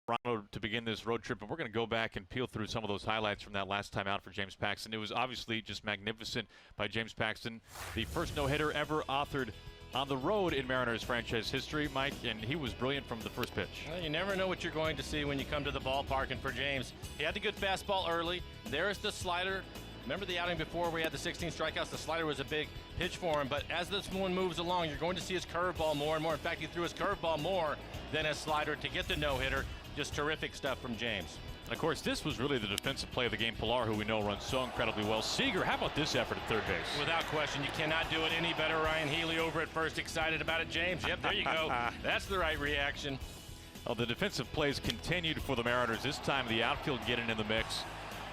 Toronto to begin this road trip, and we're going to go back and peel through some of those highlights from that last time out for James Paxton. It was obviously just magnificent by James Paxton, the first no-hitter ever authored on the road in Mariners franchise history, Mike, and he was brilliant from the first pitch. Well, you never know what you're going to see when you come to the ballpark, and for James, he had the good fastball early. There's the slider. Remember the outing before we had the 16 strikeouts? The slider was a big pitch for him, but as this one moves along, you're going to see his curveball more and more. In fact, he threw his curveball more than his slider to get the no-hitter. Just terrific stuff from James. And of course, this was really the defensive play of the game. Pilar, who we know runs so incredibly well. Seager, how about this effort at third base? Without question, you cannot do it any better. Ryan Healy over at first, excited about it. James, yep, there you go. That's the right reaction. Well, the defensive plays continued for the Mariners. This time the outfield getting in the mix.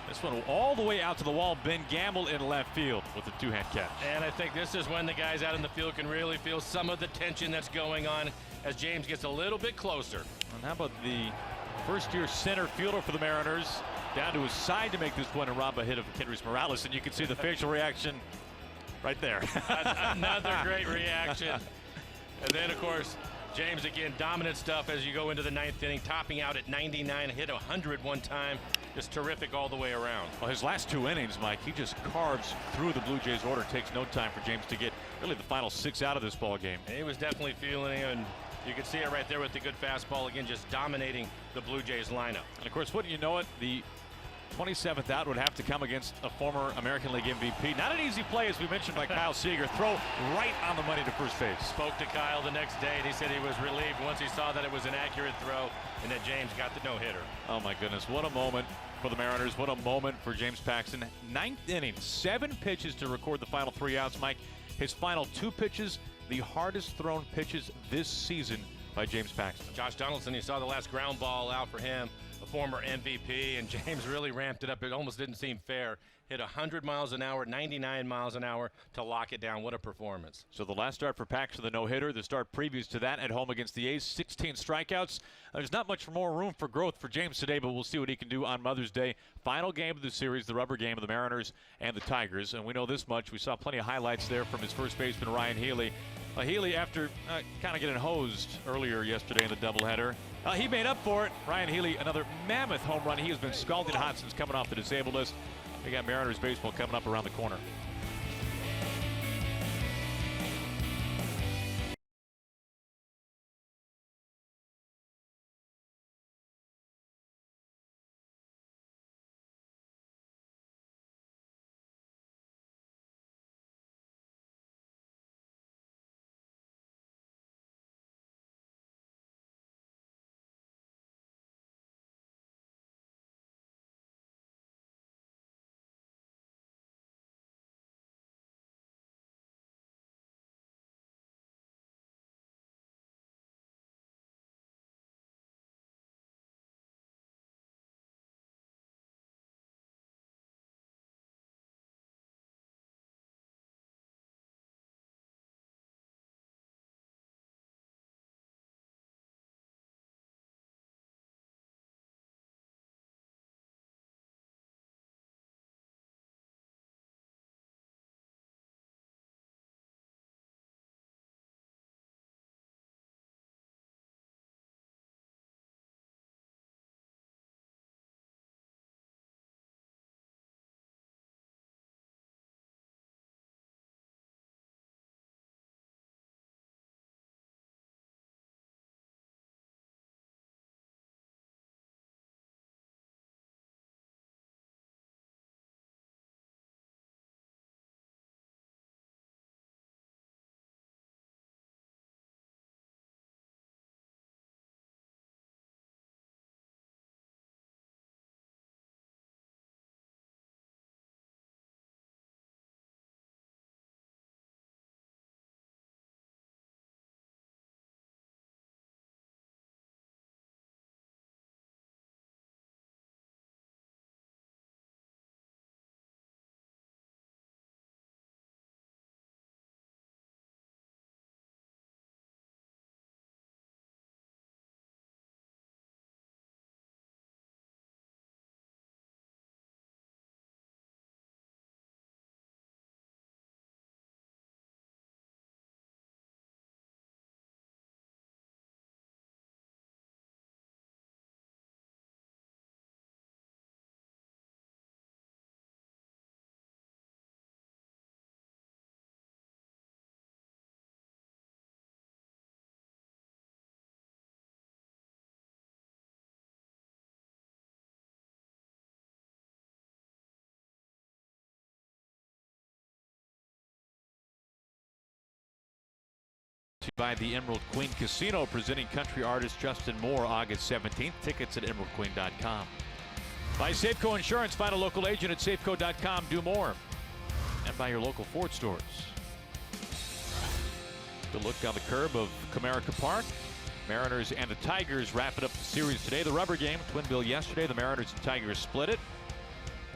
This one all the way out to the wall. Ben Gamble in left field with a two-hand catch. And I think this is when the guys out in the field can really feel some of the tension that's going on as James gets a little bit closer. And how about the first-year center fielder for the Mariners down to his side to make this one and rob a hit of Kendrys Morales, and you can see the facial reaction right there. Another great reaction. And then, of course, James again, dominant stuff as you go into the ninth inning, topping out at 99, hit 100 one time. Just terrific all the way around. Well, his last two innings, Mike, he just carves through the Blue Jays order. It takes no time for James to get really the final six out of this ball game. He was definitely feeling it, and you can see it right there with the good fastball, again, just dominating the Blue Jays lineup. And of course, wouldn't you know it, the 27th out would have to come against a former American League MVP. Not an easy play, as we mentioned, by Kyle Seager. Throw right on the money to first base. Spoke to Kyle the next day, and he said he was relieved once he saw that it was an accurate throw and that James got the no-hitter. Oh, my goodness. What a moment for the Mariners. What a moment for James Paxton. Ninth inning, 7 pitches to record the final 3 outs, Mike. His final 2 pitches, the hardest thrown pitches this season by James Paxton. Josh Donaldson, you saw the last ground ball out for him, a former MVP, and James really ramped it up. It almost didn't seem fair. Hit 100 miles an hour, 99 miles an hour to lock it down. What a performance. So the last start for Paxton, the no-hitter. The start previous to that at home against the A's, 16 strikeouts. There's not much more room for growth for James today, but we'll see what he can do on Mother's Day. Final game of the series, the rubber game of the Mariners and the Tigers. And we know this much. We saw plenty of highlights there from his first baseman, Ryan Healy. Healy, after kind of getting hosed earlier yesterday in the doubleheader, he made up for it. Ryan Healy, another mammoth home run. He has been scalding hot since coming off the disabled list. We got Mariners baseball coming up around the corner. by the Emerald Queen Casino, presenting country artist Justin Moore August 17th. Tickets at emeraldqueen.com. By Safeco Insurance, find a local agent at safeco.com. Do more. And by your local Ford stores. Good look on the curb of Comerica Park. Mariners and the Tigers wrapping up the series today. The rubber game, Twinville yesterday. The Mariners and Tigers split it.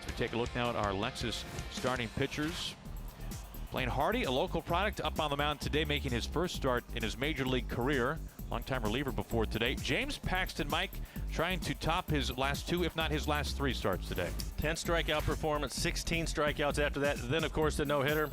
As we take a look now at our Lexus starting pitchers. Blaine Hardy, a local product, up on the mound today, making his first start in his major league career. Longtime reliever before today. James Paxton, Mike, trying to top his last two, if not his last three starts today. 10 strikeout performance, 16 strikeouts after that. Then, of course, the no-hitter.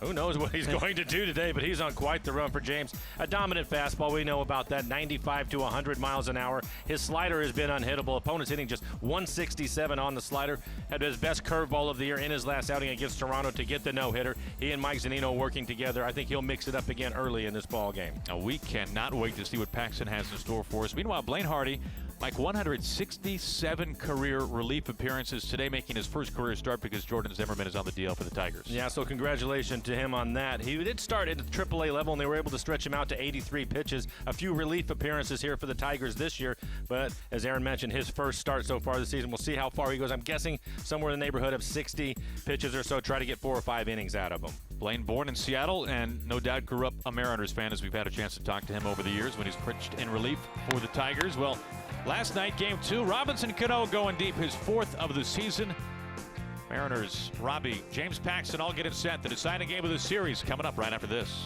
Who knows what he's going to do today, but he's on quite the run for James. A dominant fastball, we know about that, 95 to 100 miles an hour. His slider has been unhittable. Opponents hitting just 167 on the slider. Had his best curveball of the year in his last outing against Toronto to get the no-hitter. He and Mike Zunino working together. I think he'll mix it up again early in this ball game. Now, we cannot wait to see what Paxton has in store for us. Meanwhile, Blaine Hardy, Mike, 167 career relief appearances today, making his first career start because Jordan Zimmerman is on the DL for the Tigers. Yeah, so congratulations to him on that. He did start at the AAA level, and they were able to stretch him out to 83 pitches. A few relief appearances here for the Tigers this year, but as Aaron mentioned, his first start so far this season. We'll see how far he goes. I'm guessing somewhere in the neighborhood of 60 pitches or so. Try to get 4 or 5 innings out of him. Blaine, born in Seattle, and no doubt grew up a Mariners fan, as we've had a chance to talk to him over the years when he's pitched in relief for the Tigers. Well, last night, game 2, Robinson Cano going deep, his 4th of the season. Mariners, Robbie, James Paxton all getting set. The deciding game of the series coming up right after this.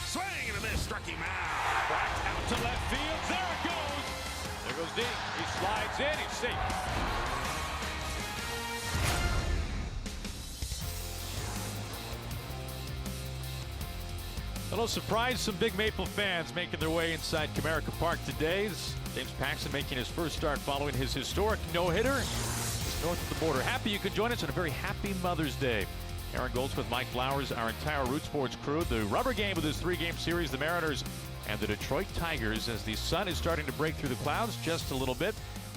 Swing and a miss, struck him out. Back out to left field. There it goes. There goes deep. He slides in. He's safe. A little surprise, some Big Maple fans making their way inside Comerica Park today. James Paxton making his first start following his historic no-hitter north of the border. Happy you could join us on a very happy Mother's Day. Aaron Goldsmith, Mike Flowers, our entire Root Sports crew. The rubber game of this 3-game series, the Mariners and the Detroit Tigers, as the sun is starting to break through the clouds just a little bit.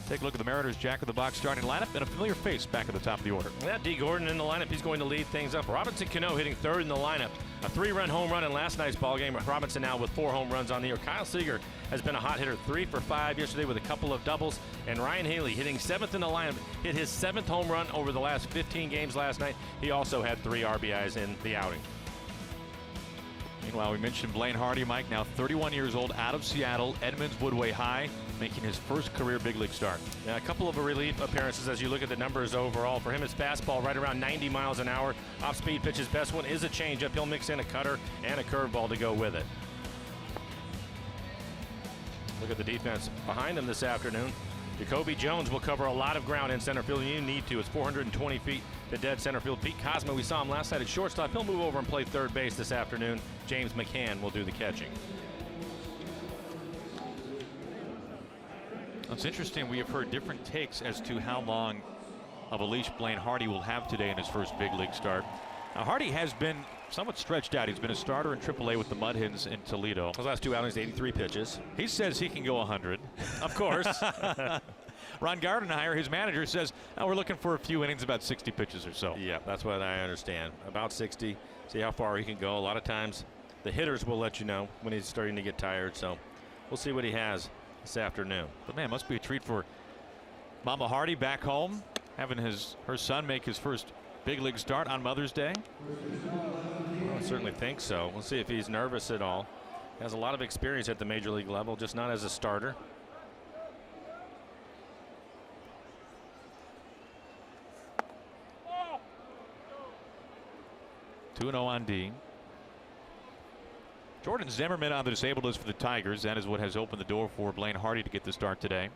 Take a look at the Mariners' jack-of-the-box starting lineup and a familiar face back at the top of the order. Yeah, D. Gordon in the lineup. He's going to lead things up. Robinson Cano hitting 3rd in the lineup. A 3-run home run in last night's ballgame. Robinson now with 4 home runs on the year. Kyle Seager has been a hot hitter, 3 for 5 yesterday with a couple of doubles. And Ryan Haley hitting 7th in the lineup. Hit his 7th home run over the last 15 games last night. He also had 3 RBIs in the outing. Meanwhile, we mentioned Blaine Hardy, Mike, now 31 years old, out of Seattle, Edmonds Woodway High, making his first career big league start. Yeah, a couple of relief appearances as you look at the numbers overall. For him, his fastball right around 90 miles an hour. Off-speed pitch, his best one is a changeup. He'll mix in a cutter and a curveball to go with it. Look at the defense behind him this afternoon. Jacoby Jones will cover a lot of ground in center field, and you need to. It's 420 feet to dead center field. Pete Cosmo, we saw him last night at shortstop. He'll move over and play third base this afternoon. James McCann will do the catching. It's interesting. We have heard different takes as to how long of a leash Blaine Hardy will have today in his first big league start. Now, Hardy has been somewhat stretched out. He's been a starter in AAA with the Mud Hens in Toledo. Those last two outings, 83 pitches. He says he can go 100. Of course. Ron Gardenhire, his manager, says, oh, we're looking for a few innings, about 60 pitches or so. Yeah, that's what I understand. About 60. See how far he can go. A lot of times the hitters will let you know when he's starting to get tired. So we'll see what he has this afternoon. But man, must be a treat for Mama Hardy back home, having her son make his first big league start on Mother's Day. Well, I certainly think so. We'll see if he's nervous at all. He has a lot of experience at the major league level, just not as a starter. Oh. 2-0 on D. Jordan Zimmerman on the disabled list for the Tigers. That is what has opened the door for Blaine Hardy to get the start today.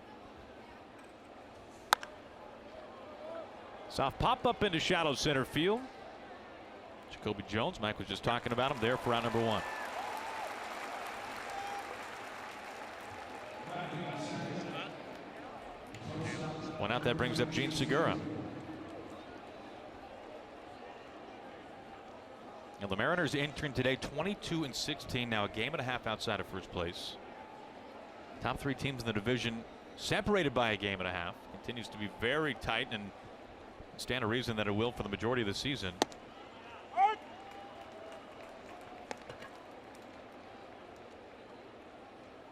Soft pop up into shallow center field. Jacoby Jones, Mike was just talking about him there for out number one. One out, that brings up Gene Segura. And the Mariners entering today 22-16, now a game and a half outside of first place. Top three teams in the division separated by a game and a half. Continues to be very tight and stand to reason that it will for the majority of the season.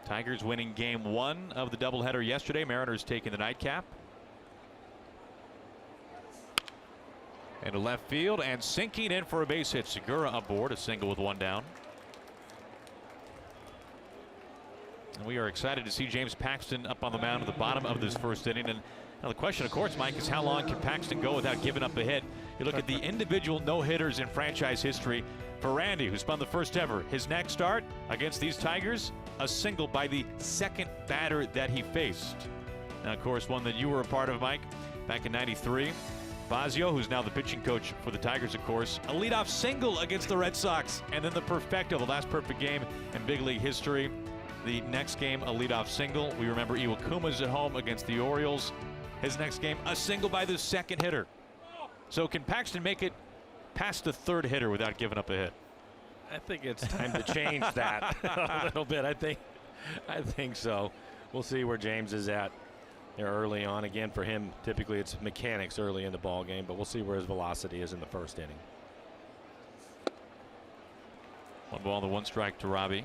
Tigers winning game one of the doubleheader yesterday. Mariners taking the nightcap. Into left field and sinking in for a base hit. Segura aboard, a single with one down. And we are excited to see James Paxton up on the mound at the bottom of this first inning. And now the question, of course, Mike, is how long can Paxton go without giving up a hit? You look at the individual no-hitters in franchise history. For Randy, who spun the first ever, his next start against these Tigers, a single by the second batter that he faced. Now, of course, one that you were a part of, Mike, back in '93. Fazio, who's now the pitching coach for the Tigers, of course, a leadoff single against the Red Sox, and then the perfecto, the last perfect game in big league history. The next game, a leadoff single. We remember Iwakuma's at home against the Orioles. His next game, a single by the second hitter. So can Paxton make it past the third hitter without giving up a hit? I think it's time to change that a little bit. I think so. We'll see where James is at there early on. Again, for him, typically it's mechanics early in the ball game, but we'll see where his velocity is in the first inning. 1 ball and 1 strike to Robbie.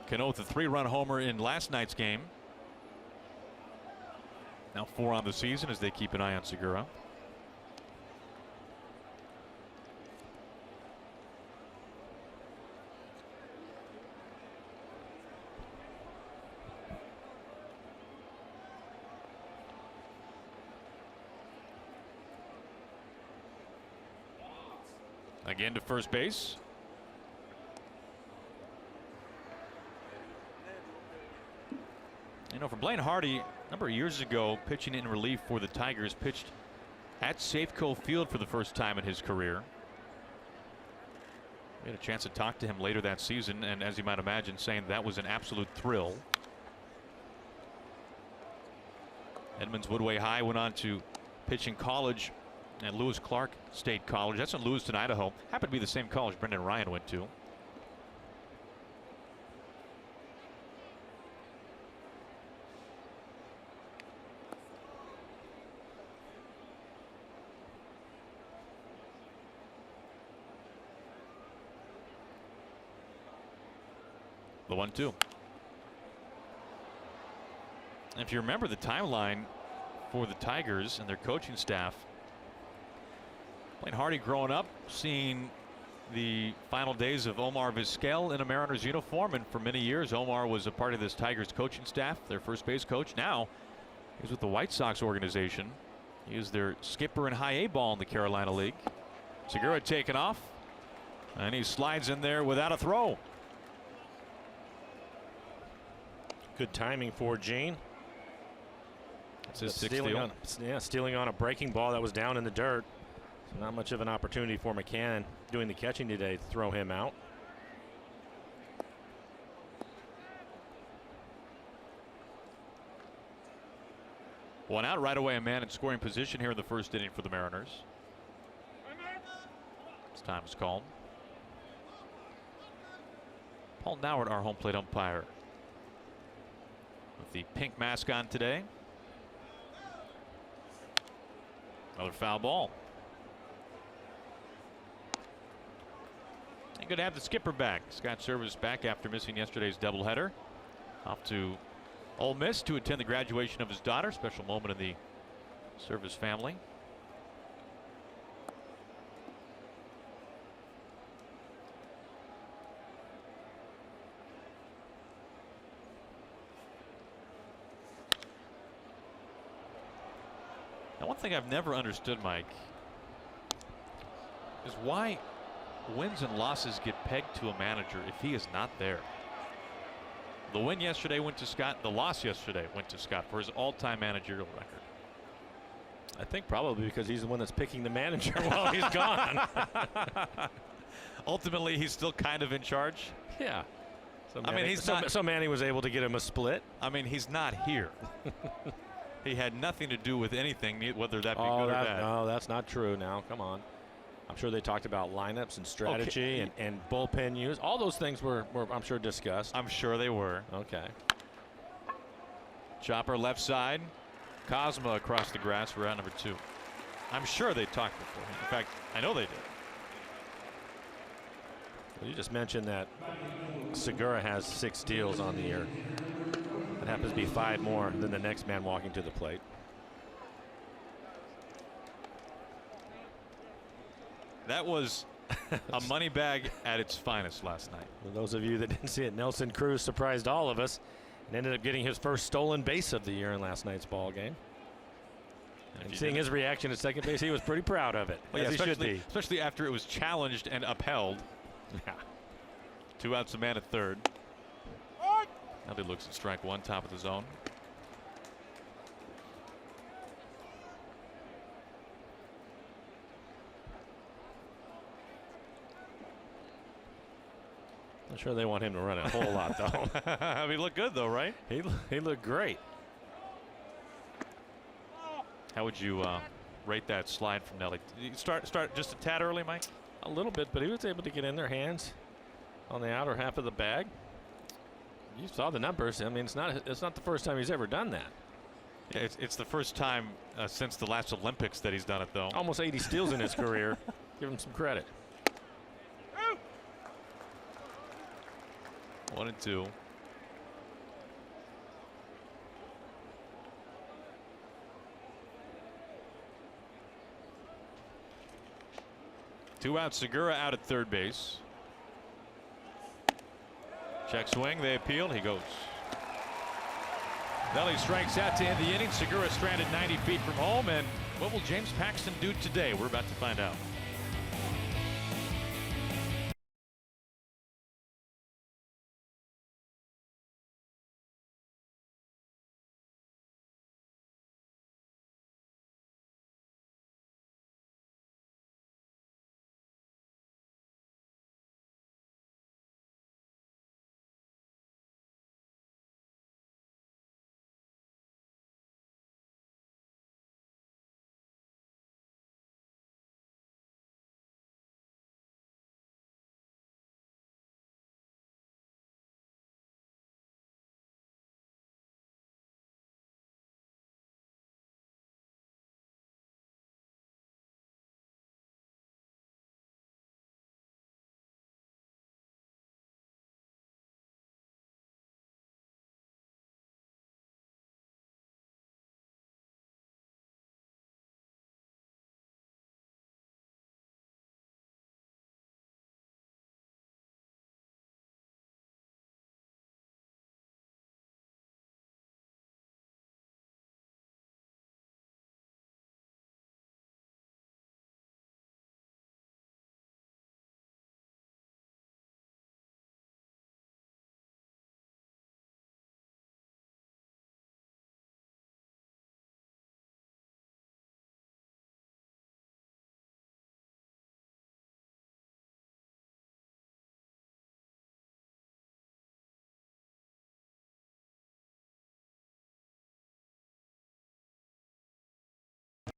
Cano with a 3-run homer in last night's game. Now 4 on the season as they keep an eye on Segura. Again to first base. You know, for Blaine Hardy, a number of years ago, pitching in relief for the Tigers, pitched at Safeco Field for the first time in his career. We had a chance to talk to him later that season, and as you might imagine, saying that was an absolute thrill. Edmonds Woodway High went on to pitch in college at Lewis Clark State College. That's in Lewiston, Idaho. Happened to be the same college Brendan Ryan went to. The 1-2. If you remember the timeline for the Tigers and their coaching staff, playing Hardy growing up, seeing the final days of Omar Vizquel in a Mariners uniform, and for many years Omar was a part of this Tigers coaching staff, their first base coach. Now he's with the White Sox organization. He is their skipper in high A ball in the Carolina League. Segura taken off, and he slides in there without a throw. Good timing for Gene. It's his sixth steal. Stealing on a breaking ball that was down in the dirt. So not much of an opportunity for McCann doing the catching today to throw him out. One out right away, a man in scoring position here in the first inning for the Mariners. This time is called. Paul Noward, our home plate umpire, with the pink mask on today. Another foul ball. And good to have the skipper back. Scott Service back after missing yesterday's doubleheader. Off to Ole Miss to attend the graduation of his daughter. Special moment in the Service family. Now, one thing I've never understood, Mike, is why wins and losses get pegged to a manager if he is not there. The win yesterday went to Scott. The loss yesterday went to Scott for his all-time managerial record. I think probably because he's the one that's picking the manager while he's gone. Ultimately, he's still kind of in charge. Yeah. So I mean, he's not. So Manny was able to get him a split. I mean, he's not here. He had nothing to do with anything, whether that be good or bad. No, that's not true. Now, come on. I'm sure they talked about lineups and strategy and bullpen use. All those things were, I'm sure, discussed. I'm sure they were. Okay. Chopper left side. Cosma across the grass for out number 2. I'm sure they talked beforehand. In fact, I know they did. Well, you just mentioned that Segura has 6 steals on the year. That happens to be 5 more than the next man walking to the plate. That was a money bag at its finest last night. For those of you that didn't see it, Nelson Cruz surprised all of us and ended up getting his first stolen base of the year in last night's ball game. And seeing his reaction at second base, he was pretty proud of it. Well, yeah, as he should be. Especially after it was challenged and upheld. Yeah. 2 outs, a man at third. Now he looks at strike 1, top of the zone. I'm sure they want him to run a whole lot, though. I mean, he looked good, though, right? He looked great. How would you rate that slide from Nelly? Did you start just a tad early, Mike? A little bit, but he was able to get in their hands on the outer half of the bag. You saw the numbers. I mean, it's not the first time he's ever done that. Yeah, it's the first time since the last Olympics that he's done it, though. Almost 80 steals in his career. Give him some credit. 1-2. Two out. Segura out at third base. Check swing. They appeal. He goes. Nelly strikes out to end the inning. Segura stranded 90 feet from home. And what will James Paxton do today? We're about to find out.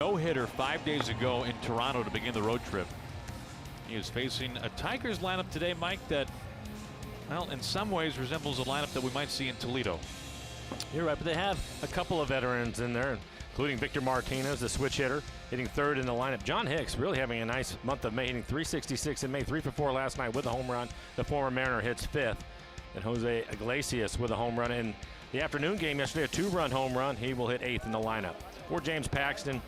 No-hitter 5 days ago in Toronto to begin the road trip. He is facing a Tigers lineup today, Mike, that, well, in some ways resembles a lineup that we might see in Toledo. You're right, but they have a couple of veterans in there, including Victor Martinez, the switch hitter, hitting third in the lineup. John Hicks really having a nice month of May, hitting .366 in May, 3 for 4 last night with a home run. The former Mariner hits fifth. And Jose Iglesias with a home run in the afternoon game yesterday, a 2-run home run. He will hit 8th in the lineup. For James Paxton,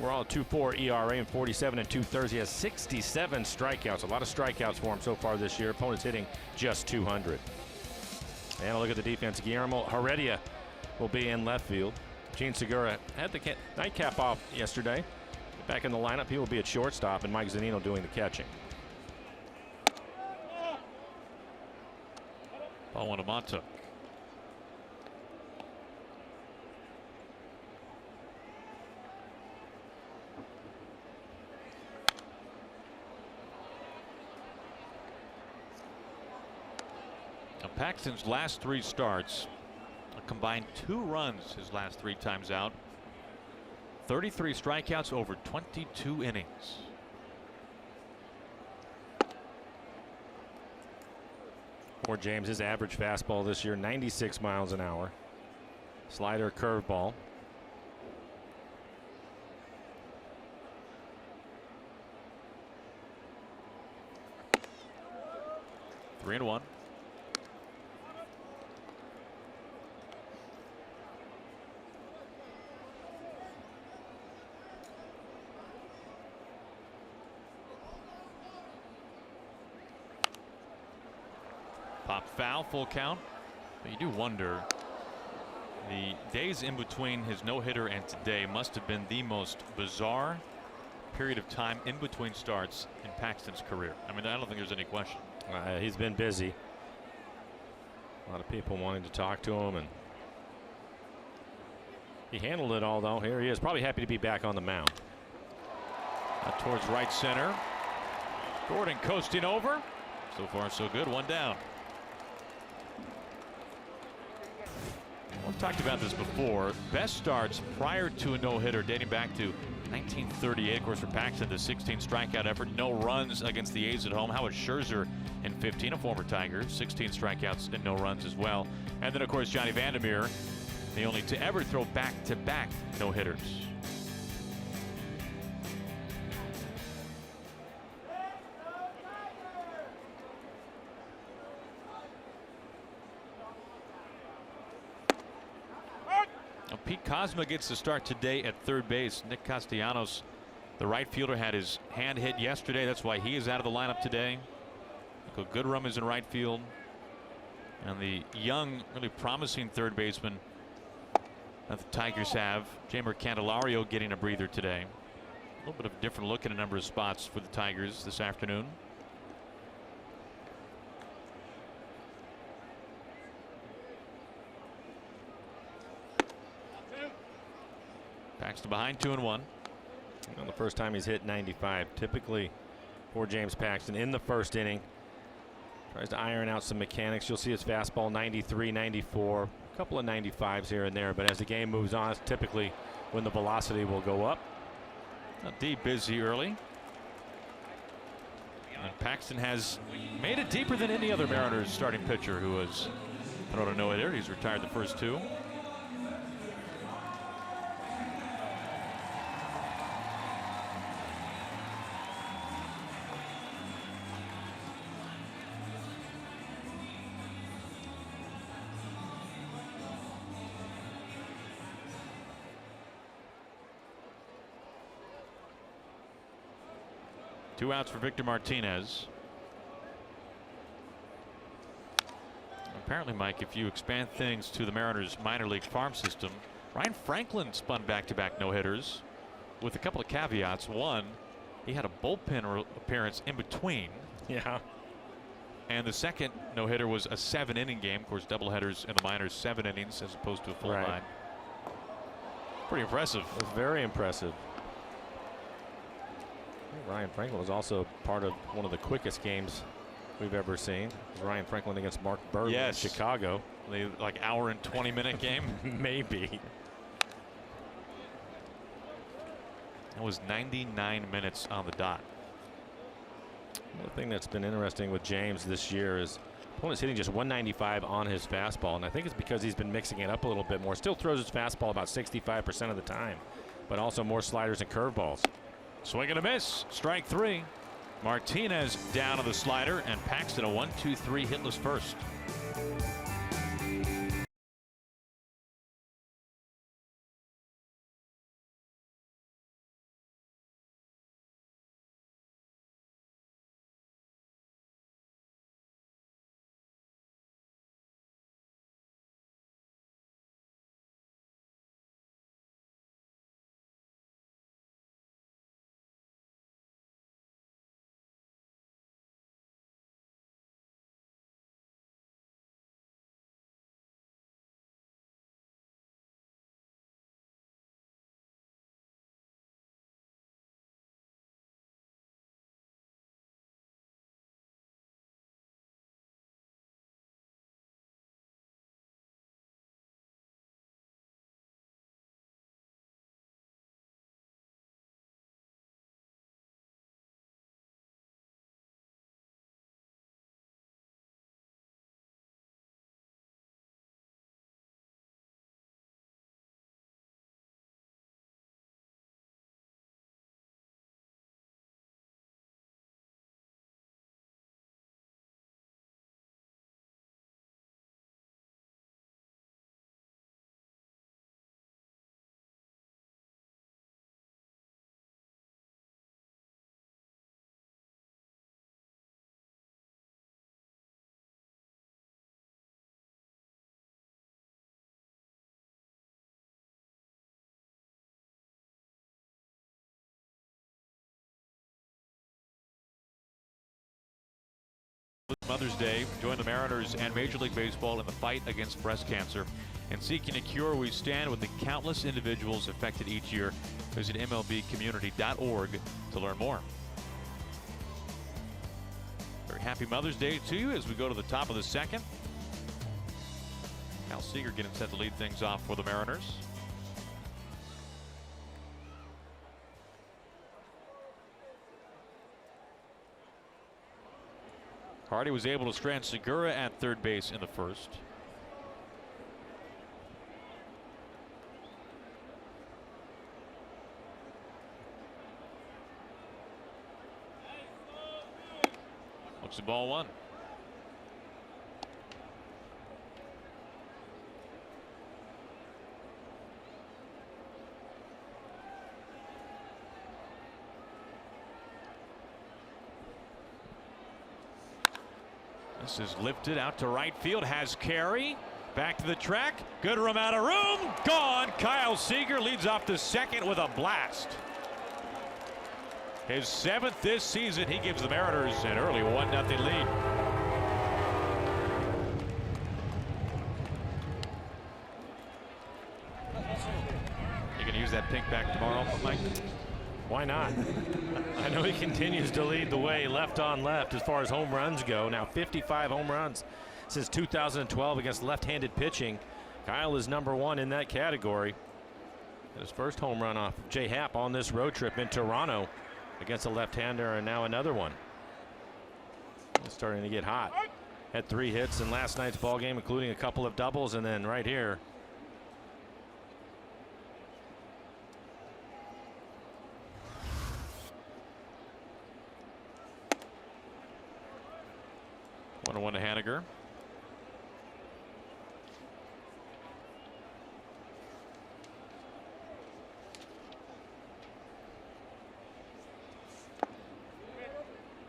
we're all 2.4 ERA and 47 2/3. He has 67 strikeouts. A lot of strikeouts for him so far this year. Opponents hitting just 200. And a look at the defense. Guillermo Heredia will be in left field. Gene Segura had the nightcap off yesterday. Back in the lineup, he will be at shortstop, and Mike Zunino doing the catching. Ball one to Monta. Now, Paxton's last 3 starts, a combined 2 runs his last 3 times out. 33 strikeouts over 22 innings. For James, his average fastball this year, 96 miles an hour. Slider, curveball. Three and one. Pop foul, full count. But you do wonder, the days in between his no-hitter and today must have been the most bizarre period of time in between starts in Paxton's career. I mean, I don't think there's any question. He's been busy. A lot of people wanting to talk to him, and he handled it all, though. Here he is, probably happy to be back on the mound. Out towards right center. Gordon coasting over. So far, so good. One down. We've talked about this before. Best starts prior to a no-hitter dating back to 1938. Of course, for Paxton, the 16 strikeout effort. No runs against the A's at home. Howard Scherzer in 15, a former Tiger. 16 strikeouts and no runs as well. And then, of course, Johnny Vandermeer, the only to ever throw back-to-back no-hitters. Pete Kozma gets the start today at third base. Nick Castellanos, the right fielder, had his hand hit yesterday. That's why he is out of the lineup today. Goodrum is in right field. And the young, really promising third baseman that the Tigers have, Jeimer Candelario, getting a breather today. A little bit of a different look in a number of spots for the Tigers this afternoon. Paxton behind 2-1. Well, the first time he's hit 95. Typically for James Paxton in the first inning. Tries to iron out some mechanics. You'll see his fastball 93, 94. A couple of 95s here and there. But as the game moves on, it's typically when the velocity will go up. Deep busy early. And Paxton has made it deeper than any other Mariners starting pitcher who has thrown a no-hitter. He's retired the first 2. Two outs for Victor Martinez. Apparently, Mike, if you expand things to the Mariners minor league farm system, Ryan Franklin spun back-to-back no-hitters with a couple of caveats. One, he had a bullpen appearance in between. Yeah. And the second no-hitter was a 7-inning game. Of course, doubleheaders in the minors, 7 innings as opposed to a full 9. Pretty impressive. It was very impressive. Ryan Franklin was also part of one of the quickest games we've ever seen. Ryan Franklin against Mark Berg in Chicago. The like hour and 20-minute game. Maybe. That was 99 minutes on the dot. The thing that's been interesting with James this year is opponent's hitting just 195 on his fastball, and I think it's because he's been mixing it up a little bit more. Still throws his fastball about 65% of the time, but also more sliders and curveballs. Swing and a miss. Strike 3. Martinez down on the slider, and Paxton a 1-2-3 hitless first. Mother's Day, join the Mariners and Major League Baseball in the fight against breast cancer. And seeking a cure, we stand with the countless individuals affected each year. Visit MLBcommunity.org to learn more. Very happy Mother's Day to you as we go to the top of the second. Cal Seager getting set to lead things off for the Mariners. Hardy was able to strand Segura at third base in the first. Looks the ball one. This is lifted out to right field, has carry, back to the track, Goodrum out of room, gone. Kyle Seager leads off the second with a blast. His 7th this season. He gives the Mariners an early 1-0 lead. You gonna use that pink back tomorrow, Mike? Why not? I know he continues to lead the way left on left as far as home runs go. Now 55 home runs since 2012 against left-handed pitching. Kyle is #1 in that category. And his first home run off of Jay Happ on this road trip in Toronto against a left-hander, and now another one. It's starting to get hot. Had 3 hits in last night's ball game, including a couple of doubles, and then right here. One to Haniger.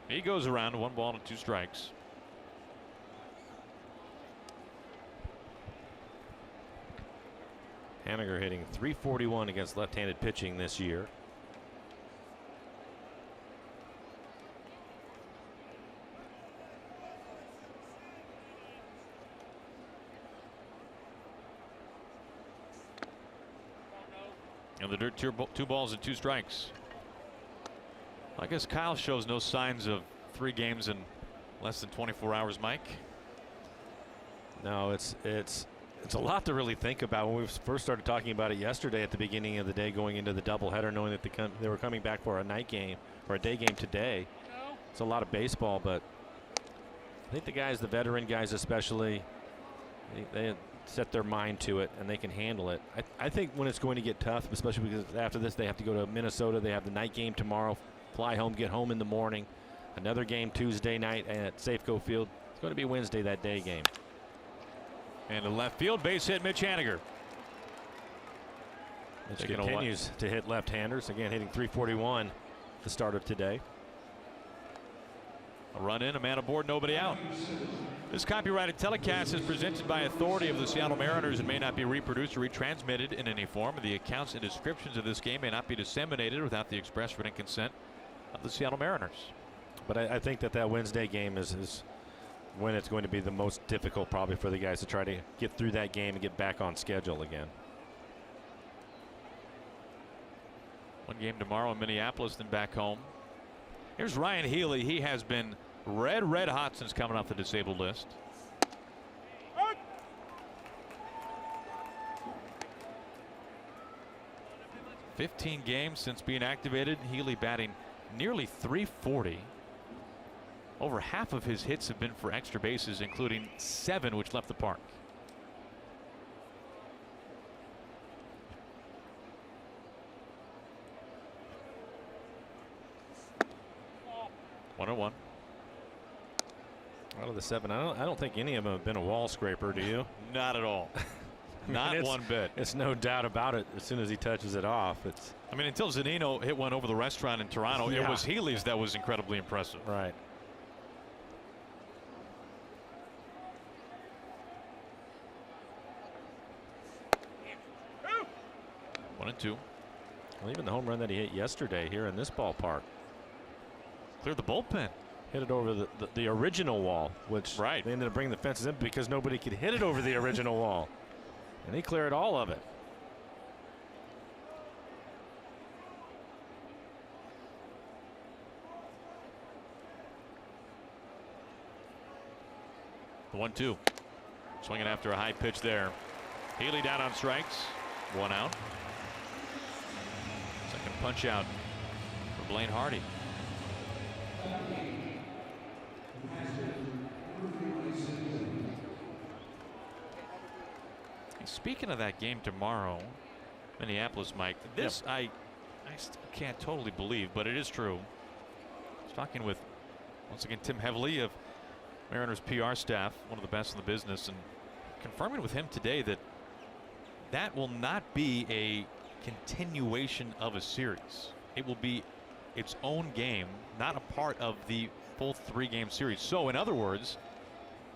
He goes around, 1 ball and 2 strikes. Haniger hitting .341 against left-handed pitching this year. And the dirt, 2 balls and 2 strikes. I guess Kyle shows no signs of 3 games in less than 24 hours, Mike. No, it's It's a lot to really think about. When we first started talking about it yesterday at the beginning of the day, going into the doubleheader, knowing that they were coming back for a night game or a day game today. It's a lot of baseball, but I think the guys, the veteran guys especially, they set their mind to it and they can handle it. I think when it's going to get tough, especially because after this they have to go to Minnesota. They have the night game tomorrow, fly home, get home in the morning. Another game Tuesday night at Safeco Field. It's going to be Wednesday, that day game. And a left field base hit, Mitch Haniger. Mitch continues to hit left-handers. Again, hitting .341 the start of today. A run in, a man aboard, nobody out. This copyrighted telecast is presented by authority of the Seattle Mariners and may not be reproduced or retransmitted in any form. The accounts and descriptions of this game may not be disseminated without the express written consent of the Seattle Mariners. But I think that Wednesday game is when it's going to be the most difficult probably for the guys to try to get through that game and get back on schedule again. One game tomorrow in Minneapolis, then back home. Here's Ryan Healy. He has been red hot since coming off the disabled list. Out. 15 games since being activated. Healy batting nearly .340. Over half of his hits have been for extra bases, including 7 which left the park. One. Out of the 7, I don't think any of them have been a wall scraper. Do you? Not at all. Not one bit. It's no doubt about it. As soon as he touches it off, it's. I mean, until Zunino hit one over the restaurant in Toronto, Yeah. It was Healy's that was incredibly impressive. Right. Out. 1-2. Well, even the home run that he hit yesterday here in this ballpark. Cleared the bullpen. Hit it over the original wall, which Right. they ended up bringing the fences in because nobody could hit it over the original wall. And he cleared all of it. The 1-2. Swinging after a high pitch there. Healy down on strikes. 1 out. Second punch out for Blaine Hardy. Speaking of that game tomorrow, Minneapolis, Mike, this I still can't totally believe, but it is true. I was talking with, once again, Tim Heavily of Mariners PR staff, one of the best in the business, and confirming with him today that that will not be a continuation of a series. It will be its own game, not a part of the full 3-game series. So, in other words,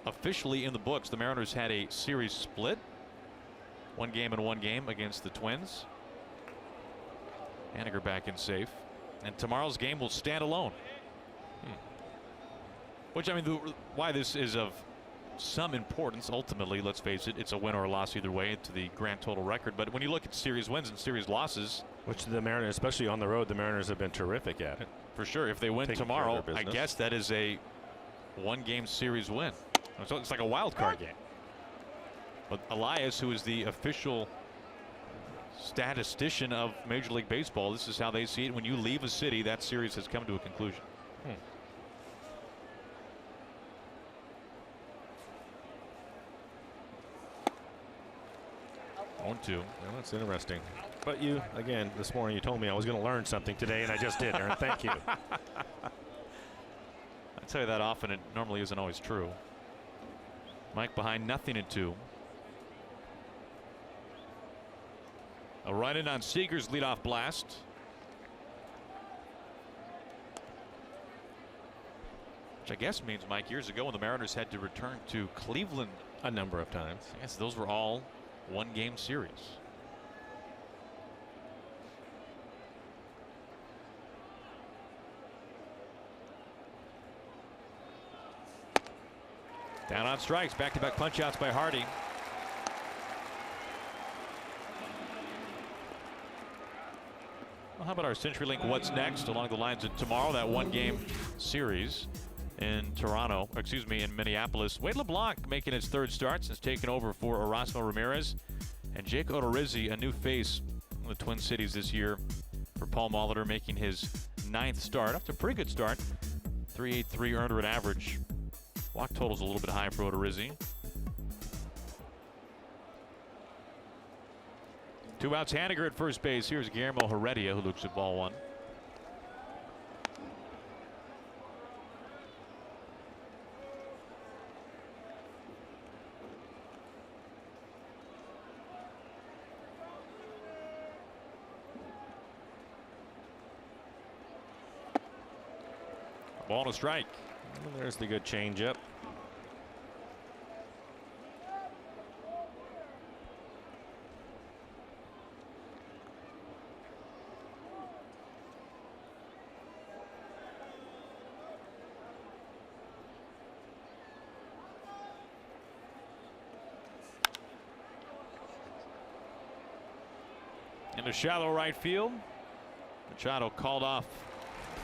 officially in the books, the Mariners had a series split. 1 game and 1 game against the Twins. Haniger back in safe. And tomorrow's game will stand alone. Which, I mean, why this is of some importance ultimately, let's face it, it's a win or a loss either way to the grand total record. But when you look at series wins and series losses, which the Mariners, especially on the road, the Mariners have been terrific at it. For sure. If they win Taking tomorrow, care of their I business. guess that is a 1-game series win. So it's like a wild card game. But Elias, who is the official statistician of Major League Baseball, this is how they see it. When you leave a city, that series has come to a conclusion. 1-2. Well, that's interesting. But you, again, this morning you told me I was going to learn something today, and I just did, Aaron. Thank you. I tell you that often. It normally isn't always true. Mike behind, 0-2. A run in on Seager's leadoff blast. Which I guess means, Mike, years ago when the Mariners had to return to Cleveland A number of times. yes, those were all 1-game series. Down on strikes, back-to-back punch-outs by Hardy. Well, how about our CenturyLink What's Next along the lines of tomorrow, that 1-game series. in Toronto, or excuse me, in Minneapolis. Wade LeBlanc making his third start since taking over for Erasmo Ramirez. And Jake Odorizzi, a new face in the Twin Cities this year for Paul Molitor, making his 9th start. Off to a pretty good start. 3.83 earned run average. Walk total's a little bit high for Odorizzi. 2 outs, Haniger at first base. Here's Guillermo Heredia, who looks at ball 1. Ball and a strike. And there's the good changeup. Into shallow right field. Machado called off.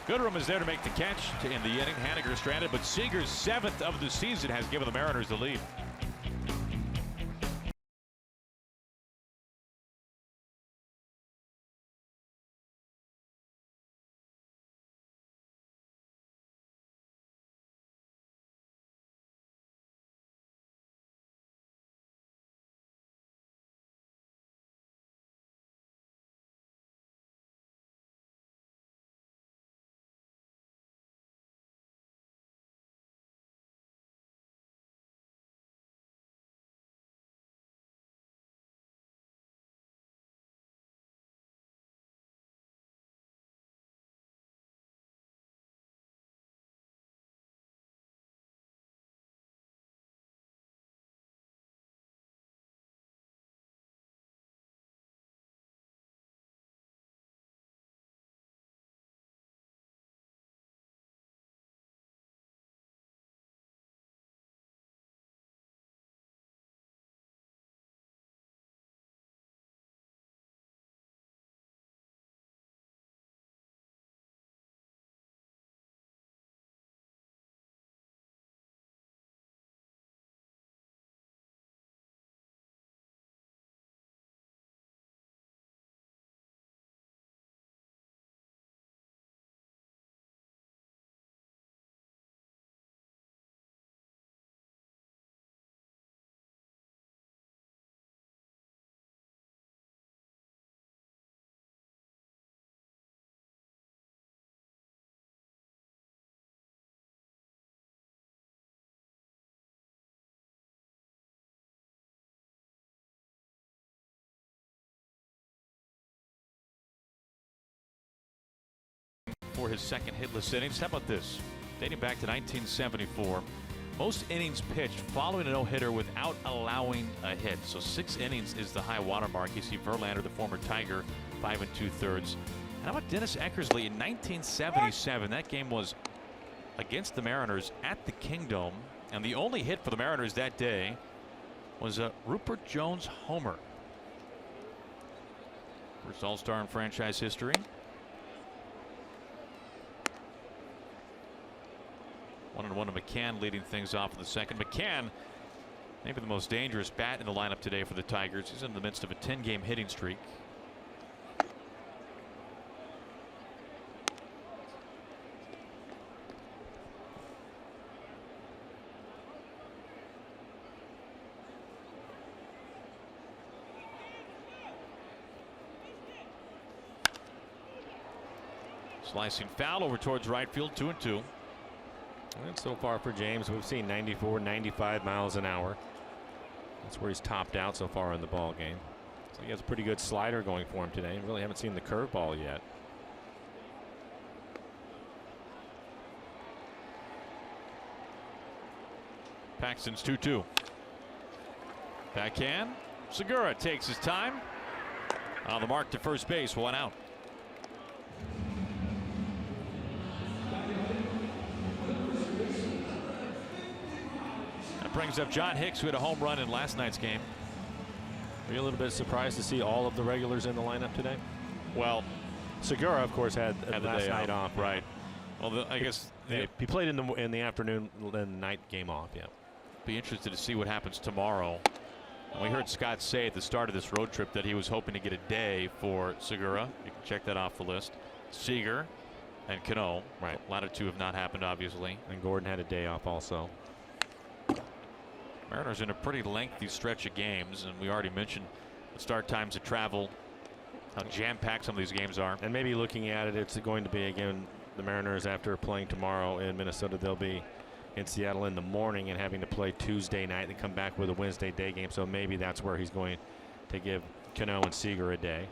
Goodrum is there to make the catch to end the inning. Haniger stranded, but Seager's 7th of the season has given the Mariners the lead. For his 2nd hitless innings. How about this? Dating back to 1974, most innings pitched following a no-hitter without allowing a hit. So 6 innings is the high water mark. You see Verlander, the former Tiger, 5 2/3. And how about Dennis Eckersley in 1977? That game was against the Mariners at the Kingdome, and the only hit for the Mariners that day was a Rupert Jones homer. First All-Star in franchise history. 1-1 to McCann leading things off in the 2nd. McCann, maybe the most dangerous bat in the lineup today for the Tigers. He's in the midst of a 10-game hitting streak. Slicing foul over towards right field, 2-2. And so far for James, we've seen 94, 95 miles an hour. That's where he's topped out so far in the ball game. So he has a pretty good slider going for him today. Really haven't seen the curveball yet. Paxton's 2-2. Backhand. Segura takes his time. On the mark to first base, 1 out. That brings up John Hicks, who had a home run in last night's game. Are you a little bit surprised to see all of the regulars in the lineup today? Well, Segura, of course, had the last day night off. Right. Well, I guess he played in the afternoon and night game off. Yeah. Be interested to see what happens tomorrow. And we heard Scott say at the start of this road trip that he was hoping to get a day for Segura. You can check that off the list. Seager and Cano. Right. The latter two have not happened, obviously. And Gordon had a day off also. Mariners in a pretty lengthy stretch of games, and we already mentioned the start times of travel, how jam-packed some of these games are. And maybe looking at it, it's going to be, again, the Mariners after playing tomorrow in Minnesota, they'll be in Seattle in the morning and having to play Tuesday night and come back with a Wednesday day game. So maybe that's where he's going to give Cano and Seager a day.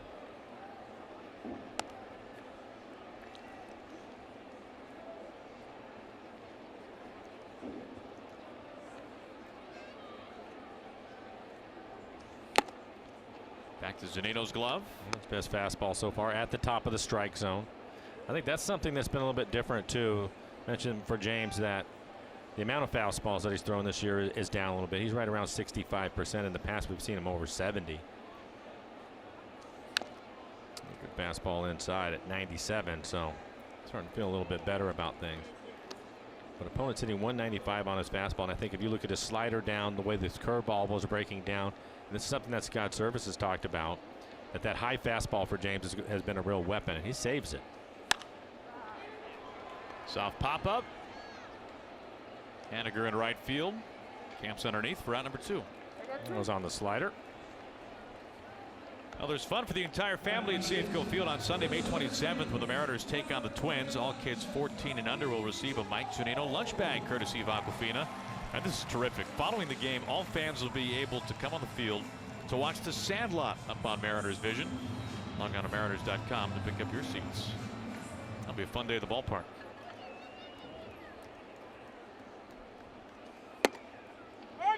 Back to Zunino's glove. His best fastball so far at the top of the strike zone. I think that's something that's been a little bit different too. Mentioned for James that the amount of fastballs that he's thrown this year is down a little bit. He's right around 65%. In the past, we've seen him over 70. Good fastball inside at 97, so starting to feel a little bit better about things. But opponent's hitting 195 on his fastball, and I think if you look at his slider down, the way this curveball was breaking down, and this is something that Scott Service has talked about, that high fastball for James has been a real weapon, and he saves it. Soft pop-up. Haniger in right field. Camps underneath for out number 2. Goes on the slider. Well, there's fun for the entire family at Safeco Field on Sunday, May 27th, when the Mariners take on the Twins. All kids 14 and under will receive a Mike Zunino lunch bag courtesy of Aquafina. And this is terrific. Following the game, all fans will be able to come on the field to watch the Sandlot up on Mariners Vision. Log on to mariners.com to pick up your seats. That'll be a fun day at the ballpark.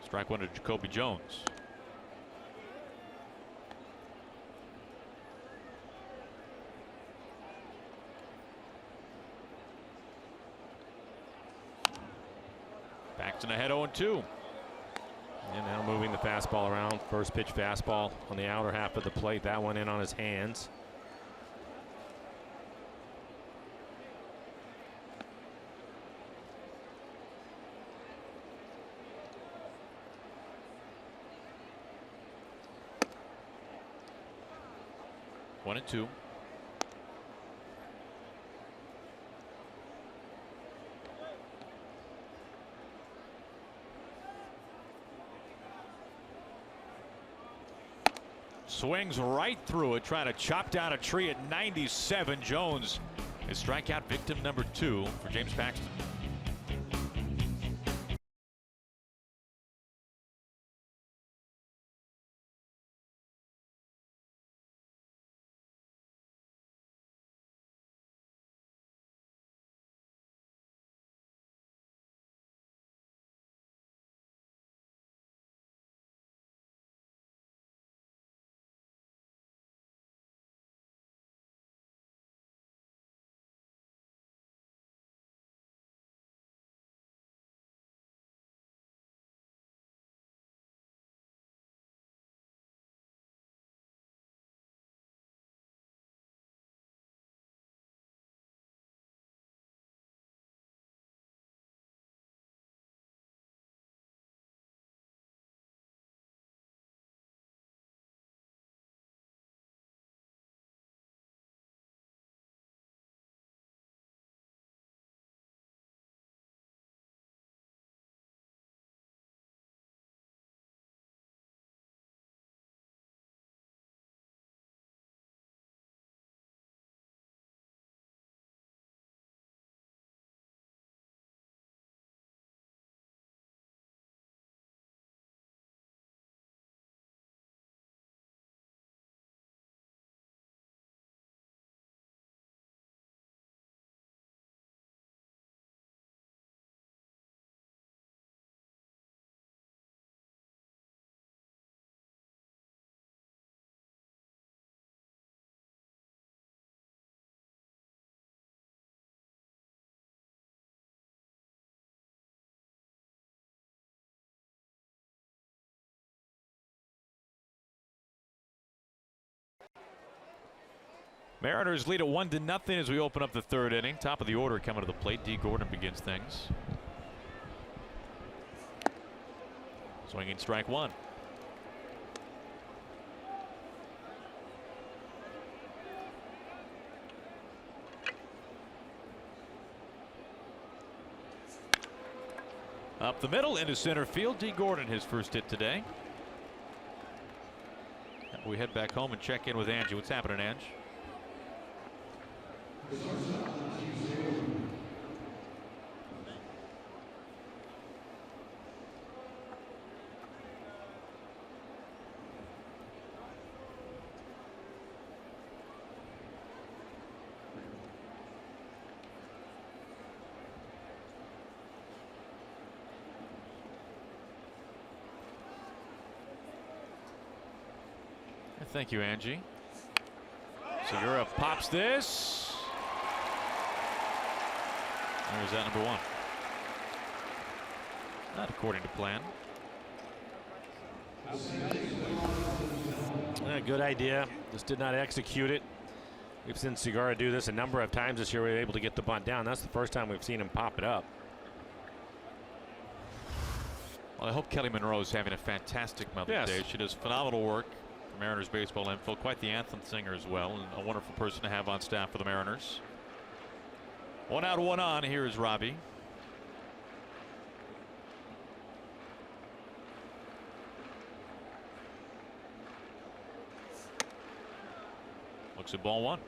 Strike one to Jacoby Jones. Paxton ahead 0-2. And now moving the fastball around. First pitch fastball on the outer half of the plate. That one in on his hands. One and two. Swings right through it, trying to chop down a tree at 97. Jones is strikeout victim number 2 for James Paxton. Mariners lead at 1-0 as we open up the third inning. Top of the order coming to the plate. D. Gordon begins things. Swinging strike one. Up the middle into center field. D. Gordon, his first hit today. We head back home and check in with Angie. What's happening, Ange? Thank you, Angie. Segura pops this. There's that number one. Not according to plan. Good idea. Just did not execute it. We've seen Segura do this a number of times this year. We were able to get the bunt down. That's the first time we've seen him pop it up. Well, I hope Kelly Monroe's having a fantastic Mother's Day. She does phenomenal work. Mariners baseball info, quite the anthem singer as well, and a wonderful person to have on staff for the Mariners. 1 out, 1 on. Here is Robbie. Looks at ball one.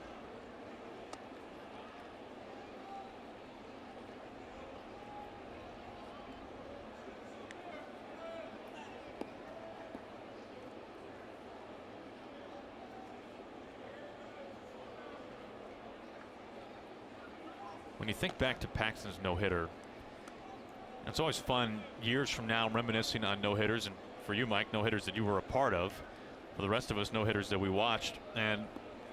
When you think back to Paxton's no-hitter, it's always fun years from now reminiscing on no-hitters, and for you, Mike, no-hitters that you were a part of. For the rest of us, no-hitters that we watched. And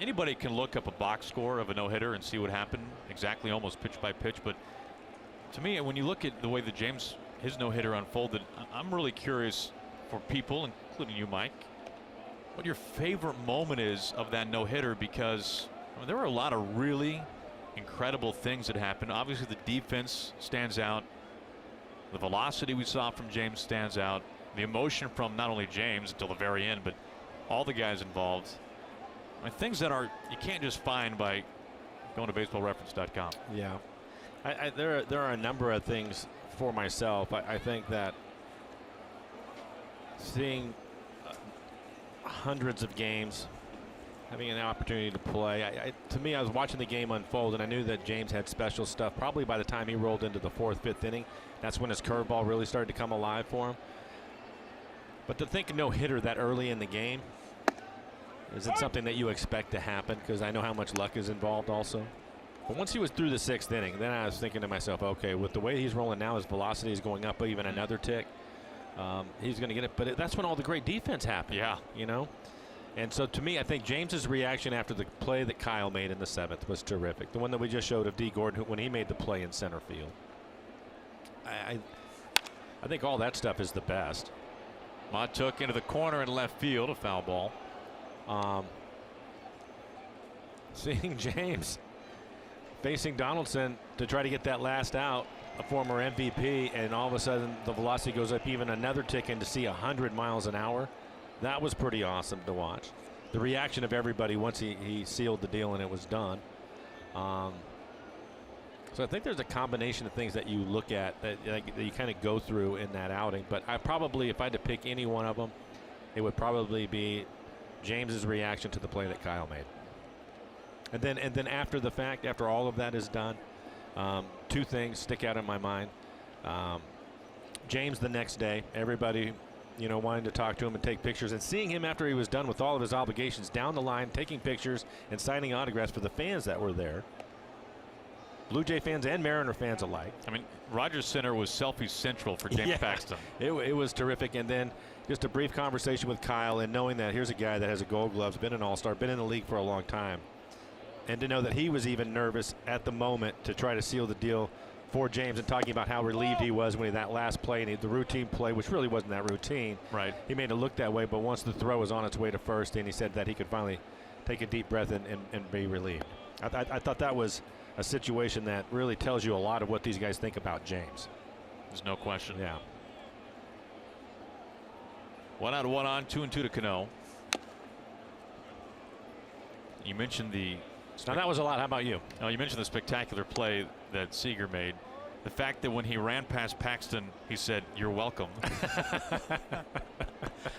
anybody can look up a box score of a no-hitter and see what happened exactly, almost pitch by pitch. But to me, when you look at the way that his no-hitter unfolded, I'm really curious for people, including you, Mike, what your favorite moment is of that no-hitter, because there were a lot of really incredible things that happened. Obviously, the defense stands out. The velocity we saw from James stands out. The emotion from not only James until the very end, but all the guys involved. I mean, things that you can't just find by going to baseballreference.com. Yeah, there are a number of things for myself. I think that seeing hundreds of games, having an opportunity to play, to me, I was watching the game unfold, and I knew that James had special stuff. Probably by the time he rolled into the 4th, 5th inning, that's when his curveball really started to come alive for him. But to think no-hitter that early in the game isn't something that you expect to happen, because I know how much luck is involved also. But once he was through the 6th inning, then I was thinking to myself, okay, with the way he's rolling now, his velocity is going up even another tick. He's going to get it. But that's when all the great defense happened. Yeah. You know? And so to me, I think James's reaction after the play that Kyle made in the 7th was terrific. The one that we just showed of D. Gordon when he made the play in center field. I think all that stuff is the best. Mott took into the corner in left field, a foul ball. Seeing James facing Donaldson to try to get that last out, a former MVP, and all of a sudden the velocity goes up even another tick, and to see 100 miles an hour, that was pretty awesome to watch. The reaction of everybody once he sealed the deal and it was done. So I think there's a combination of things that you look at that you kind of go through in that outing. But I probably, if I had to pick any one of them, it would probably be James's reaction to the play that Kyle made. And then after the fact, after all of that is done, two things stick out in my mind. James the next day, everybody, wanting to talk to him and take pictures, and seeing him after he was done with all of his obligations down the line, taking pictures and signing autographs for the fans that were there. Blue Jay fans and Mariner fans alike. I mean, Rogers Center was selfie central for James Paxton. It was terrific. And then just a brief conversation with Kyle, and knowing that here's a guy that has a Gold Gloves, been an all-star, been in the league for a long time. And to know that he was even nervous at the moment to try to seal the deal for James, and talking about how relieved he was when that last play and the routine play, which really wasn't that routine. Right. He made it look that way, but once the throw was on its way to first, and he said that he could finally take a deep breath and be relieved. I thought that was a situation that really tells you a lot of what these guys think about James. There's no question. Yeah. 1 out, 1 on, 2-2 to Cano. You mentioned the. Now that was a lot. How about you? Oh, you mentioned the spectacular play that Seager made. The fact that when he ran past Paxton, he said, "You're welcome."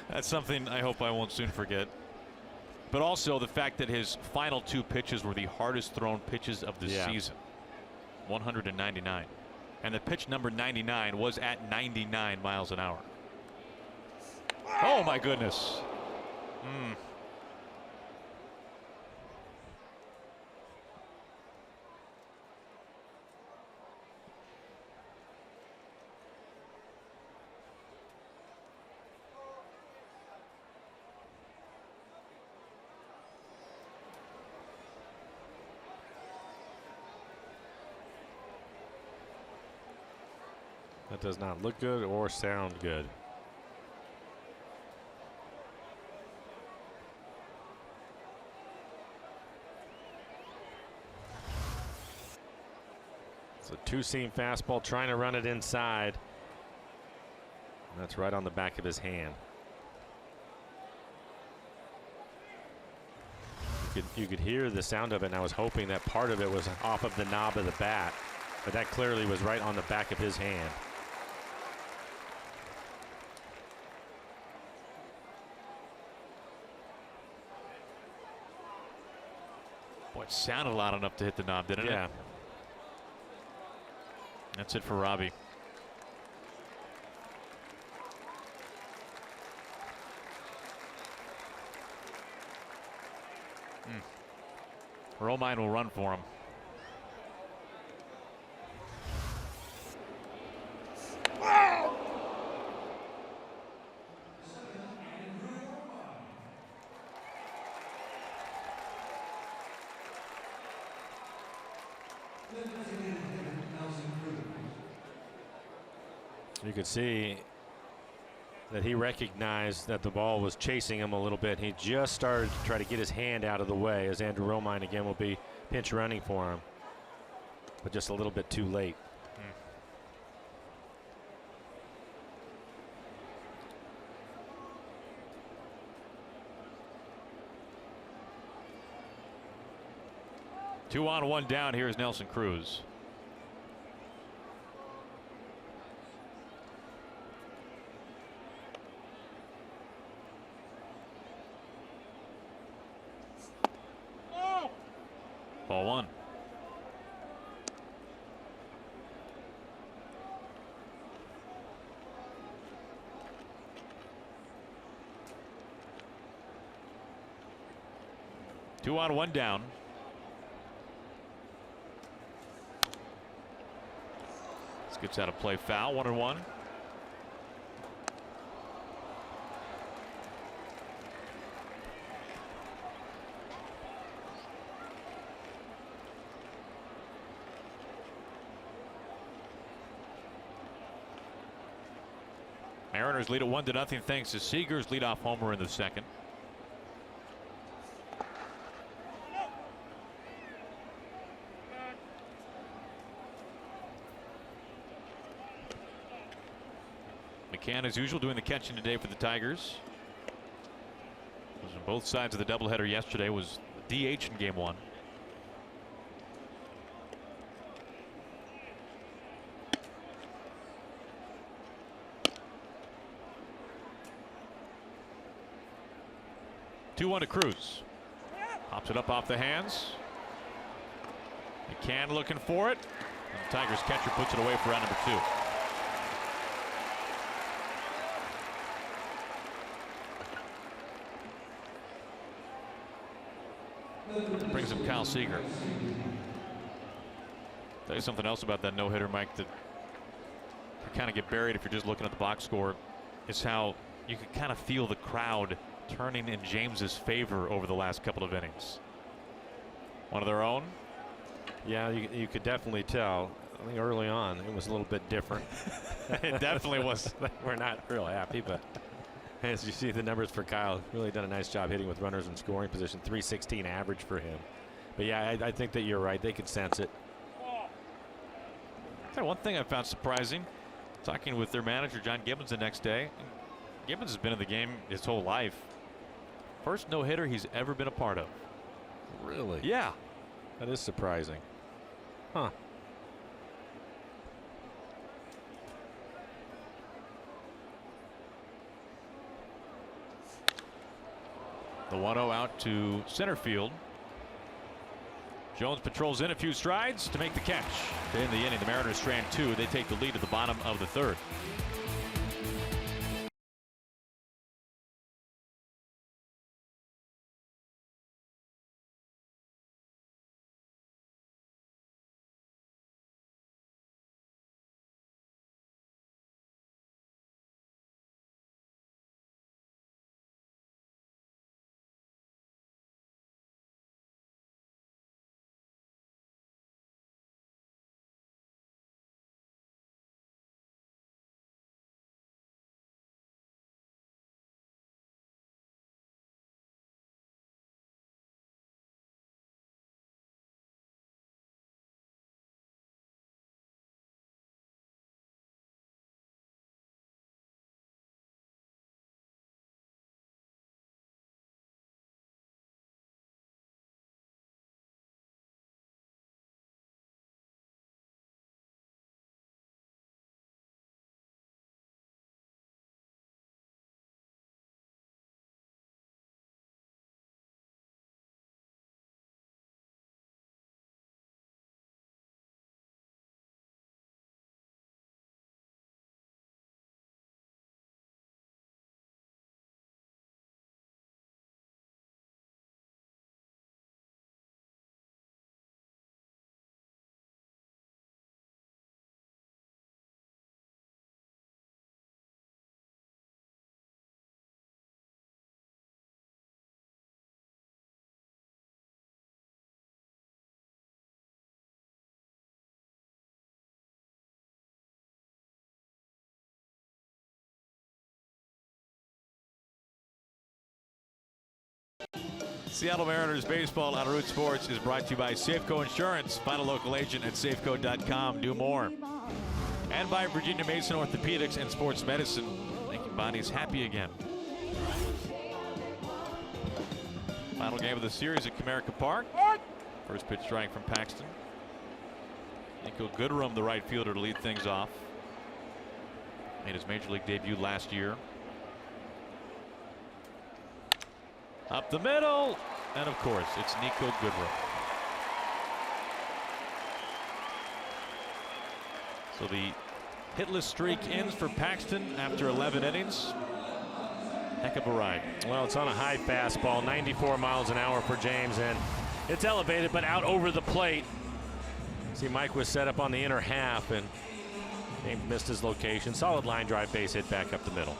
That's something I hope I won't soon forget. But also the fact that his final 2 pitches were the hardest thrown pitches of the season. 199. And the pitch number 99 was at 99 miles an hour. Oh my goodness. That does not look good or sound good. It's a 2-seam fastball trying to run it inside. And that's right on the back of his hand. You could hear the sound of it, and I was hoping that part of it was off of the knob of the bat, but that clearly was right on the back of his hand. Boy, it sounded loud enough to hit the knob, didn't it? Yeah. That's it for Robbie. Romine will run for him. You could see that he recognized that the ball was chasing him a little bit. He just started to try to get his hand out of the way, as Andrew Romine again will be pinch running for him, but just a little bit too late. 2 on, 1 down. Here's Nelson Cruz. Ball 1. Two on, 1 down. This gets out of play, foul. 1-1. Mariners lead at 1-0 thanks to Seager's leadoff homer in the second. McCann, as usual, doing the catching today for the Tigers. Was on both sides of the doubleheader yesterday. Was DH in game 1. Two-1 to Cruz. Pops it up off the hands. McCann looking for it. And the Tigers catcher puts it away for round number 2. Brings up Kyle Seager. Tell you something else about that no-hitter, Mike, that you kind of get buried if you're just looking at the box score. It's how you can kind of feel the crowd turning in James's favor over the last couple of innings. One of their own. Yeah, you could definitely tell. I think early on it was a little bit different. It definitely was. We're not real happy, but As you see the numbers for Kyle, really done a nice job hitting with runners in scoring position. 316 average for him. But yeah, I think that you're right. They could sense it. One thing I found surprising, talking with their manager, John Gibbons, the next day. Gibbons has been in the game his whole life. First no-hitter he's ever been a part of. Really? Yeah. That is surprising. Huh. The 1-0 out to center field. Jones patrols in a few strides to make the catch. To end the inning, the Mariners strand 2. They take the lead at the bottom of the third. Seattle Mariners baseball on Root Sports is brought to you by Safeco Insurance. Find a local agent at safeco.com. Do more. And by Virginia Mason Orthopedics and Sports Medicine, making bodies happy again. Final game of the series at Comerica Park. First pitch strike from Paxton. Nico Goodrum, the right fielder, to lead things off. Made his major league debut last year. Up the middle, and of course, it's Nico Goodrum. So the hitless streak ends for Paxton after 11 innings. Heck of a ride. Well, it's on a high fastball, 94 miles an hour for James, and it's elevated but out over the plate. See, Mike was set up on the inner half, and James missed his location. Solid line drive base hit back up the middle.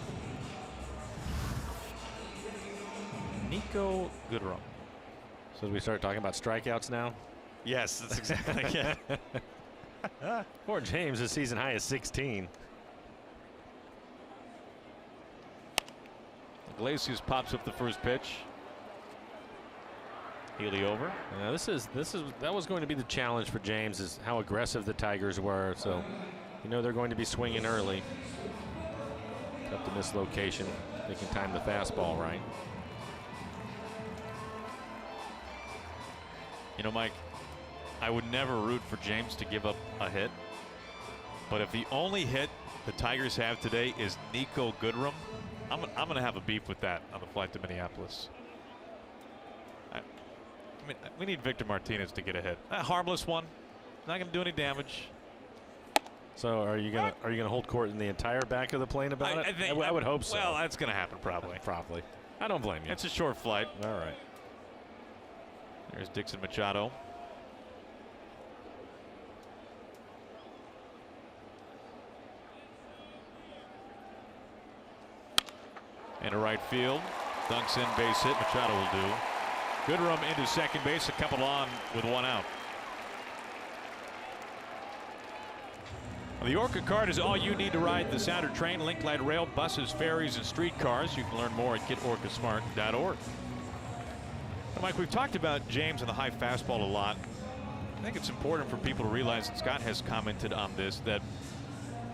Nico Goodrum. So we start talking about strikeouts now? Yes, that's exactly it. Poor James, his season high is 16. Iglesias pops up the first pitch. Healy over. Now that was going to be the challenge for James, is how aggressive the Tigers were. So you know they're going to be swinging early. Up to miss location. They can time the fastball right. You know, Mike, I would never root for James to give up a hit. But if the only hit the Tigers have today is Nico Goodrum, I'm going to have a beef with that on the flight to Minneapolis. I mean, we need Victor Martinez to get a hit. A harmless one. Not going to do any damage. So are you gonna hold court in the entire back of the plane about it? I would hope so. Well, that's going to happen probably. Probably. I don't blame you. It's a short flight. All right. There's Dixon Machado. Into right field. Dunks in, base hit. Machado will do. Goodrum into second base. A couple on with one out. The Orca card is all you need to ride the Sounder train, link light rail, buses, ferries, and streetcars. You can learn more at getorcasmart.org. Mike, we've talked about James and the high fastball a lot. I think it's important for people to realize, and Scott has commented on this, that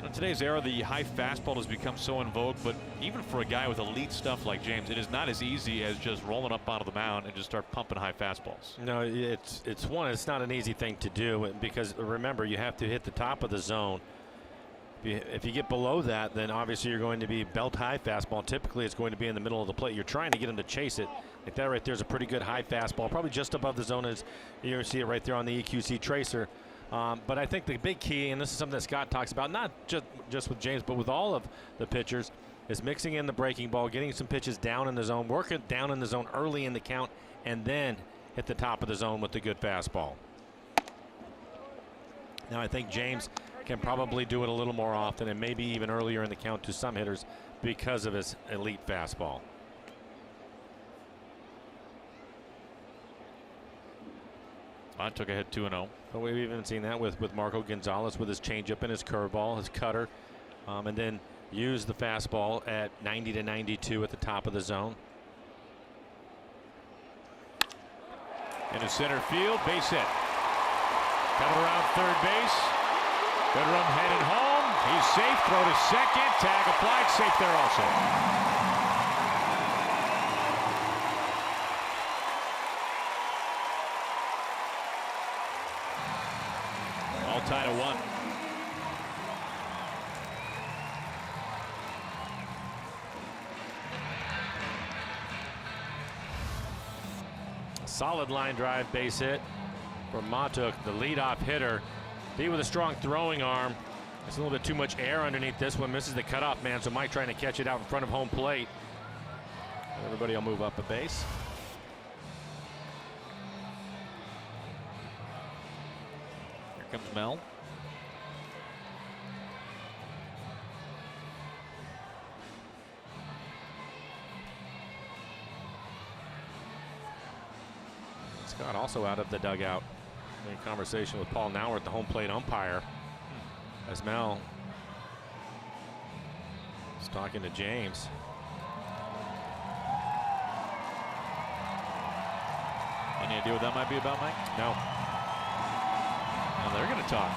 in today's era, the high fastball has become so in vogue, but even for a guy with elite stuff like James, it is not as easy as just rolling up onto the mound and just start pumping high fastballs. No, it's not an easy thing to do, because remember, you have to hit the top of the zone. If you get below that, then obviously you're going to be belt high fastball. Typically it's going to be in the middle of the plate. You're trying to get him to chase it. Like that right there is a pretty good high fastball, probably just above the zone. As you see it right there on the EQC tracer. But I think the big key, and this is something that Scott talks about, not just with James, but with all of the pitchers, is mixing in the breaking ball, getting some pitches down in the zone, working down in the zone early in the count, and then hit the top of the zone with the good fastball. Now I think James can probably do it a little more often and maybe even earlier in the count to some hitters because of his elite fastball. I took a hit 2-0. But we've even seen that with Marco Gonzalez with his changeup and his curveball, his cutter, and then use the fastball at 90 to 92 at the top of the zone. Into center field, base hit. Coming around third base. Goodrum headed home. He's safe. Throw to second. Tag applied. Safe there also. All tied at 1. Solid line drive base hit from Matuk, the leadoff hitter. He with a strong throwing arm. There's a little bit too much air underneath this one. Misses the cutoff man, so Mike trying to catch it out in front of home plate. Everybody will move up a base. Here comes Mel. Scott also out of the dugout. In conversation with Paul Nauert, the home plate umpire, as Mel is talking to James. Any idea what that might be about, Mike? No. Well, they're going to talk.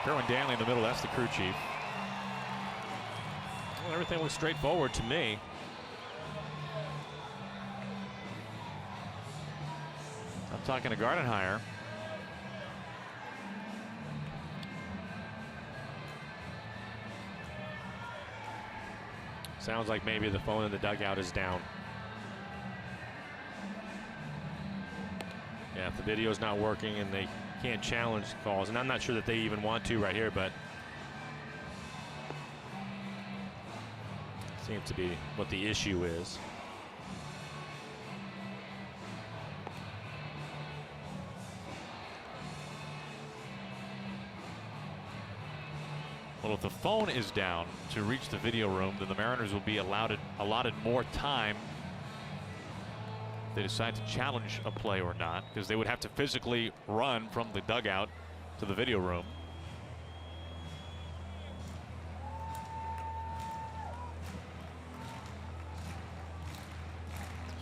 Kerwin Danley in the middle, that's the crew chief. Well, everything looks straightforward to me. I'm talking to Gardenhire. Sounds like maybe the phone in the dugout is down. Yeah, if the video's not working and they can't challenge calls, and I'm not sure that they even want to right here, but seems to be what the issue is. Well, if the phone is down to reach the video room, then the Mariners will be allotted more time if they decide to challenge a play or not, because they would have to physically run from the dugout to the video room.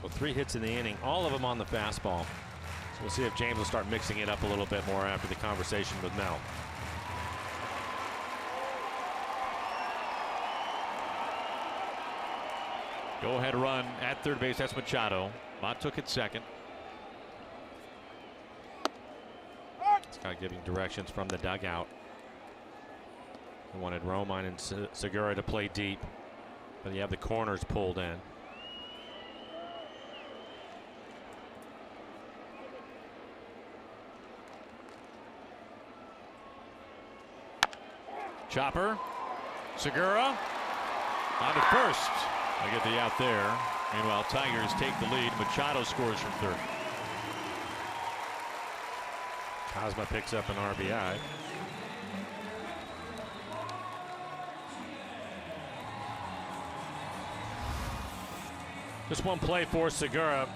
So 3 hits in the inning, all of them on the fastball. So we'll see if James will start mixing it up a little bit more after the conversation with Mel. Go ahead run at third base. That's Machado. Mott took it second. Scott giving directions from the dugout. He wanted Romine and Segura to play deep, but you have the corners pulled in. Chopper. Segura on to first. I get the out there. Meanwhile, Tigers take the lead. Machado scores from third. Cosma picks up an RBI. Just one play for Segura.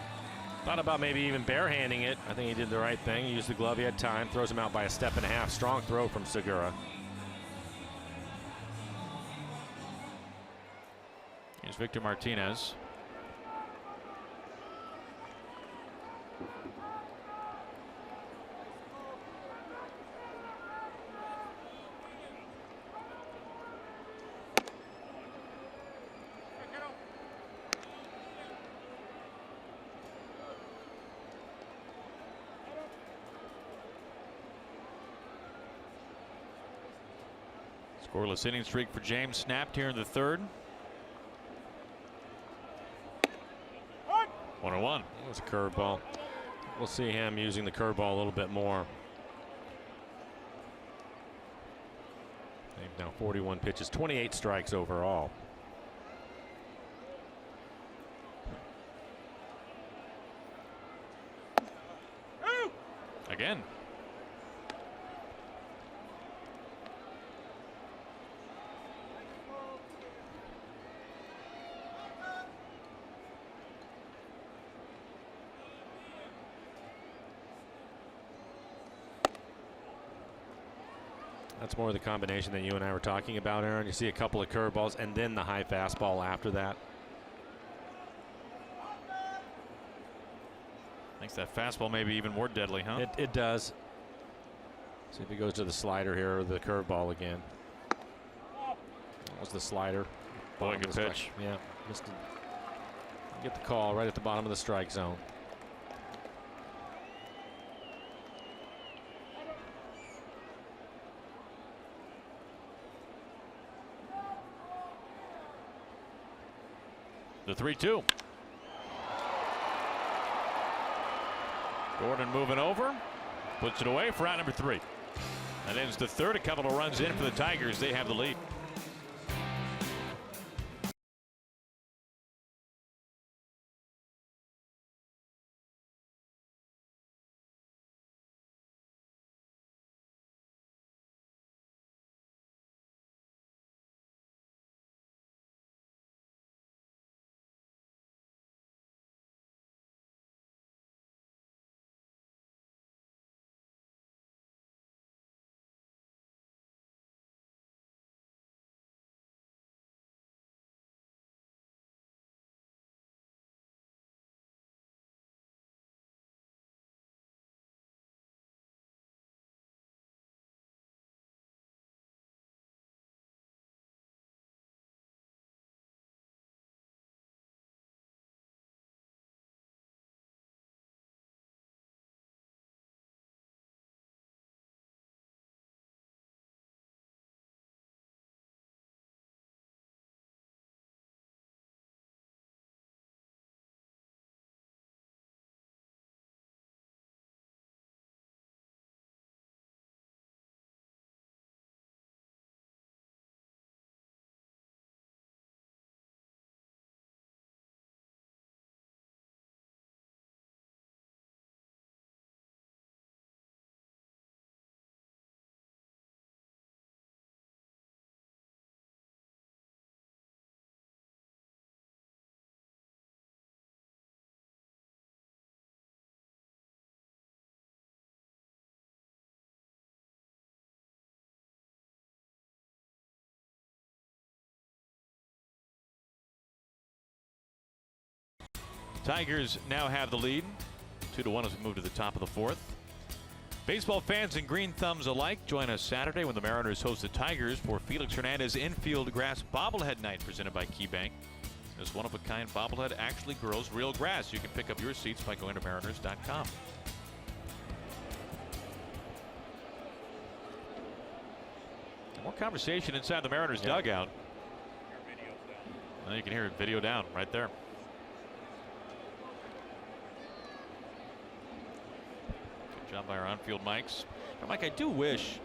Thought about maybe even barehanding it. I think he did the right thing. He used the glove. He had time. Throws him out by a step and a half. Strong throw from Segura. Here's Victor Martinez. Scoreless inning streak for James snapped here in the third. 1-1. That was a curveball. We'll see him using the curveball a little bit more. They've now 41 pitches, 28 strikes overall. Again. That's more of the combination that you and I were talking about, Aaron. You see a couple of curveballs and then the high fastball after that. Makes that fastball maybe even more deadly, huh? It does. See if he goes to the slider here or the curveball again. That was the slider. Boy, good pitch. Yeah, missed it. Get the call right at the bottom of the strike zone. The 3-2. Gordon moving over, puts it away for out number 3. That ends the third. A couple of runs in for the Tigers. They have the lead. Tigers now have the lead. 2-1 as we move to the top of the fourth. Baseball fans and green thumbs alike, join us Saturday when the Mariners host the Tigers for Felix Hernandez infield grass bobblehead night presented by KeyBank. This one-of-a-kind bobblehead actually grows real grass. You can pick up your seats by going to mariners.com. More conversation inside the Mariners dugout. Well, you can hear it video down right there. Good job by our on-field mics. But Mike, I do wish,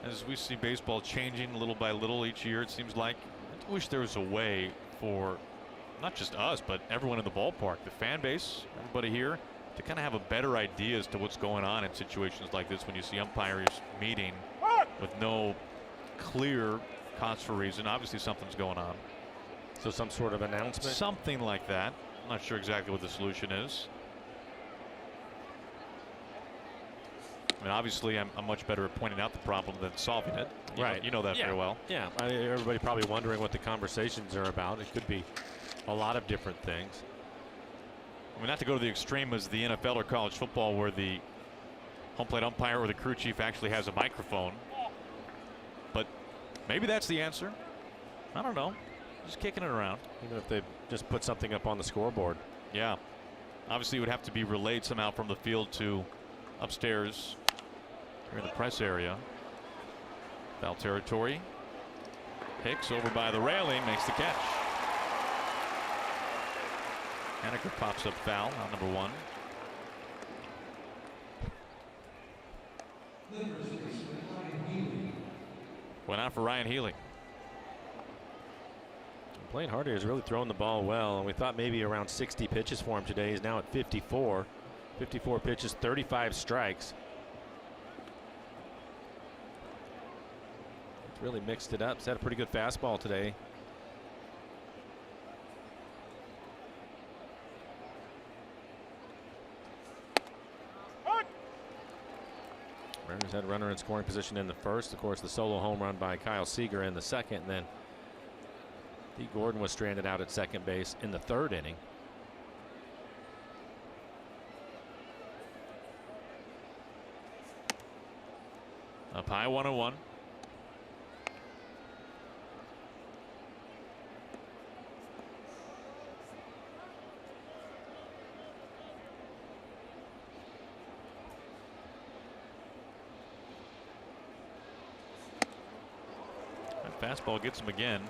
as we see baseball changing little by little each year, it seems like, I do wish there was a way for not just us, but everyone in the ballpark, the fan base, everybody here, to kind of have a better idea as to what's going on in situations like this when you see umpires meeting with no clear cause for reason. Obviously something's going on. So some sort of announcement? Something like that. I'm not sure exactly what the solution is. I mean, obviously, I'm much better at pointing out the problem than solving it. You know that very well. Yeah, everybody probably wondering what the conversations are about. It could be a lot of different things. I mean, not to go to the extreme as the NFL or college football where the home plate umpire or the crew chief actually has a microphone. But maybe that's the answer. I don't know. Just kicking it around. Even if they just put something up on the scoreboard. Yeah. Obviously, it would have to be relayed somehow from the field to upstairs here in the press area. Foul territory. Hicks over by the railing, makes the catch. Haneker pops up foul on number 1. Went out for Ryan Healy. Blaine Hardy is really throwing the ball well, and we thought maybe around 60 pitches for him today. He's now at 54. 54 pitches, 35 strikes. He's really mixed it up. He's had a pretty good fastball today. Mariners had a runner in scoring position in the first. Of course, the solo home run by Kyle Seager in the second, and then D. Gordon was stranded out at second base in the third inning. Up high, 1-1. That fastball gets him again.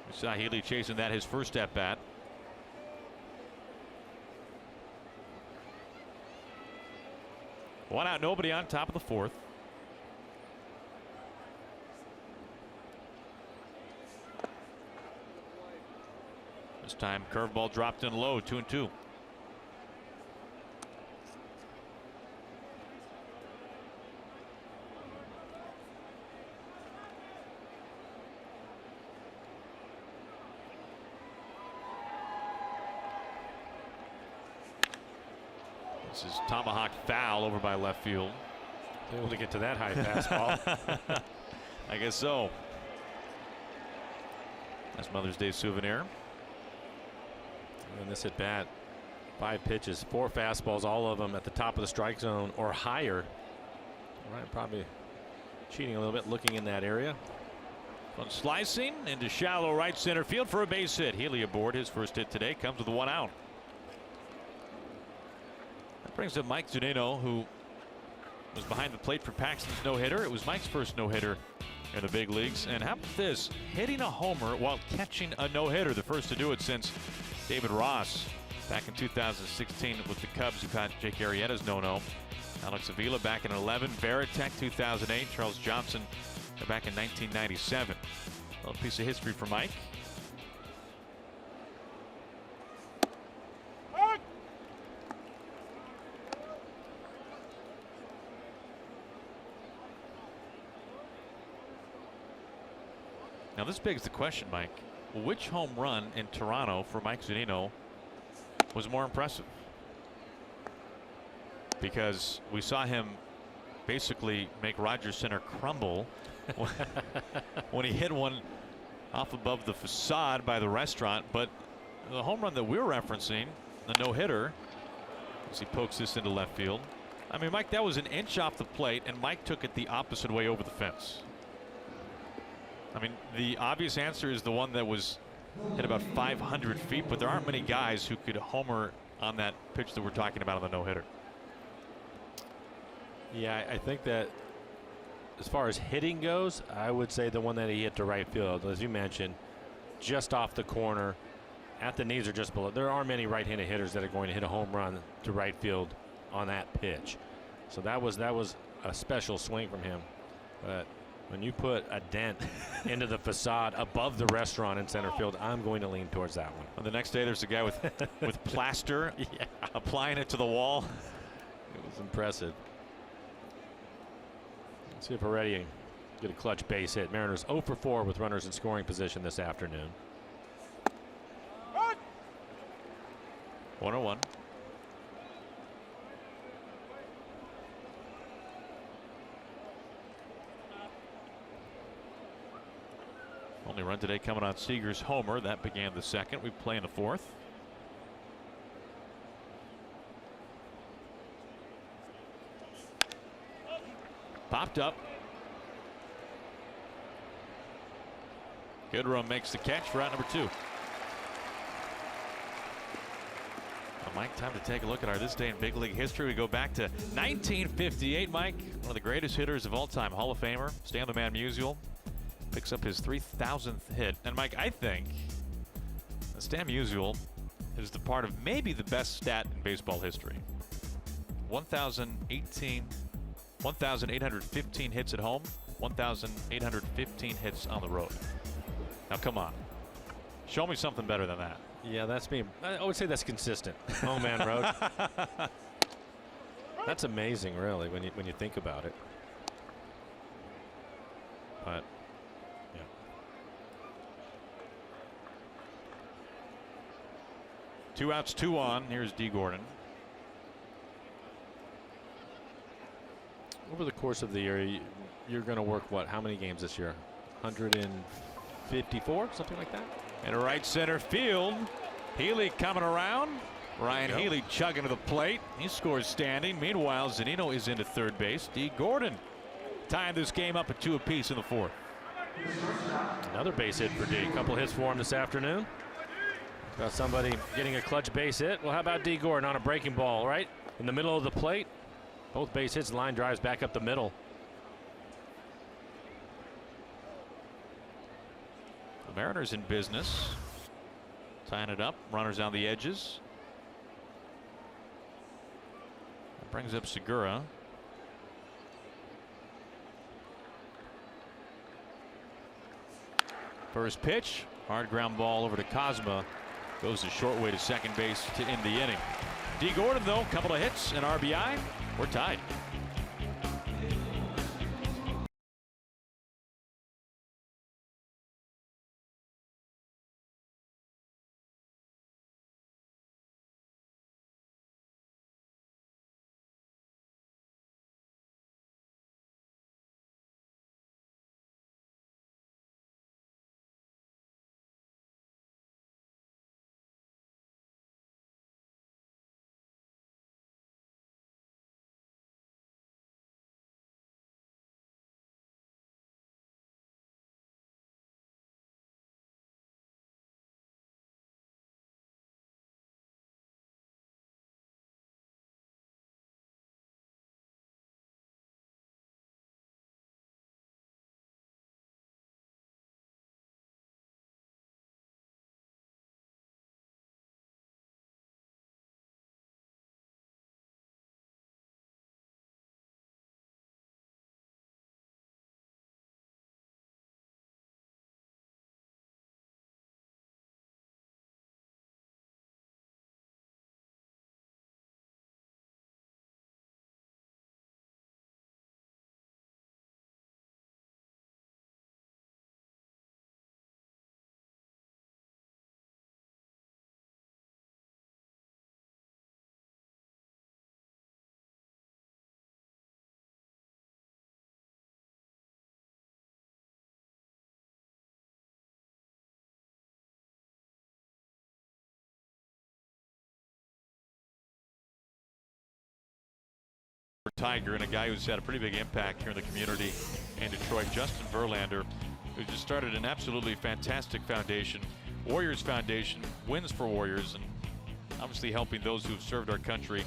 We saw Healy chasing that his first at bat. One out, nobody on, top of the 4th. This time curveball dropped in low, 2-2. This is tomahawk foul over by left field. Able to get to that high fastball. I guess so. That's Mother's Day souvenir. And this at bat, 5 pitches, 4 fastballs, all of them at the top of the strike zone or higher. All right, probably cheating a little bit, looking in that area. On slicing into shallow right center field for a base hit. Healy aboard. His first hit today comes with a 1 out. That brings up Mike Zunino, who was behind the plate for Paxton's no-hitter. It was Mike's first no-hitter in the big leagues. And how about this? Hitting a homer while catching a no-hitter. The first to do it since David Ross back in 2016 with the Cubs, who caught Jake Arrieta's no-no. Alex Avila back in 11. Veritek 2008. Charles Johnson back in 1997. A little piece of history for Mike. Now this begs the question, Mike. Which home run in Toronto for Mike Zunino was more impressive? Because we saw him basically make Rogers Center crumble when he hit one off above the facade by the restaurant. But the home run that we're referencing, the no-hitter, as he pokes this into left field. I mean, Mike, that was an inch off the plate, and Mike took it the opposite way over the fence. I mean, the obvious answer is the one that was hit about 500 feet, but there aren't many guys who could homer on that pitch that we're talking about on the no-hitter. Yeah, I think that as far as hitting goes, I would say the one that he hit to right field, as you mentioned, just off the corner, at the knees or just below. There aren't many right-handed hitters that are going to hit a home run to right field on that pitch. So that was a special swing from him. But when you put a dent into the facade above the restaurant in center field, I'm going to lean towards that one. On the next day, there's a guy with plaster applying it to the wall. It was impressive. Let's see if Heredia Get a clutch base hit. Mariners 0 for 4 with runners in scoring position this afternoon. 1-1. Only run today coming on Seager's homer. That began the second. We play in the fourth. Popped up. Goodrum makes the catch for out number 2. Well, Mike, time to take a look at this day in big league history. We go back to 1958. Mike, one of the greatest hitters of all time, Hall of Famer, Stan the Man Musial, picks up his 3,000th hit. And Mike, I think Stan Musial is the part of maybe the best stat in baseball history. 1,815 hits at home, 1,815 hits on the road. Now, come on. Show me something better than that. Yeah, that's me. I would say that's consistent. Oh, man, road. That's amazing, really, when you think about it. But, yeah. Two outs, 2 on. Here's D. Gordon. Over the course of the year, you're going to work what? How many games this year? 154, something like that? In right center field. Healy coming around. Ryan Healy chugging to the plate. He scores standing. Meanwhile, Zunino is into third base. D. Gordon tying this game up at 2 apiece in the fourth. Another base hit for D. A couple hits for him this afternoon. Got somebody getting a clutch base hit. Well, how about D. Gordon on a breaking ball, right? In the middle of the plate. Both base hits, line drives back up the middle. The Mariners in business. Tying it up. Runners on the edges. That brings up Segura. First pitch. Hard ground ball over to Cosma. Goes a short way to second base to end the inning. D. Gordon, though, couple of hits and RBI. We're tied. Tiger and a guy who's had a pretty big impact here in the community in Detroit, Justin Verlander, who just started an absolutely fantastic foundation, Warriors Foundation, Wins for Warriors, and obviously helping those who've served our country.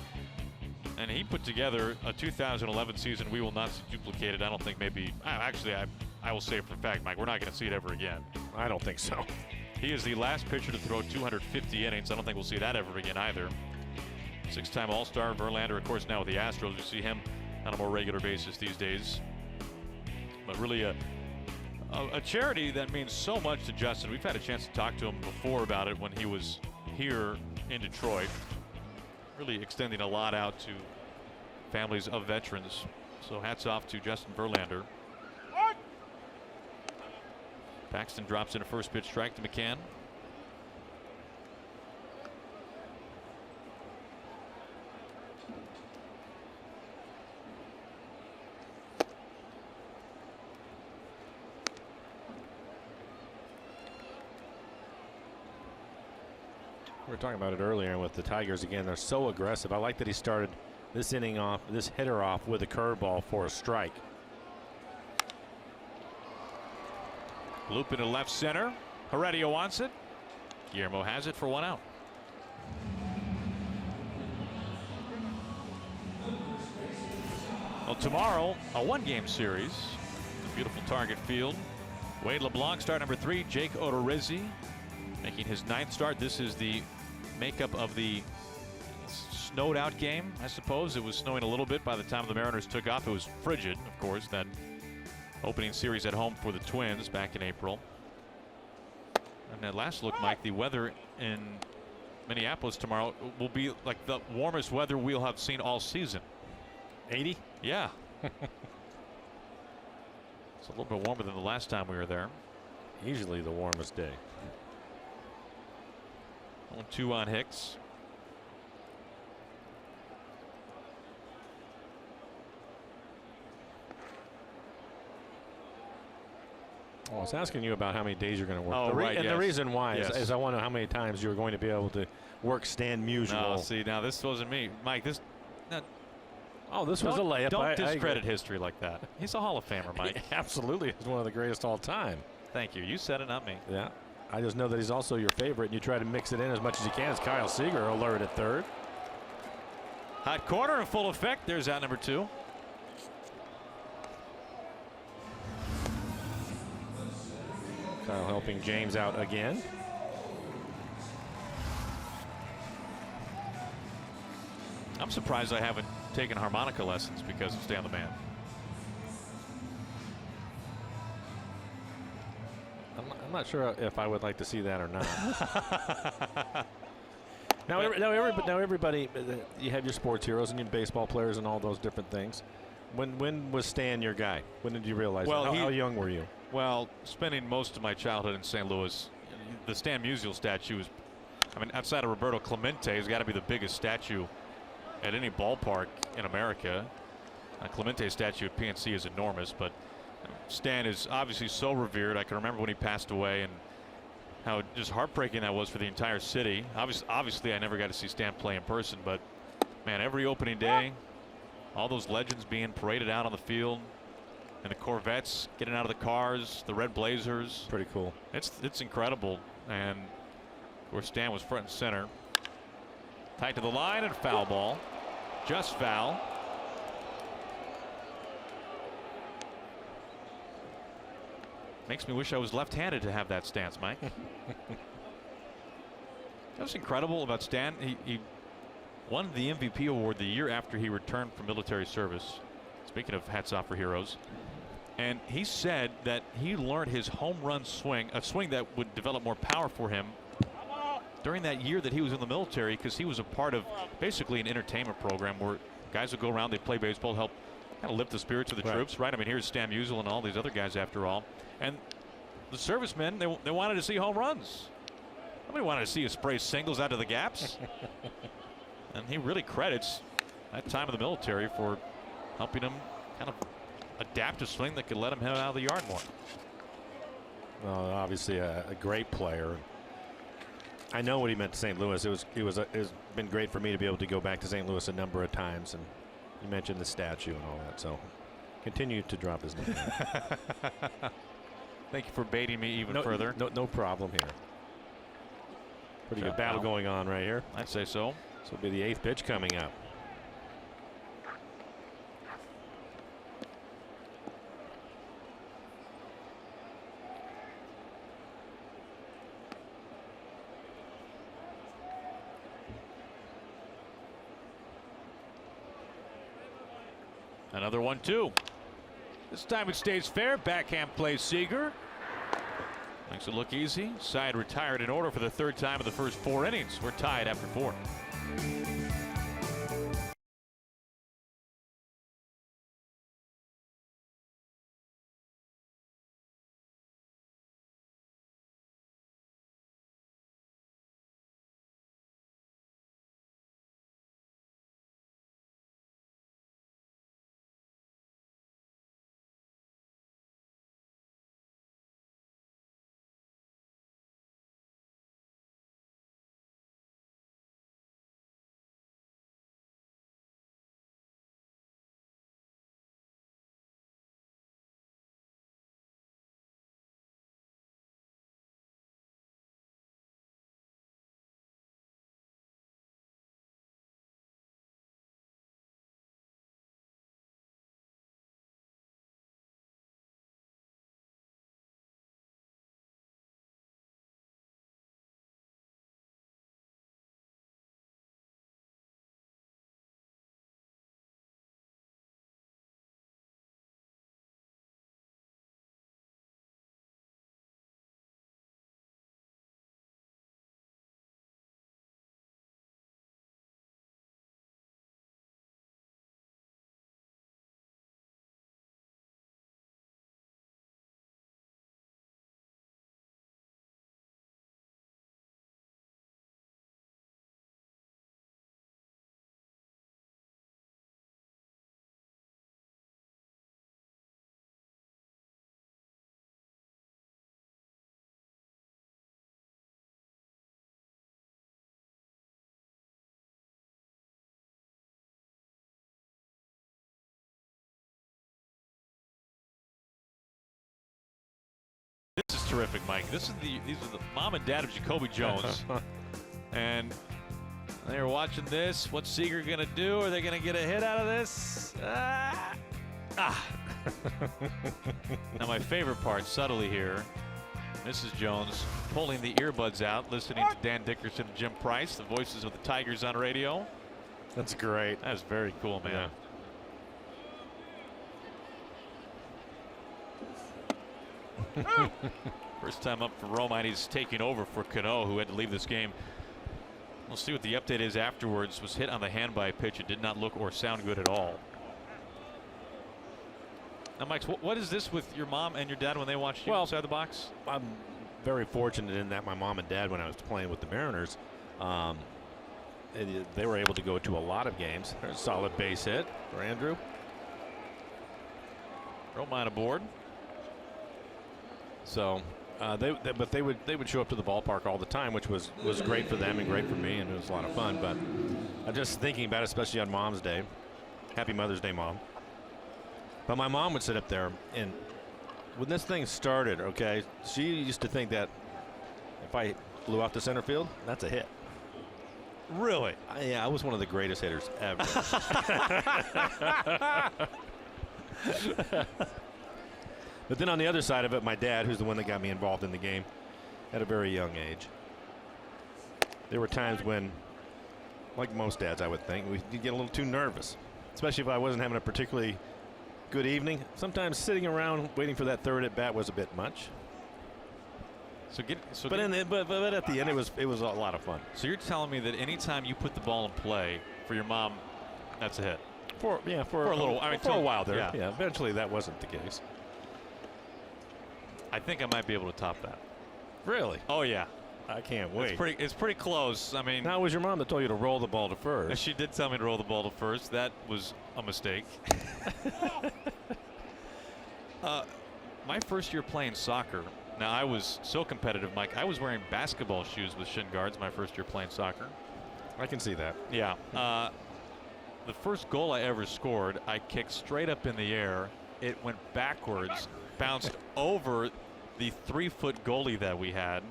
And he put together a 2011 season we will not see duplicated. I don't think maybe, actually I will say for a fact, Mike, we're not going to see it ever again. I don't think so. He is the last pitcher to throw 250 innings. I don't think we'll see that ever again either. 6-time All-Star Verlander, of course, now with the Astros. You see him on a more regular basis these days. But really a charity that means so much to Justin. We've had a chance to talk to him before about it when he was here in Detroit. Really extending a lot out to families of veterans. So hats off to Justin Verlander. Paxton drops in a first pitch strike to McCann. We were talking about it earlier with the Tigers again. They're so aggressive. I like that he started this inning off, this hitter off with a curveball for a strike. Loop into left center. Heredia wants it. Guillermo has it for 1 out. Well, tomorrow, a 1-game series. Beautiful Target Field. Wade LeBlanc, start number 3. Jake Odorizzi making his 9th start. This is the makeup of the snowed out game, I suppose. It was snowing a little bit by the time the Mariners took off. It was frigid, of course, that opening series at home for the Twins back in April. And at last look, Mike, the weather in Minneapolis tomorrow will be like the warmest weather we'll have seen all season. 80? Yeah. It's a little bit warmer than the last time we were there. Easily the warmest day. 1-2 on Hicks. I was asking you about how many days you're going to work. Oh, right. And yes. the reason why Yes. is I want to know how many times you're going to be able to work Stan Musial. No, see, now this wasn't me. Mike, this. No, Oh, this was a layup. Don't I discredit history like that. He's a Hall of Famer, Mike. Absolutely. He's one of the greatest all time. Thank you. You said it, not me. Yeah. I just know that he's also your favorite, and you try to mix it in as much as you can. As Kyle Seager alert at third. Hot corner in full effect. There's out number 2. Kyle helping James out again. I'm surprised I haven't taken harmonica lessons because of Stan the Man. I'm not sure if I would like to see that or not. Now everybody, you have your sports heroes and your baseball players and all those different things. When was Stan your guy? When did you realize Well, that? How young were you? Well, spending most of my childhood in St. Louis, the Stan Musial statue is, I mean, outside of Roberto Clemente, has got to be the biggest statue at any ballpark in America. Clemente's statue at PNC is enormous, but Stan is obviously so revered. I can remember when he passed away and how just heartbreaking that was for the entire city. Obviously, I never got to see Stan play in person, but man, every opening day, all those legends being paraded out on the field, and the Corvettes getting out of the cars, the red Blazers. Pretty cool. It's incredible, and of course Stan was front and center. Tight to the line and foul ball, just foul. Makes me wish I was left-handed to have that stance, Mike. That was incredible about Stan. He won the MVP award the year after he returned from military service. Speaking of hats off for heroes. And he said that he learned his home run swing, a swing that would develop more power for him during that year that he was in the military, because he was a part of basically an entertainment program where guys would go around, they play baseball, help kind of lift the spirits of the troops, right? I mean, here's Stan Musial and all these other guys after all. And the servicemen, they wanted to see home runs. Nobody wanted to see you spray singles out of the gaps. And he really credits that time of the military for helping him kind of adapt a swing that could let him hit out of the yard more. Well, obviously a great player. I know what he meant to St. Louis. It's been great for me to be able to go back to St. Louis a number of times, and you mentioned the statue and all that. So continue to drop his name. Thank you for baiting me even further. No problem here. Pretty good battle going on right here. I'd say so. This will be the 8th pitch coming up. Another 1-2. This time it stays fair. Backhand plays Seager. Makes it look easy. Side retired in order for the 3rd time in the first 4 innings. We're tied after 4. terrific, Mike. These are the mom and dad of Jacoby Jones. And they're watching this. What's Seager going to do? Are they going to get a hit out of this? Now my favorite part, subtly here, Mrs. Jones pulling the earbuds out, listening to Dan Dickerson and Jim Price, the voices of the Tigers on radio. That's great. That is very cool, man. Two. First time up for Romine. He's taking over for Cano, who had to leave this game. We'll see what the update is afterwards. Was hit on the hand by a pitch. It did not look or sound good at all. Now, Mike, what is this with your mom and your dad when they watch you inside the box? I'm very fortunate in that my mom and dad, when I was playing with the Mariners, they were able to go to a lot of games. There's a solid base hit for Andrew. Romine aboard. So but they would show up to the ballpark all the time, which was great for them and great for me, and it was a lot of fun. But I'm just thinking about it, especially on Mom's Day. Happy Mother's Day, Mom. But my mom would sit up there, and when this thing started, okay, she used to think that if I flew out to center field, that's a hit. Really? Yeah, I was one of the greatest hitters ever. But then on the other side of it, my dad, who's the one that got me involved in the game at a very young age. There were times when, like most dads, I would think, we'd get a little too nervous, especially if I wasn't having a particularly good evening. Sometimes sitting around waiting for that third at bat was a bit much. But at the end, it was a lot of fun. So you're telling me that anytime you put the ball in play for your mom, that's a hit? For a little, I mean, for a while there. Yeah. Eventually that wasn't the case. I think I might be able to top that. Really? Oh yeah. I can't wait. It's pretty close. I mean, now it was your mom that told you to roll the ball to first. She did tell me to roll the ball to first. That was a mistake. My first year playing soccer. Now I was so competitive, Mike. I was wearing basketball shoes with shin guards my first year playing soccer. I can see that. Yeah. The first goal I ever scored, I kicked straight up in the air. It went backwards, bounced over the 3-foot goalie that we had.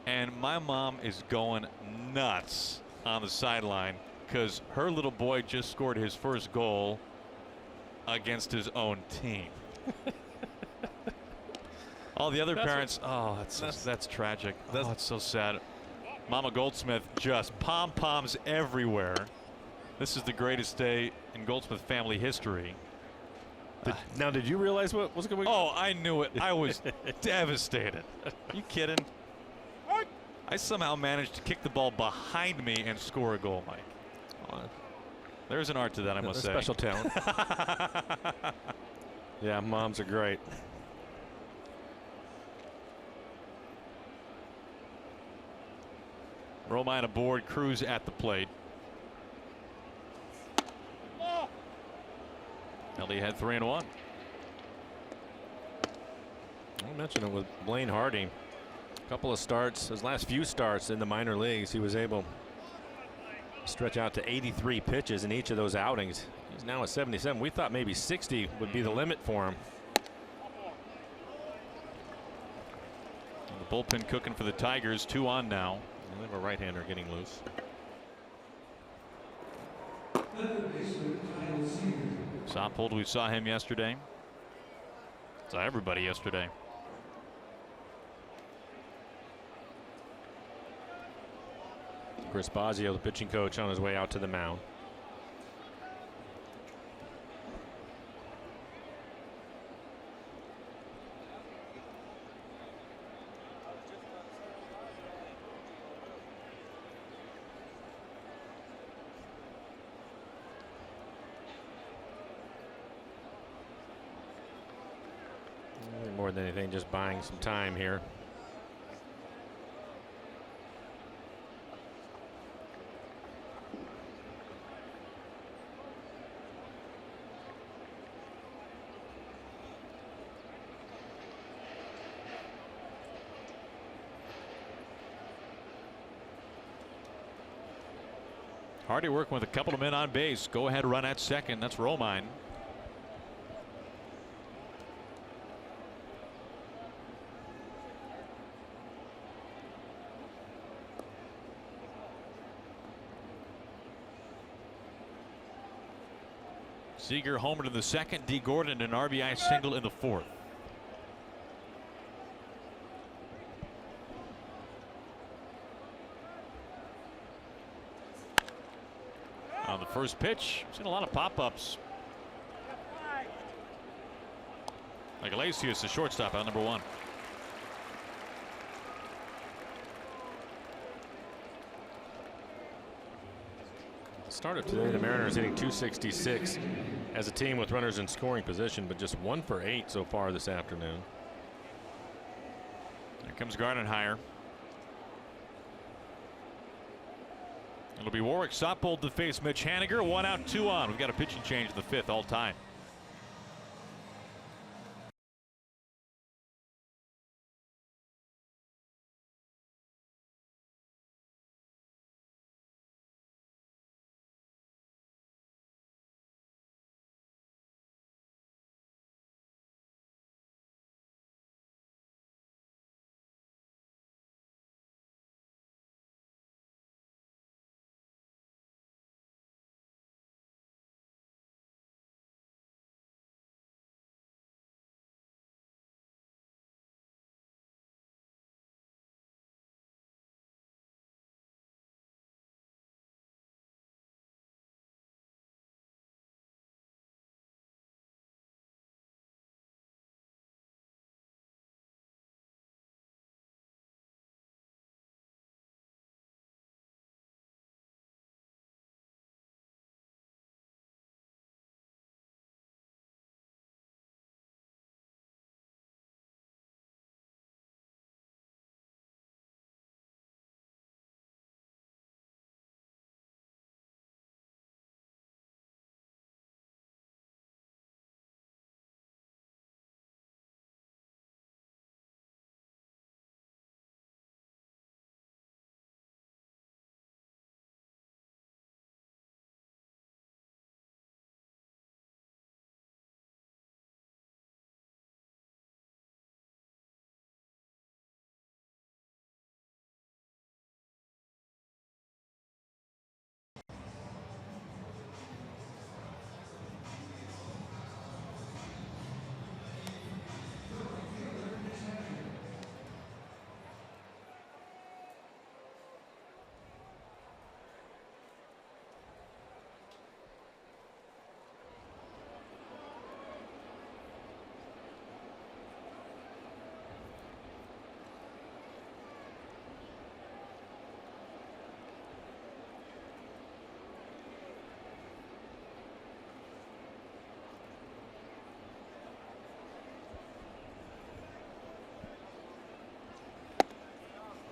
And my mom is going nuts on the sideline because her little boy just scored his first goal against his own team. All the other parents, that's tragic. It's so sad. Mama Goldsmith just pom-poms everywhere. This is the greatest day in Goldsmith family history. Now, did you realize what was going on? Oh, I knew it. I was devastated. You kidding? I somehow managed to kick the ball behind me and score a goal, Mike. There's an art to that, I must say. Special talent. Yeah, moms are great. Romine aboard, Cruz at the plate. LD had 3-1. I mentioned it with Blaine Hardy. A couple of starts, his last few starts in the minor leagues, he was able to stretch out to 83 pitches in each of those outings. He's now at 77. We thought maybe 60 would be the limit for him. The bullpen cooking for the Tigers. 2 on now. They have a right-hander getting loose. Soppold, we saw him yesterday. Saw everybody yesterday. Chris Bosio, the pitching coach, on his way out to the mound. More than anything, just buying some time here. Hardy working with a couple of men on base. Go ahead run at second. That's Romine. Seager homered in the second. D. Gordon an RBI single in the fourth. On the first pitch, seen a lot of pop-ups. Iglesias, the shortstop, out number 1. Start of today, the Mariners hitting .266 as a team with runners in scoring position, but just 1 for 8 so far this afternoon. Here comes Gardenhire. It'll be Warwick Soppold to face Mitch Haniger. 1 out, 2 on. We've got a pitching change in the 5th, all time.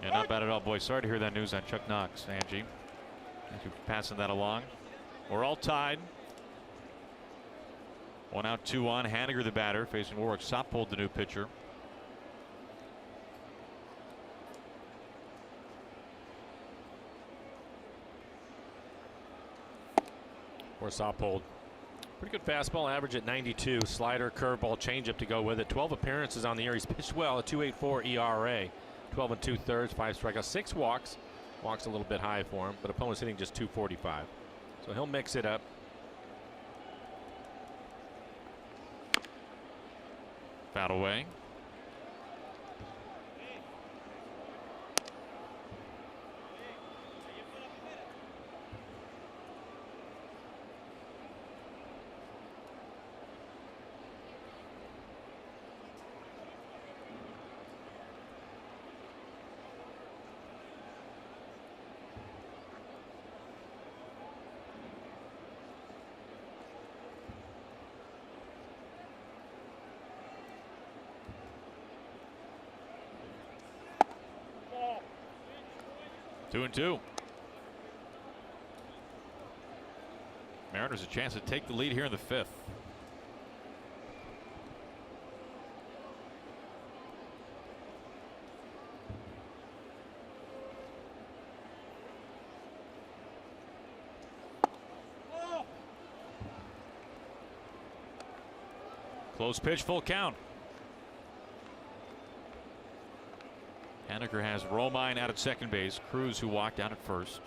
Yeah, not bad at all, boys. Sorry to hear that news on Chuck Knox, Angie. Thank you for passing that along. We're all tied. 1 out, 2 on. Haniger, the batter, facing Warwick Soppold, the new pitcher. Or Soppold. Pretty good fastball, average at 92. Slider, curveball, changeup to go with it. 12 appearances on the year. He's pitched well, a 2.84 ERA. 12 2/3, 5 strikeouts, 6 walks. Walks a little bit high for him, but opponent's hitting just 245. So he'll mix it up. Foul away. Two and two. Mariners a chance to take the lead here in the 5th. Close pitch, full count. Haniger has Romine out at second base. Cruz, who walked out at first.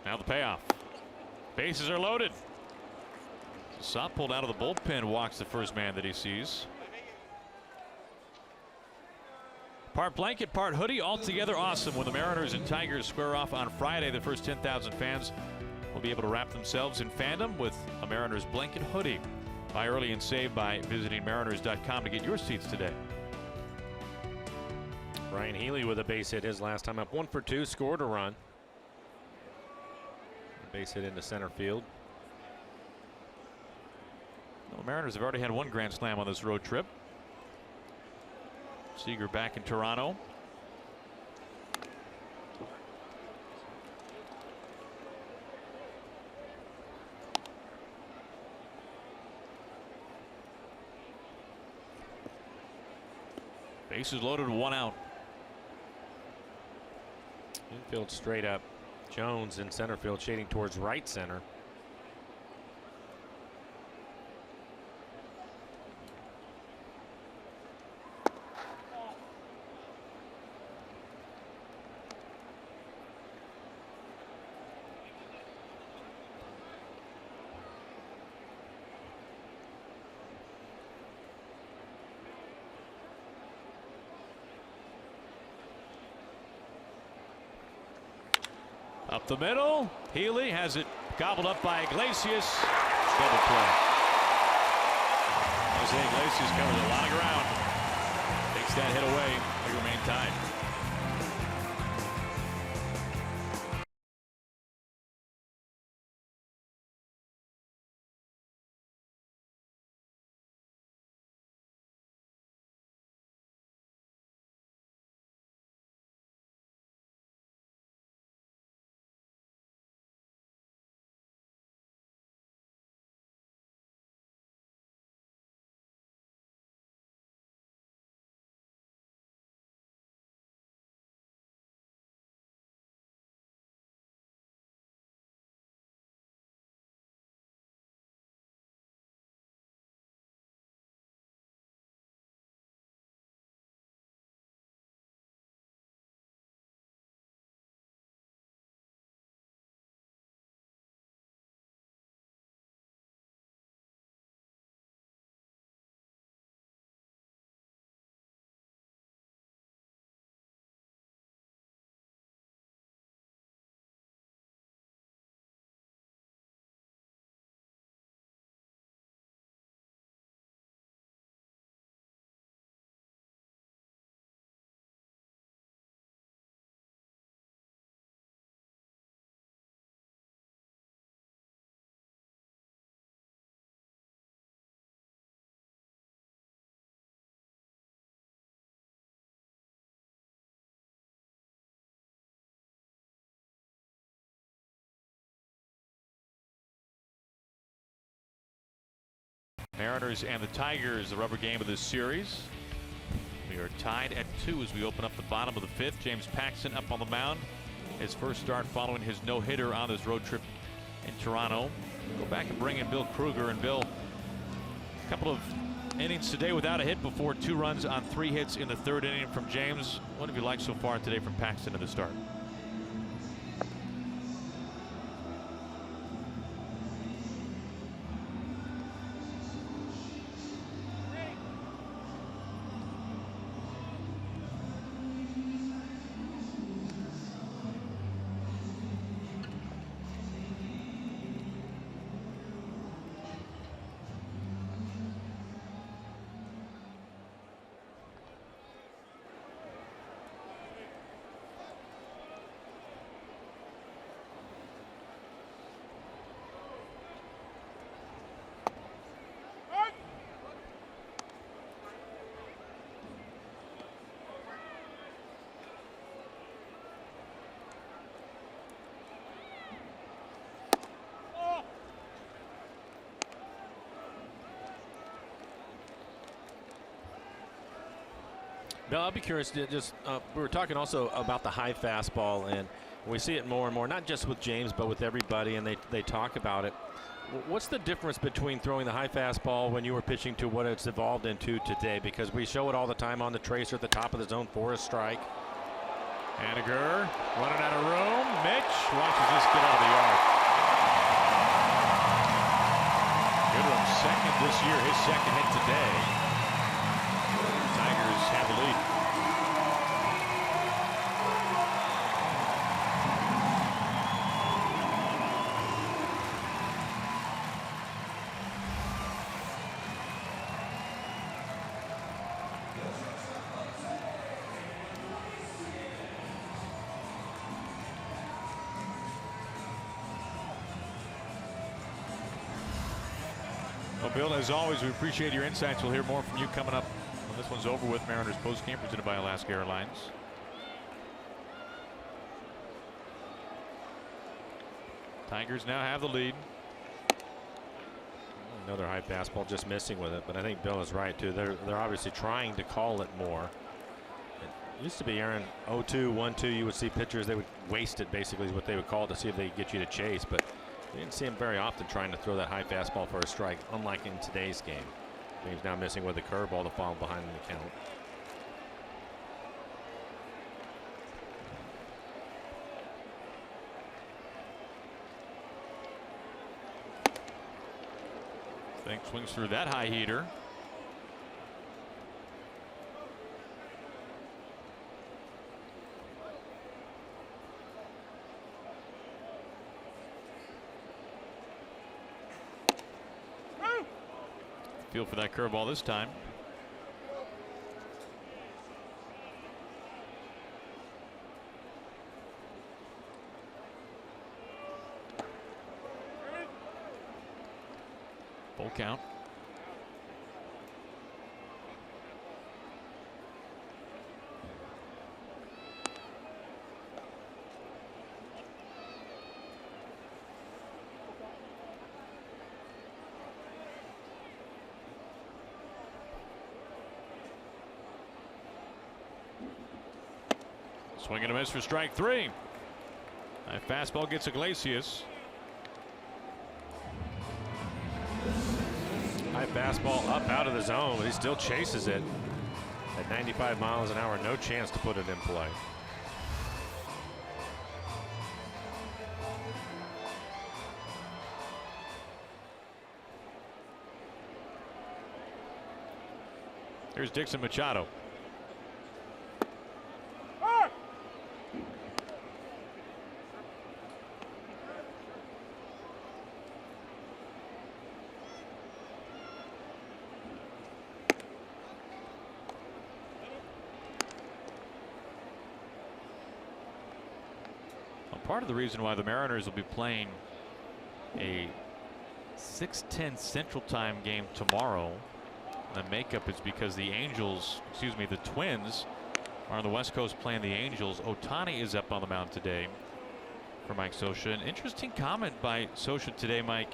Now the payoff. Bases are loaded. Sop pulled out of the bullpen, walks the first man that he sees. Part blanket, part hoodie, altogether awesome. When the Mariners and Tigers square off on Friday, the first 10,000 fans will be able to wrap themselves in fandom with a Mariners blanket hoodie. Buy early and save by visiting mariners.com to get your seats today. Ryan Healy with a base hit his last time up. 1 for 2, scored a run. Base hit into center field. The Mariners have already had 1 grand slam on this road trip. Seager back in Toronto. Bases loaded, 1 out. Infield straight up. Jones in center field, shading towards right center. Up the middle, Healy has it gobbled up by Iglesias. Double play. Jose Iglesias covers a lot of ground. Takes that hit away. They remain tied. Mariners and the Tigers, the rubber game of this series. We are tied at 2 as we open up the bottom of the 5th. James Paxton up on the mound. His first start following his no-hitter on this road trip in Toronto. Go back and bring in Bill Kruger. And Bill, a couple of innings today without a hit before 2 runs on 3 hits in the 3rd inning from James. What have you liked so far today from Paxton at the start? Bill, I'll be curious to just, we were talking also about the high fastball, and we see it more and more, not just with James, but with everybody, and they talk about it. What's the difference between throwing the high fastball when you were pitching to what it's evolved into today? Because we show it all the time on the tracer at the top of the zone for a strike. Haniger running out of room. Mitch watches this get out of the yard. Goodrum second this year, his second hit today. Tigers have the lead. Well, Bill, as always, we appreciate your insights. We'll hear more from you coming up when this one's over with. Mariners postgame presented by Alaska Airlines. Tigers now have the lead. Another high fastball, just missing with it. But I think Bill is right too. They're obviously trying to call it more. It used to be, Aaron, 0-2, 1-2. You would see pitchers, they would waste it, basically, is what they would call it, to see if they could get you to chase. But we didn't see him very often trying to throw that high fastball for a strike, unlike in today's game. He's now missing with the curveball to fall behind in the count. Fink swings through that high heater. Feel for that curveball this time. Full count. Swing and a miss for strike three. That fastball gets Iglesias. High fastball up out of the zone, but he still chases it at 95 miles an hour. No chance to put it in play. Here's Dixon Machado. Part of the reason why the Mariners will be playing a 6:10 Central Time game tomorrow, the makeup is because the the Twins are on the West Coast playing the Angels. Ohtani is up on the mound today for Mike Scioscia. An interesting comment by Scioscia today, Mike,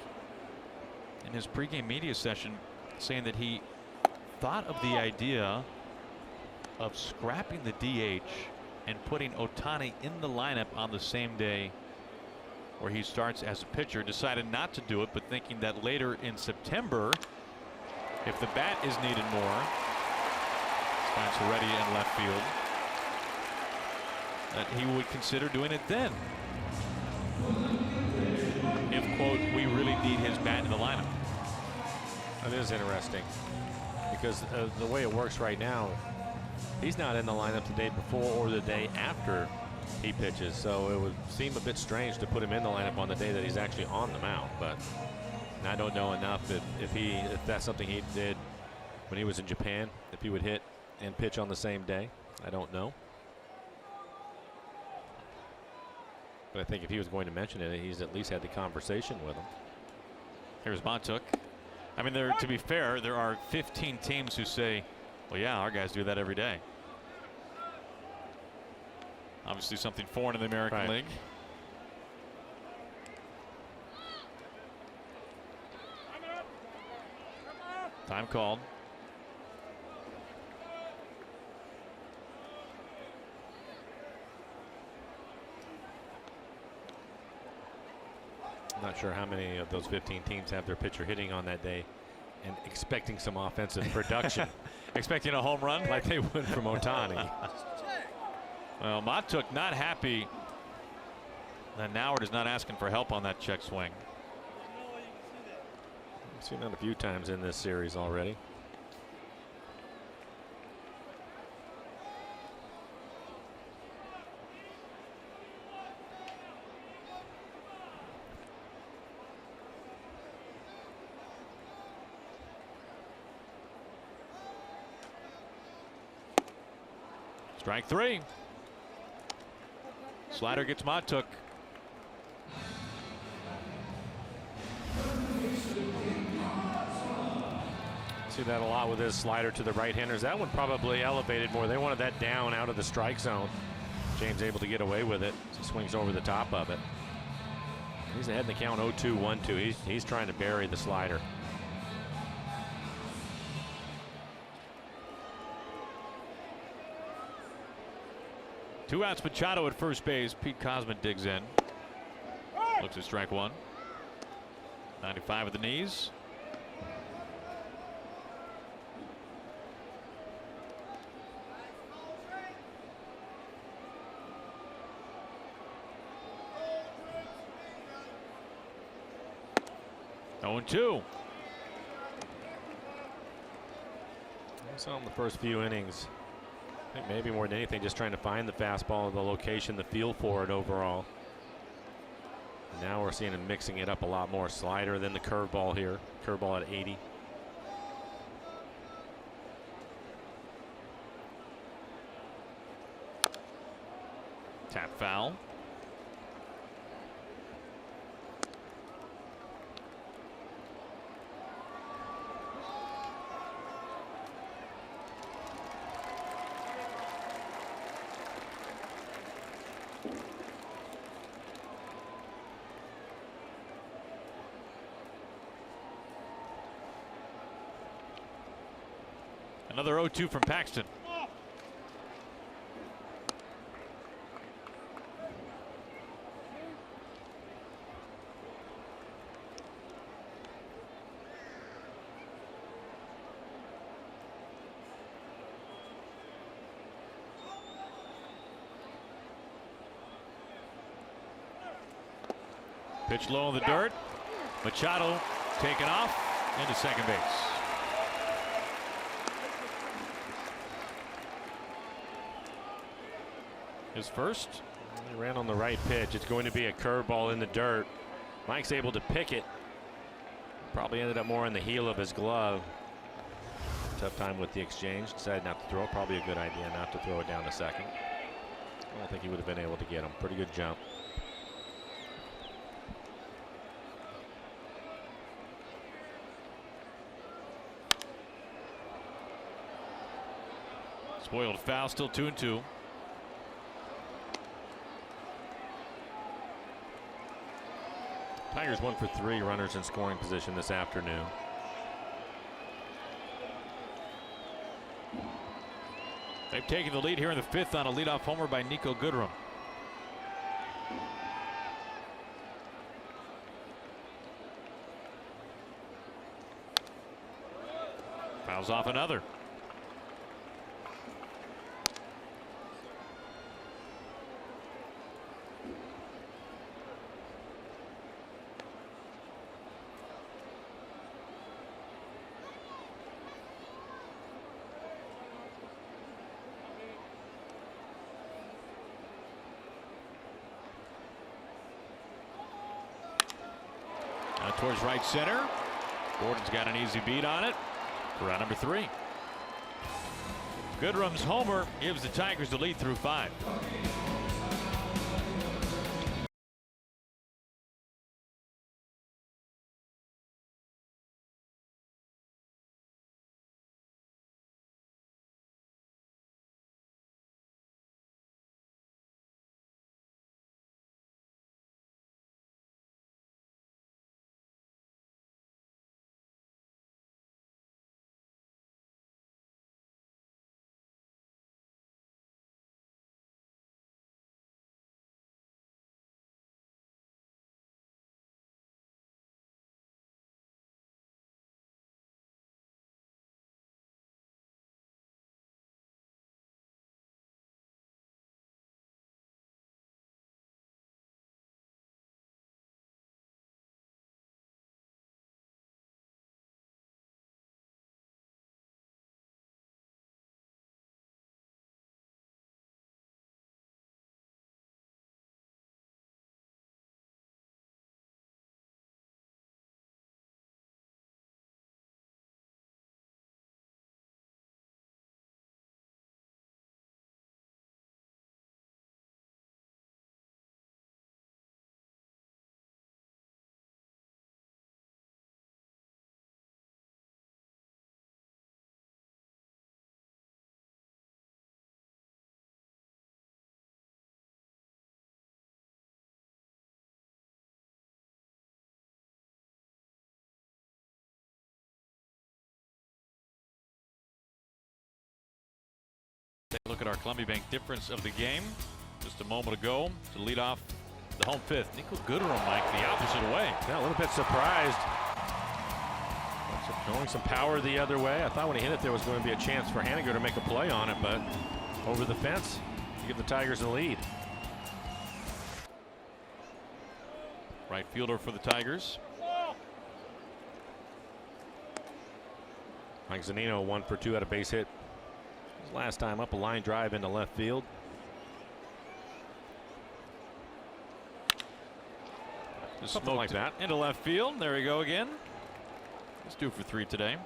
in his pregame media session, saying that he thought of the idea of scrapping the DH and putting Ohtani in the lineup on the same day where he starts as a pitcher. Decided not to do it, but thinking that later in September, if the bat is needed more, finds Heredia in left field, that he would consider doing it then. If, quote, we really need his bat in the lineup. That is interesting, because the way it works right now, he's not in the lineup the day before or the day after he pitches, so it would seem a bit strange to put him in the lineup on the day that he's actually on the mound. But I don't know enough if that's something he did when he was in Japan, if he would hit and pitch on the same day. I don't know. But I think if he was going to mention it, he's at least had the conversation with him. Here's Montook. I mean, to be fair, there are 15 teams who say, well, yeah, our guys do that every day. Obviously something foreign in the American League. Time called. I'm not sure how many of those 15 teams have their pitcher hitting on that day and expecting some offensive production. Expecting a home run like they would from Ohtani. Well, Matuk not happy that Nauert is not asking for help on that check swing. We've seen that a few times in this series already. Strike three. Slider gets Matuk. See that a lot with his slider to the right-handers. That one probably elevated more. They wanted that down out of the strike zone. James able to get away with it. He swings over the top of it. He's ahead in the count 0-2, 1-2. He's trying to bury the slider. Two outs, Machado at first base. Pete Cosman digs in. Looks at strike one. 95 at the knees. Oh, 2. I saw him the first few innings. I think maybe more than anything, just trying to find the fastball, the location, the feel for it overall. And now we're seeing him mixing it up a lot more. Slider than the curveball here. Curveball at 80. Tap foul. Another 0-2 from Paxton. Pitch low in the dirt. Machado taken off into second base. His first. He ran on the right pitch. It's going to be a curveball in the dirt. Mike's able to pick it. Probably ended up more in the heel of his glove. Tough time with the exchange. Decided not to throw it. Probably a good idea not to throw it down to second. I don't think he would have been able to get him. Pretty good jump. Spoiled foul, still 2-2. Tigers 1 for 3 runners in scoring position this afternoon. They've taken the lead here in the 5th on a leadoff homer by Nico Goodrum. Fouls off another. Towards right center. Gordon's got an easy beat on it for round number 3. Goodrum's homer gives the Tigers the lead through 5. Take a look at our Columbia Bank difference of the game. Just a moment ago to lead off the home fifth. Nico Goodrum, Mike, the opposite way. Yeah, a little bit surprised. Showing some power the other way. I thought when he hit it there was going to be a chance for Haniger to make a play on it, but over the fence to give the Tigers the lead. Right fielder for the Tigers. Mike Zunino 1 for 2 at a base hit. His last time up, a line drive into left field. Just Something like that. Into left field. There we go again. He's 2 for 3 today.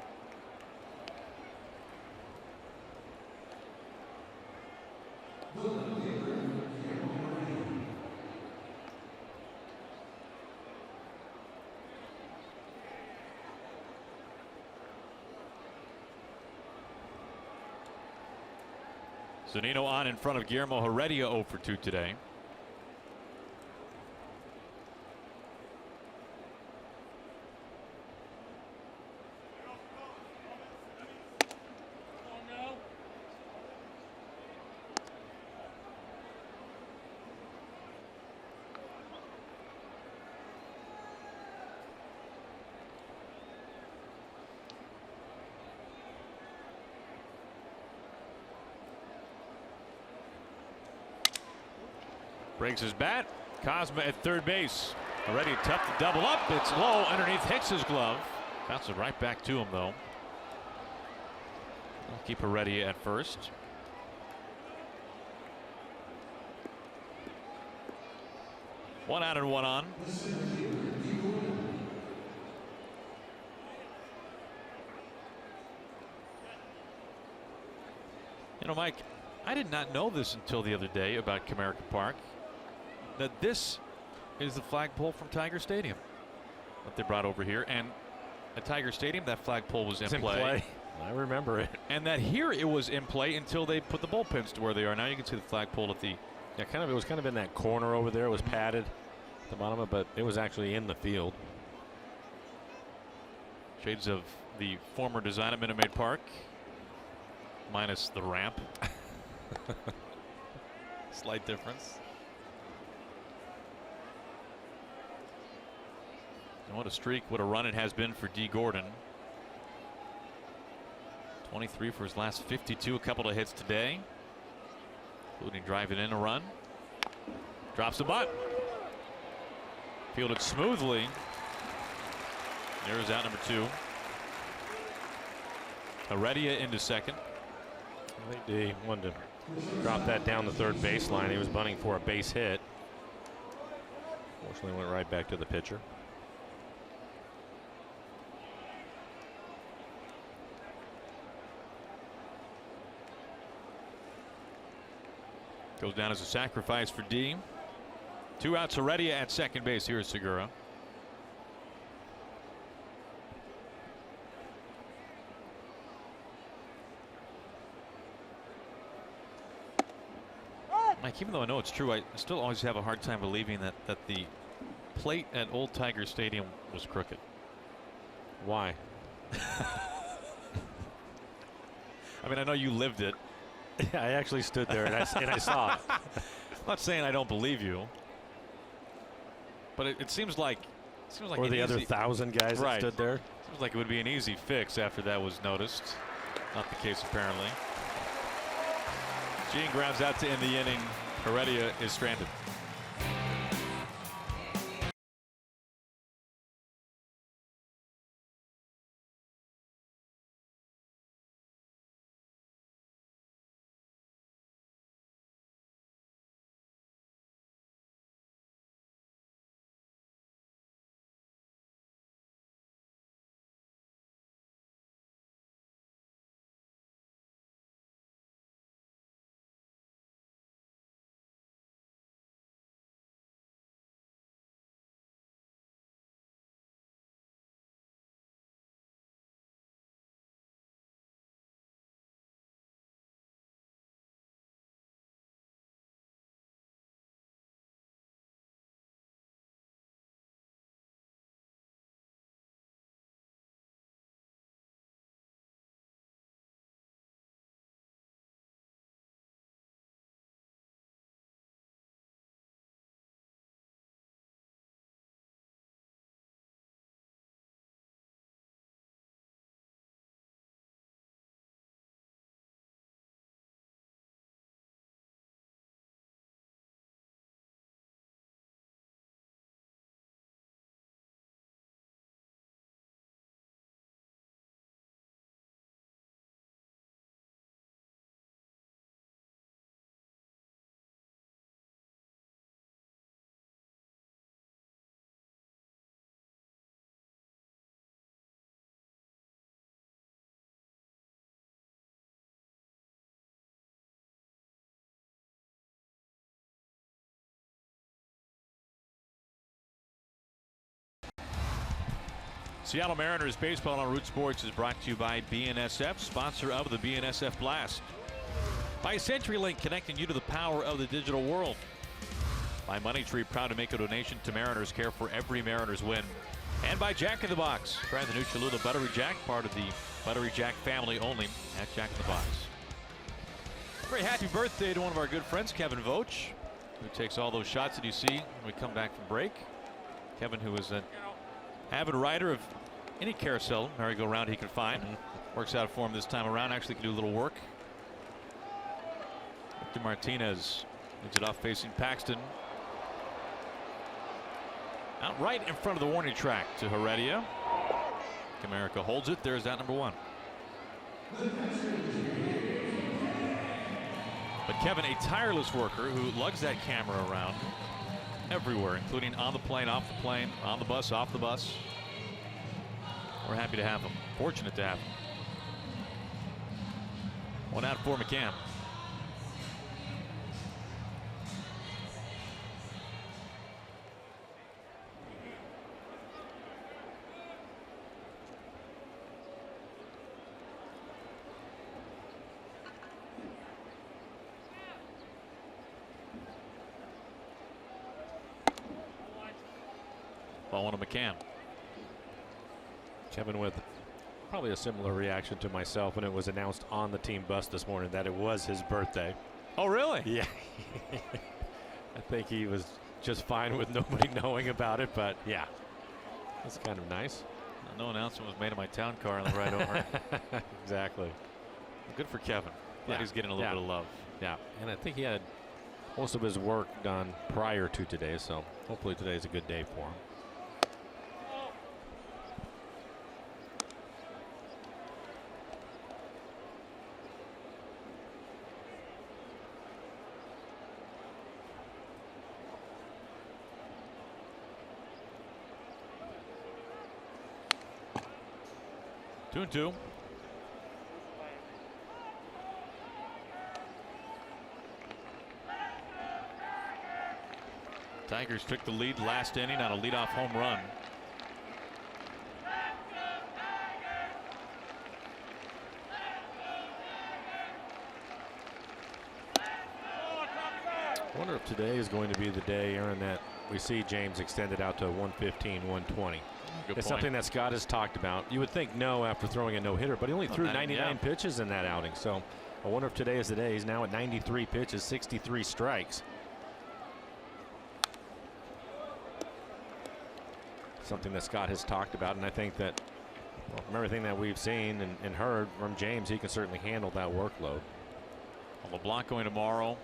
Zunino on in front of Guillermo Heredia 0 for 2 today. Breaks his bat. Cosma at third base. Already tough to double up. It's low underneath Hicks's glove. Bounces it right back to him, though. I'll keep Heredia at first. One out and one on. You know, Mike, I did not know this until the other day about Comerica Park, that this is the flagpole from Tiger Stadium that they brought over here. And at Tiger Stadium, that flagpole was in play. I remember it. And that here it was in play until they put the bullpens to where they are now. You can see the flagpole at the... Yeah, it was kind of in that corner over there. It was padded at the bottom of it, but it was actually in the field. Shades of the former design at Minute Maid Park, minus the ramp. Slight difference. And what a streak, what a run it has been for D. Gordon. 23 for his last 52, a couple of hits today, including driving in a run. Drops the butt. Fielded smoothly. There's out number 2. Heredia into second. I think D wanted to drop that down the third baseline. He was bunting for a base hit. Fortunately, went right back to the pitcher. Goes down as a sacrifice for D. 2 outs. Heredia at second base. Here is Segura. Mike, even though I know it's true, I still always have a hard time believing that the plate at Old Tiger Stadium was crooked. Why? I mean, I know you lived it. Yeah, I actually stood there and I saw it. I'm not saying I don't believe you, but it seems like or the other 1,000 guys right. that stood there. Seems like it would be an easy fix after that was noticed. Not the case apparently. Gene grounds out to end the inning. Heredia is stranded. Seattle Mariners baseball on Root Sports is brought to you by BNSF, sponsor of the BNSF Blast. By CenturyLink, connecting you to the power of the digital world. By Money Tree, proud to make a donation to Mariners Care for every Mariners win. And by Jack in the Box. Try the new Cholula Buttery Jack, part of the Buttery Jack family only at Jack in the Box. Very happy birthday to one of our good friends, Kevin Voch, who takes all those shots that you see when we come back from break. Kevin, who is an avid rider of any carousel merry-go-round he can find. Works out for him this time around. Actually can do a little work. Victor Martinez leads it off facing Paxton. Out right in front of the warning track to Heredia. America holds it. There's that number 1. But Kevin, a tireless worker who lugs that camera around everywhere, including on the plane, off the plane, on the bus, off the bus. We're happy to have him. Fortunate to have him. 1 out for McCann. Ball 1 to McCann. Kevin with probably a similar reaction to myself when it was announced on the team bus this morning that it was his birthday. Oh, really? Yeah. I think he was just fine with nobody knowing about it, but yeah, that's kind of nice. No announcement was made in my town car on the ride over. Exactly. Good for Kevin. Glad he's getting a little bit of love. Yeah, and I think he had most of his work done prior to today, so hopefully today's a good day for him. Two and two. Tigers took the lead last inning on a leadoff home run. I wonder if today is going to be the day, Aaron, that we see James extended out to 115, 120. It's something that Scott has talked about. You would think no after throwing a no-hitter, but he only threw 99 pitches in that outing. So I wonder if today is the day. He's now at 93 pitches, 63 strikes. Something that Scott has talked about, and I think that from everything that we've seen and heard from James, he can certainly handle that workload. LeBlanc going tomorrow.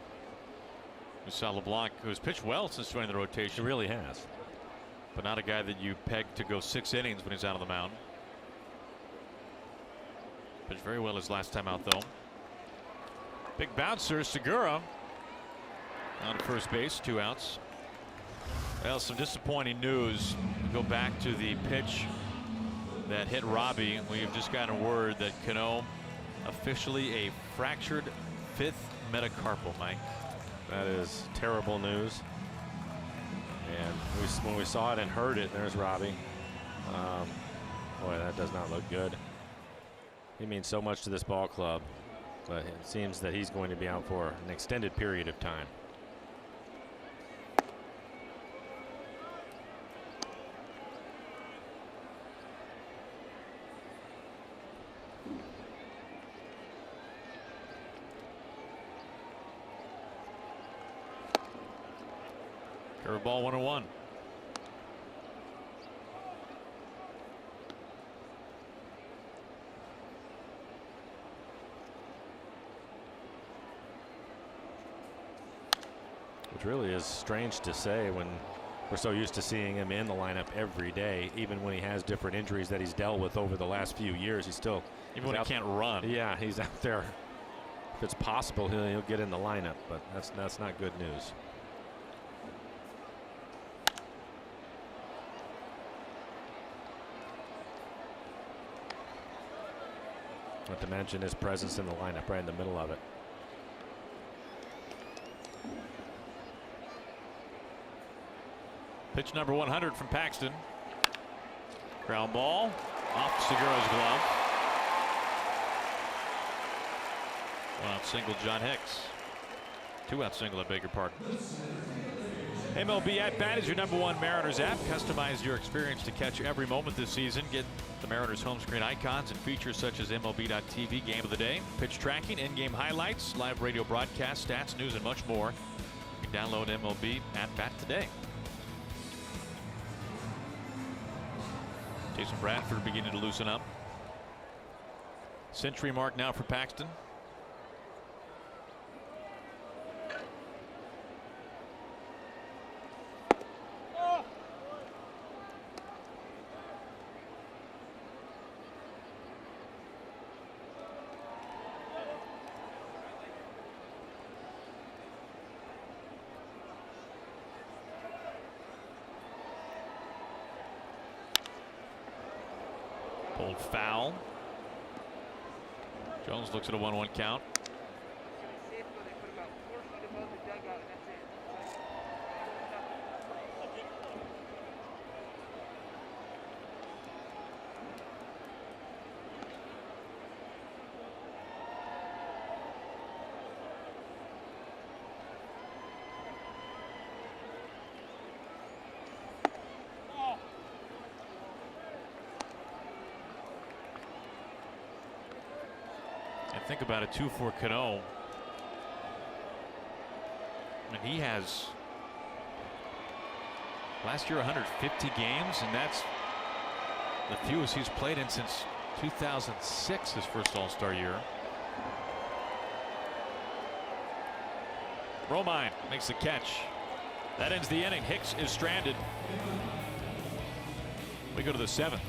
We saw LeBlanc, who's pitched well since joining the rotation. He really has. But not a guy that you peg to go 6 innings when he's out on the mound. Pitched very well his last time out, though. Big bouncer, Segura on first base, 2 outs. Well, some disappointing news. We go back to the pitch that hit Robbie. We've just gotten word that Cano officially a fractured 5th metacarpal, Mike. That is terrible news. And when we saw it and heard it, there's Robbie. Boy, that does not look good. He means so much to this ball club, but it seems that he's going to be out for an extended period of time. Curveball 1-1. Which really is strange to say when we're so used to seeing him in the lineup every day, even when he has different injuries that he's dealt with over the last few years. He's still, even when he can't run. Yeah, he's out there. If it's possible, he'll get in the lineup, but that's not good news. Not to mention his presence in the lineup right in the middle of it. Pitch number 100 from Paxton. Ground ball off Segura's glove. One-out single, John Hicks. Two-out single, I beg your pardon. MLB At Bat is your #1 Mariners app. Customize your experience to catch every moment this season. Get the Mariners home screen icons and features such as MLB.TV Game of the Day, pitch tracking, in-game highlights, live radio broadcast, stats, news, and much more. You can download MLB At Bat today. Jason Bradford beginning to loosen up. Century mark now for Paxton. Pulled foul. Jones looks at a 1-1 count. And think about it too for Cano. And he has last year 150 games, and that's the fewest he's played in since 2006, his first All-Star year. Romine makes the catch. That ends the inning. Hicks is stranded. We go to the 7th.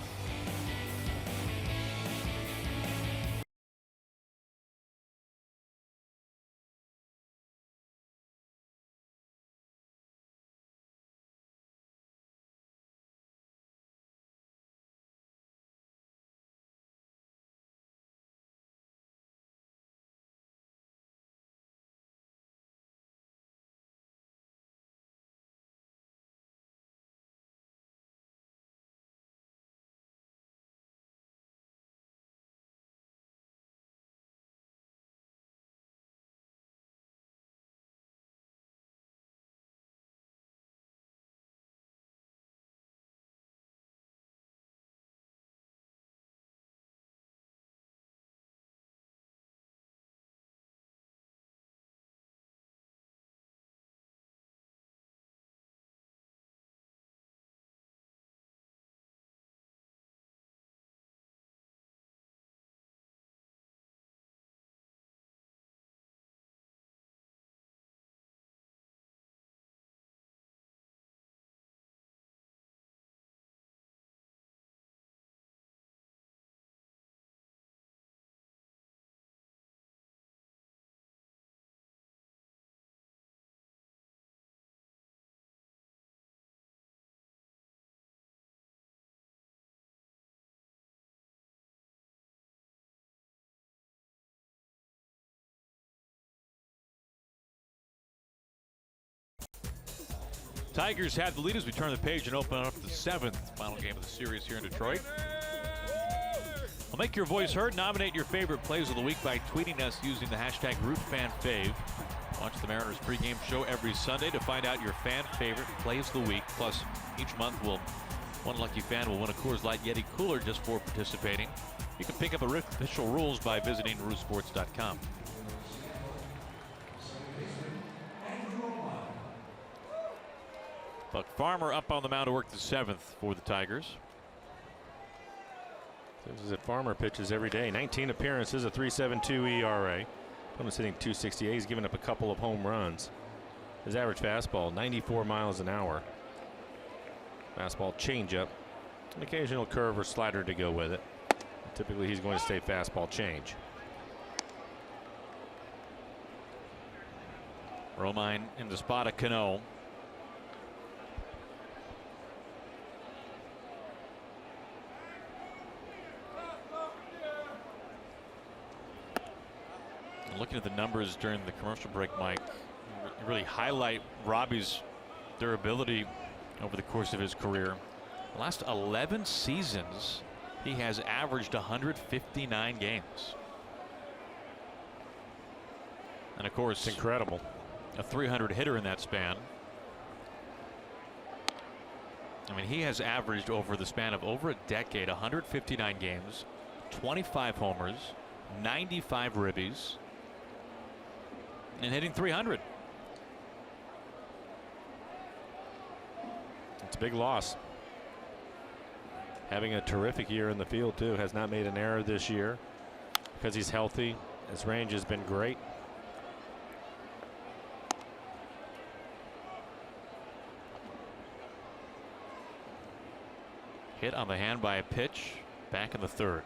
Tigers have the lead as we turn the page and open up the 7th final game of the series here in Detroit. Well, make your voice heard. Nominate your favorite plays of the week by tweeting us using the hashtag RootFanFave. Watch the Mariners pregame show every Sunday to find out your fan favorite plays of the week. Plus, each month one lucky fan will win a Coors Light Yeti cooler just for participating. You can pick up official rules by visiting rootsports.com. Buck Farmer up on the mound to work the 7th for the Tigers. This is that Farmer pitches every day. 19 appearances, a 3.72 ERA. Opponent's hitting .268. He's given up a couple of home runs. His average fastball, 94 miles an hour. Fastball changeup, an occasional curve or slider to go with it. Typically, he's going to stay fastball change. Romine in the spot of Cano. Looking at the numbers during the commercial break, Mike, really highlight Robbie's durability over the course of his career. Last 11 seasons, he has averaged 159 games. And of course, It's incredible. A 300 hitter in that span. I mean, he has averaged over the span of over a decade 159 games, 25 homers, 95 ribbies, and hitting 300. It's a big loss. Having a terrific year in the field too. Has not made an error this year because he's healthy. His range has been great. Hit on the hand by a pitch back in the third.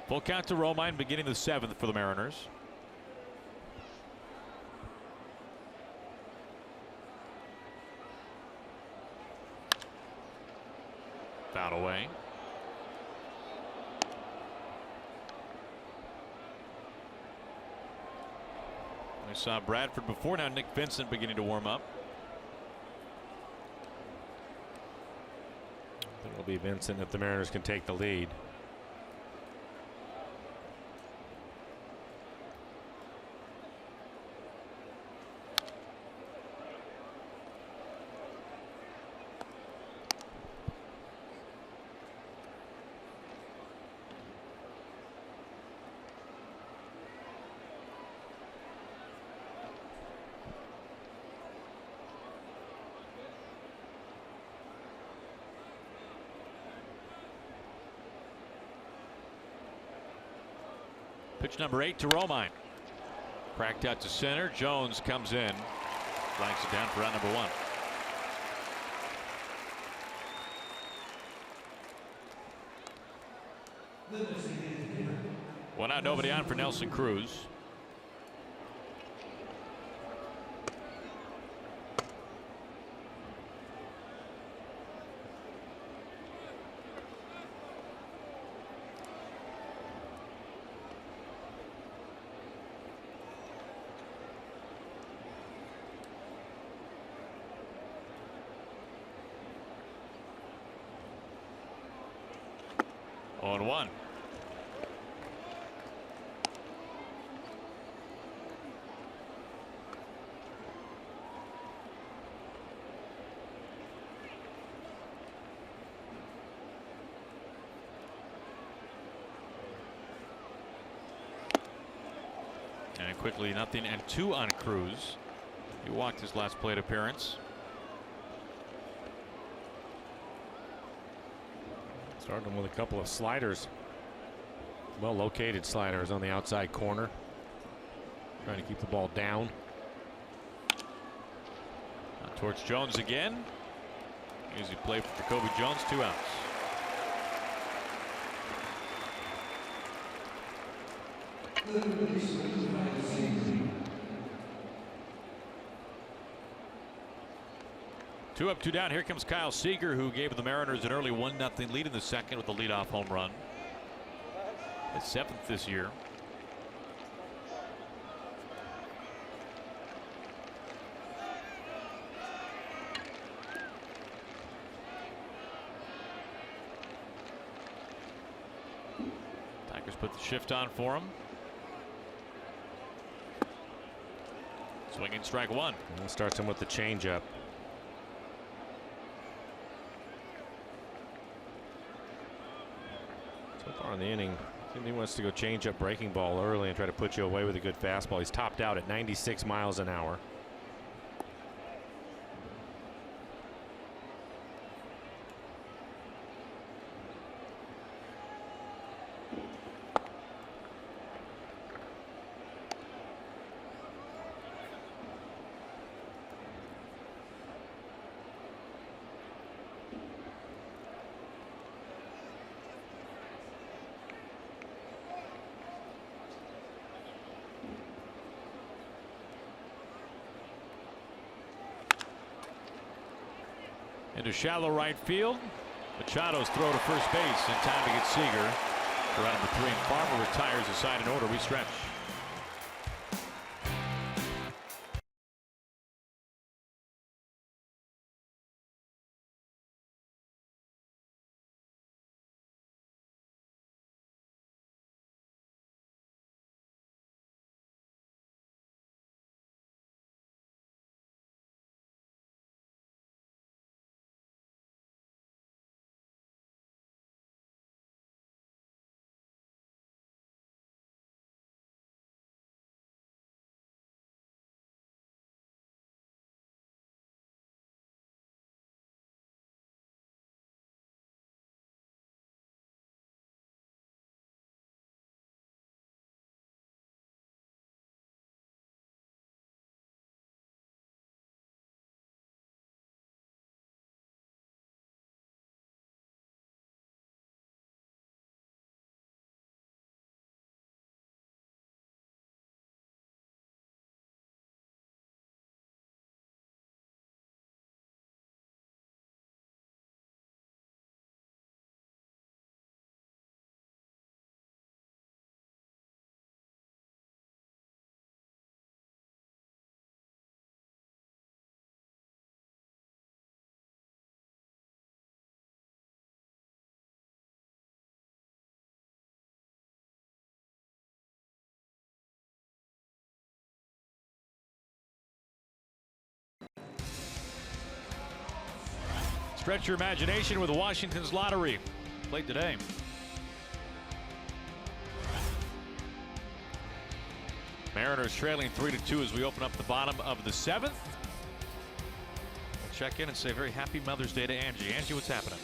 Full count to Romine, beginning the 7th for the Mariners. Foul away. We saw Bradford before. Now Nick Vincent beginning to warm up. I think it'll be Vincent if the Mariners can take the lead. Pitch number 8 to Romine. Cracked out to center. Jones comes in. Flanks it down for round number 1. One out, nobody on for Nelson Cruz. On 1. And quickly 0-2 on Cruz. He walked his last plate appearance. Starting with a couple of sliders. Well located sliders on the outside corner. Trying to keep the ball down. Now towards Jones again. Easy play for Jacoby Jones. 2 outs. Two up, 2 down. Here comes Kyle Seager, who gave the Mariners an early 1-0 lead in the second with the leadoff home run. His 7th this year. Tigers put the shift on for him. Swinging strike 1. And starts him with the changeup. So far in the inning, he wants to go change up breaking ball early and try to put you away with a good fastball. He's topped out at 96 miles an hour. Into shallow right field. Machado's throw to first base in time to get Seager. For out number 3, and Farmer retires the side in order. We stretch. Stretch your imagination with Washington's lottery. Played today. Mariners trailing 3-2 as we open up the bottom of the 7th. We'll check in and say very happy Mother's Day to Angie. Angie, what's happening?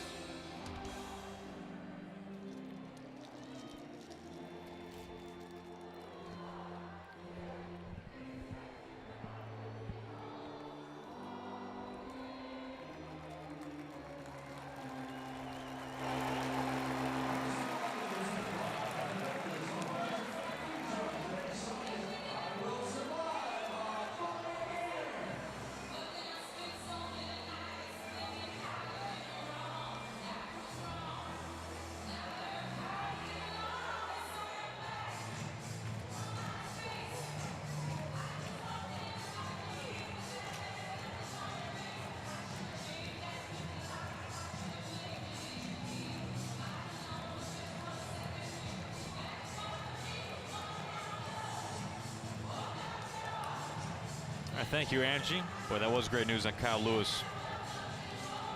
Thank you, Angie. Boy, that was great news on Kyle Lewis.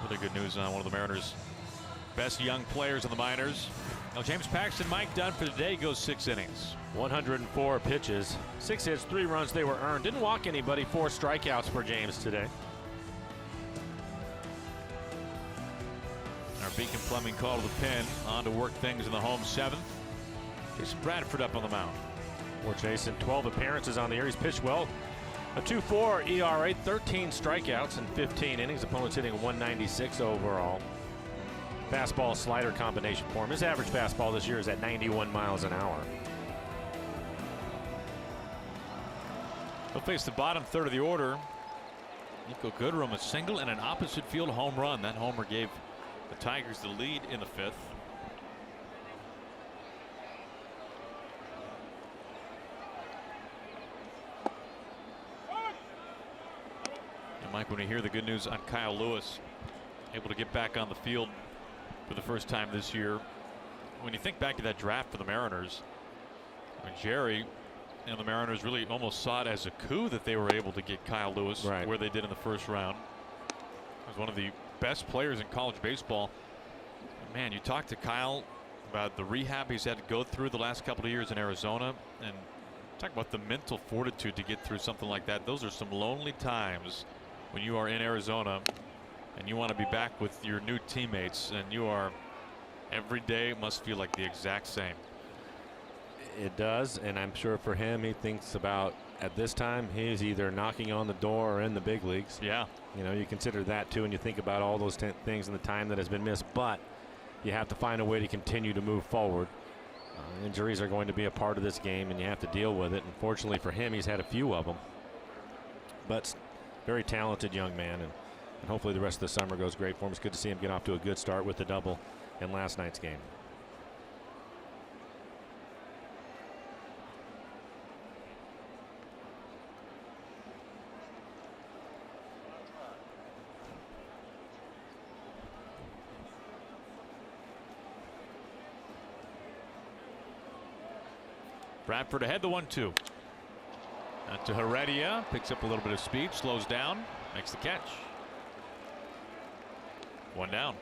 Really good news on one of the Mariners' best young players in the minors. Now, James Paxton, Mike done for the day, goes 6 innings. 104 pitches, 6 hits, 3 runs. They were earned. Didn't walk anybody. 4 strikeouts for James today. Our Beacon Plumbing call to the pen. On to work things in the home 7th. Jason Bradford up on the mound. For Jason, 12 appearances on the year. He's pitched well. A 2.4 ERA, 13 strikeouts in 15 innings. Opponents hitting 196 overall. Fastball slider combination for him. His average fastball this year is at 91 miles an hour. He'll face the bottom 3rd of the order. Nico Goodrum, a single and an opposite field home run. That homer gave the Tigers the lead in the 5th. Mike, when you hear the good news on Kyle Lewis, able to get back on the field for the first time this year. When you think back to that draft for the Mariners, I mean, Jerry and the Mariners really almost saw it as a coup that they were able to get Kyle Lewis where they did in the 1st round. He was one of the best players in college baseball. Man, you talk to Kyle about the rehab he's had to go through the last couple of years in Arizona, and talk about the mental fortitude to get through something like that. Those are some lonely times when you are in Arizona and you want to be back with your new teammates, and you are every day must feel like the exact same. It does, and I'm sure for him, he thinks about at this time he's either knocking on the door or in the big leagues. Yeah, you know, you consider that too, and you think about all those things and the time that has been missed, but you have to find a way to continue to move forward. Injuries are going to be a part of this game, and you have to deal with it. Unfortunately for him, he's had a few of them, but very talented young man, and And hopefully the rest of the summer goes great for him. It's good to see him get off to a good start with the double in last night's game. Bradford ahead, the 1-2. Out to Heredia, picks up a little bit of speed, slows down, makes the catch. One down.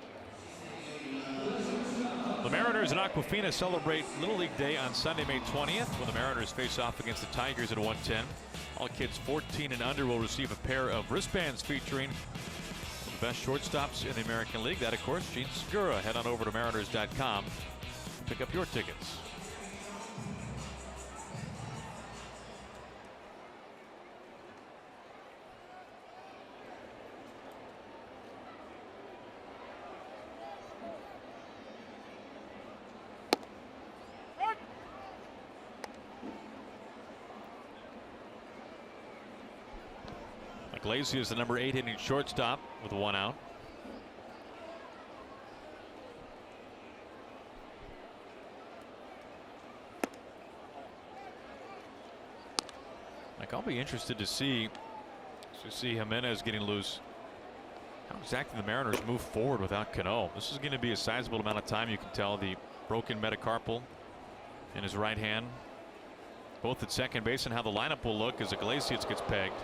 The Mariners and Aquafina celebrate Little League Day on Sunday, May 20th, when the Mariners face off against the Tigers at 110. All kids 14 and under will receive a pair of wristbands featuring the best shortstops in the American League. That, of course, Gene Segura. Head on over to Mariners.com. Pick up your tickets. Iglesias, the number 8 hitting shortstop, with 1 out. Like, I'll be interested to see Jimenez getting loose. How exactly the Mariners move forward without Cano. This is going to be a sizable amount of time. You can tell the broken metacarpal in his right hand, both at second base, and how the lineup will look as Iglesias gets pegged.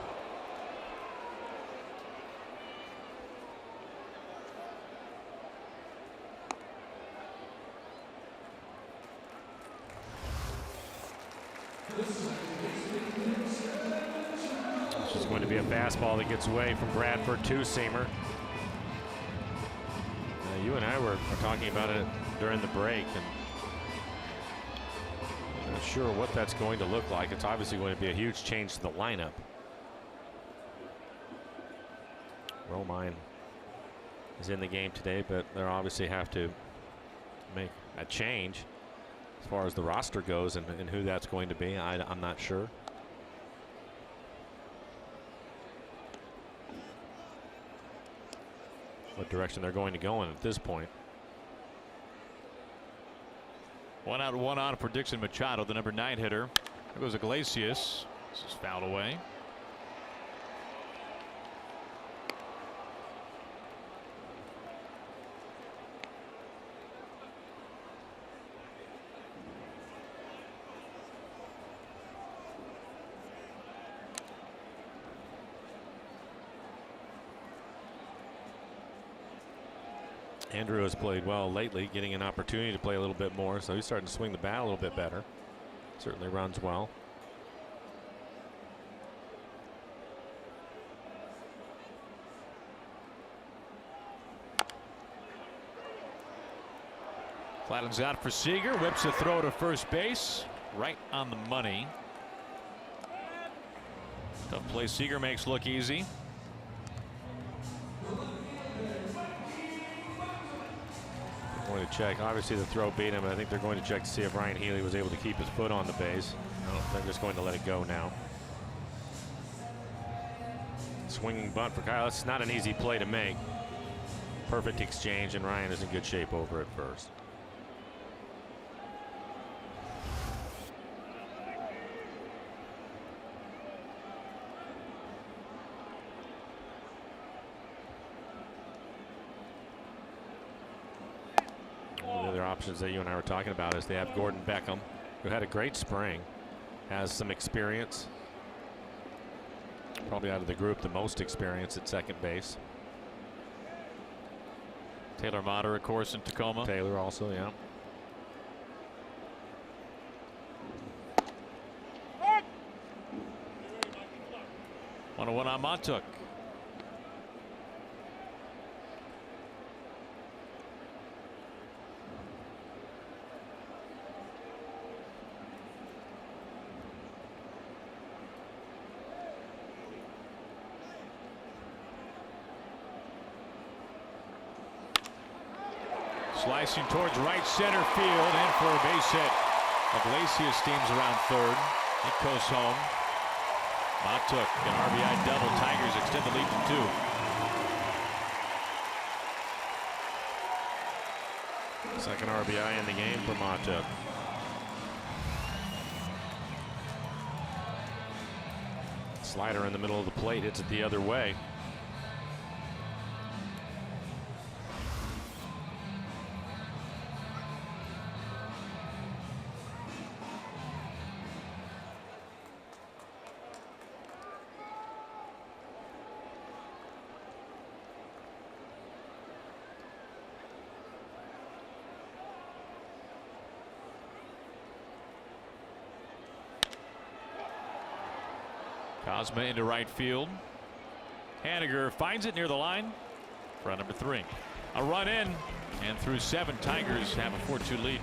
This is going to be a fastball that gets away from Bradford, two-seamer. You and I were talking about it during the break, and I'm not sure what that's going to look like. It's obviously going to be a huge change to the lineup. Romine is in the game today, but they'll obviously have to make a change as far as the roster goes, and who that's going to be. I'm not sure. What direction they're going to go in at this point. 1 out, 1 on for Dixon Machado, the number 9 hitter. There goes Iglesias. This is fouled away. Andrew has played well lately, getting an opportunity to play a little bit more, so he's starting to swing the bat a little bit better. Certainly runs well. Flattens out for Seager, whips a throw to first base, right on the money. Tough play Seager makes look easy. Going to check. Obviously the throw beat him, but I think they're going to check to see if Ryan Healy was able to keep his foot on the base. No, they're just going to let it go now. Swinging bunt for Kyle. It's not an easy play to make. Perfect exchange, and Ryan is in good shape over at first. Options that you and I were talking about is they have Gordon Beckham, who had a great spring, has some experience, probably out of the group the most experience at second base. Taylor Motter, of course, in Tacoma. Taylor also, yeah. One on Montauk. Slicing towards right center field and for a base hit. Iglesias steams around third. It goes home. Montauk, an RBI double. Tigers extend the lead to 2. Second RBI in the game for Mata. Slider in the middle of the plate, hits it the other way. Cosma into right field. Haniger finds it near the line for number 3. A run in, and through 7, Tigers have a 4-2 lead.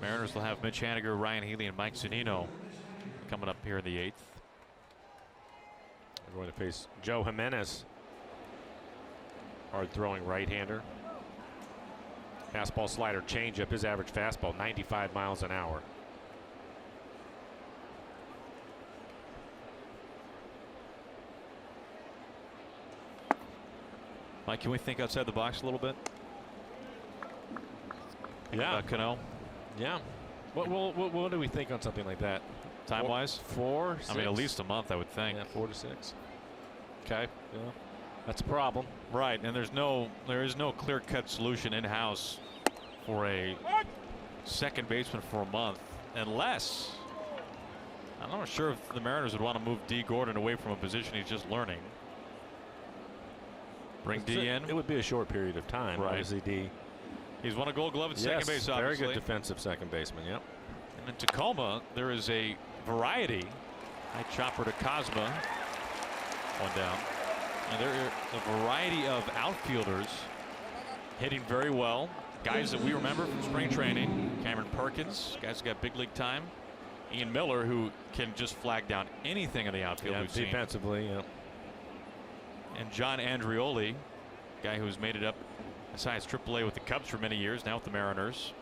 Mariners will have Mitch Haniger, Ryan Healy, and Mike Zunino coming up here in the 8th. They're going to face Joe Jimenez, hard throwing right-hander. Fastball, slider, changeup. His average fastball 95 miles an hour. Mike, can we think outside the box a little bit? Yeah. Cano. Yeah. What do we think on something like that? Time-wise? 4, 6? I mean, at least a month, I would think. Yeah, 4 to 6. Okay. Yeah. That's a problem. Right, and there is no clear-cut solution in-house for a second baseman for a month, unless I'm not sure if the Mariners would want to move D. Gordon away from a position he's just learning. Bring D in. It would be a short period of time. Right. Obviously, D. He's won a Gold Glove at second base, obviously. Very good defensive second baseman. Yep. And in Tacoma, there is a variety. High chopper to Cosma. One down. And there are a variety of outfielders hitting very well. Guys that we remember from spring training. Cameron Perkins, guys who got big league time. Ian Miller, who can just flag down anything in the outfield we've seen. Defensively, yeah. And John Andrioli, guy who's made it up as high as AAA with the Cubs for many years, now with the Mariners.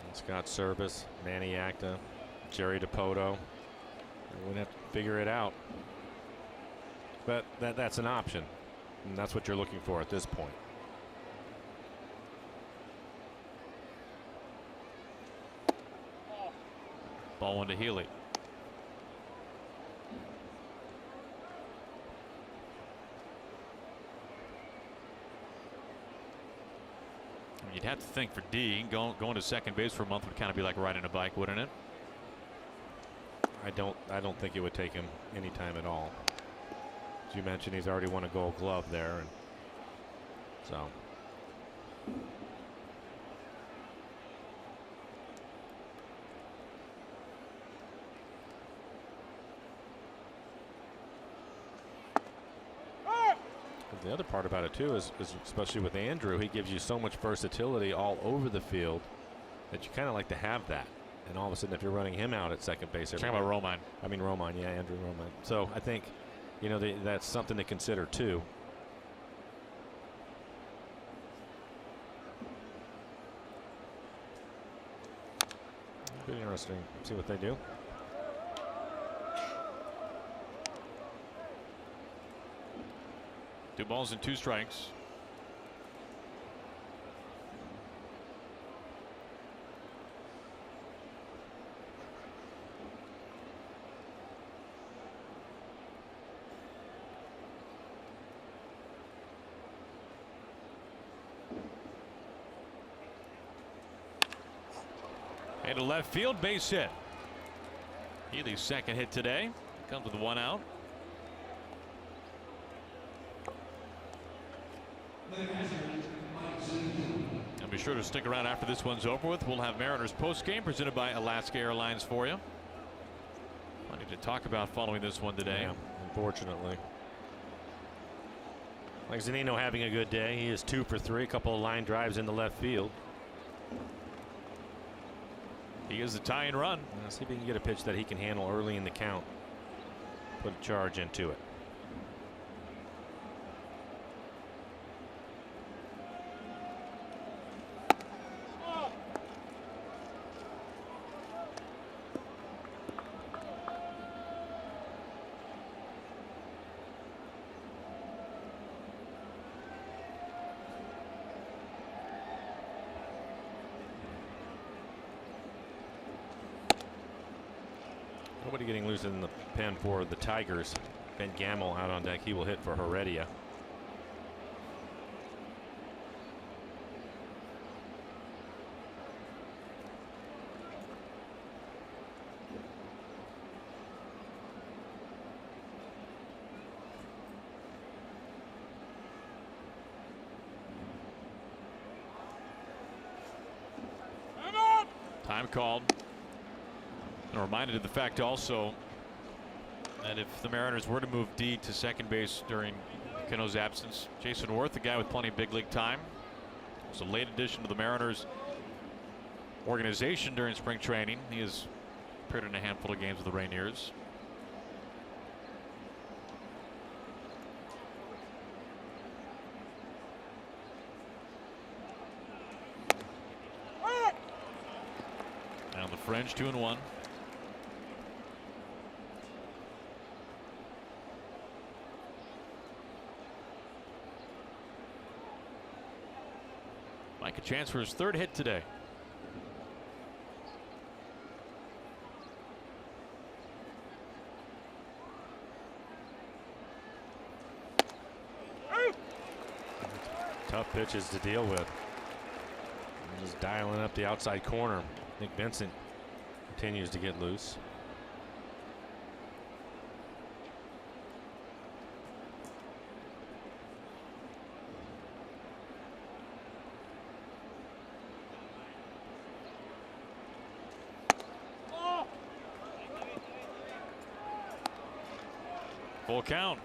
And Scott Service, Manny Acta, Jerry DePoto. We're going to have to figure it out. But that's an option. And that's what you're looking for at this point. Ball one to Healy. You'd have to think for D, going to second base for a month would kind of be like riding a bike, wouldn't it? I don't think it would take him any time at all. As you mentioned, he's already won a Gold Glove there, and so The other part about it too is especially with Andrew, he gives you so much versatility all over the field that you kind of like to have that. And all of a sudden, if you're running him out at second base, talking about Romine. I mean Romine, yeah, Andrew Romine. So I think, you know, that's something to consider too. Be interesting. See what they do. Two balls and two strikes. And a left field base hit. Healy's second hit today. Comes with one out. And be sure to stick around after this one's over with. We'll have Mariners postgame presented by Alaska Airlines for you. Plenty to talk about following this one today. Yeah, unfortunately. Like Zunino having a good day. He is 2 for 3. A couple of line drives in the left field. He is the tying run. See if he can get a pitch that he can handle early in the count. Put a charge into it. Nobody getting loose in the pen for the Tigers. Ben Gamel out on deck. He will hit for Heredia. Time called. And reminded of the fact also that if the Mariners were to move D to second base during Cano's absence, Jason Worth, the guy with plenty of big league time, was a late addition to the Mariners organization during spring training. He has appeared in a handful of games with the Rainiers. Down the French, 2-1. Mike a chance for his third hit today. Tough pitches to deal with. Just dialing up the outside corner. Nick Vincent continues to get loose. Full count.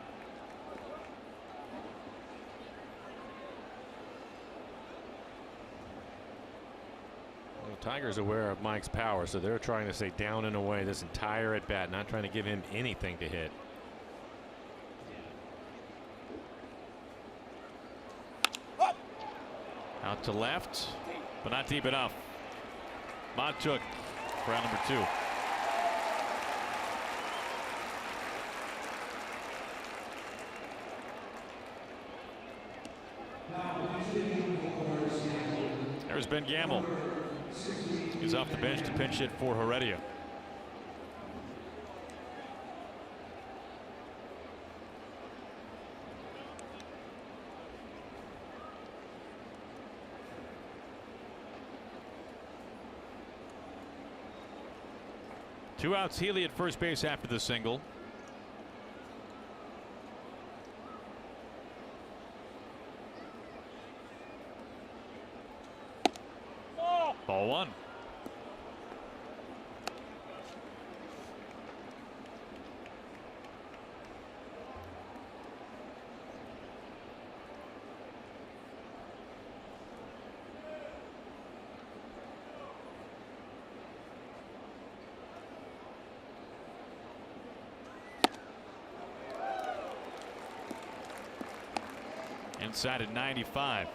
Well, the Tigers aware of Mike's power, so they're trying to stay down and away this entire at bat, not trying to give him anything to hit. Out to left, but not deep enough. Montook for out number 2. There's Ben Gamel. He's off the bench to pinch hit for Heredia. Two outs. Healy at first base after the single. Ball 1. Inside at 95.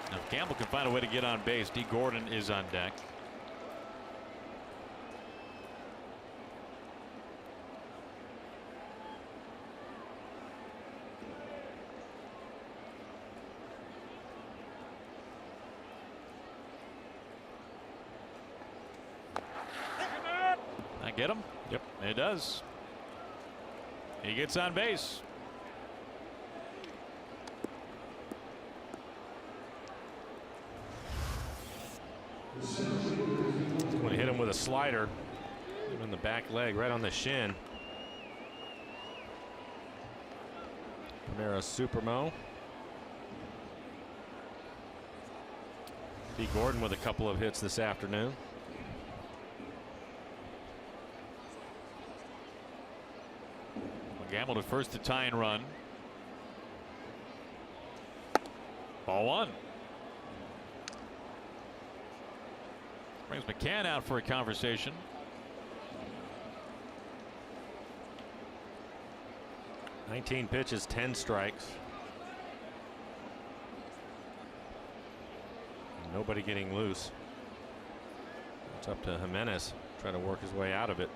Now if Gamble can find a way to get on base, D. Gordon is on deck. I get him? Yep. It does. He gets on base. Going to hit him with a slider in the back leg, right on the shin. Primera Supermo. D. Gordon with a couple of hits this afternoon. Gamble to first to tie and run. Ball one. Brings McCann out for a conversation. "19 pitches, 10 strikes. Nobody getting loose. It's up to Jimenez trying to work his way out of it.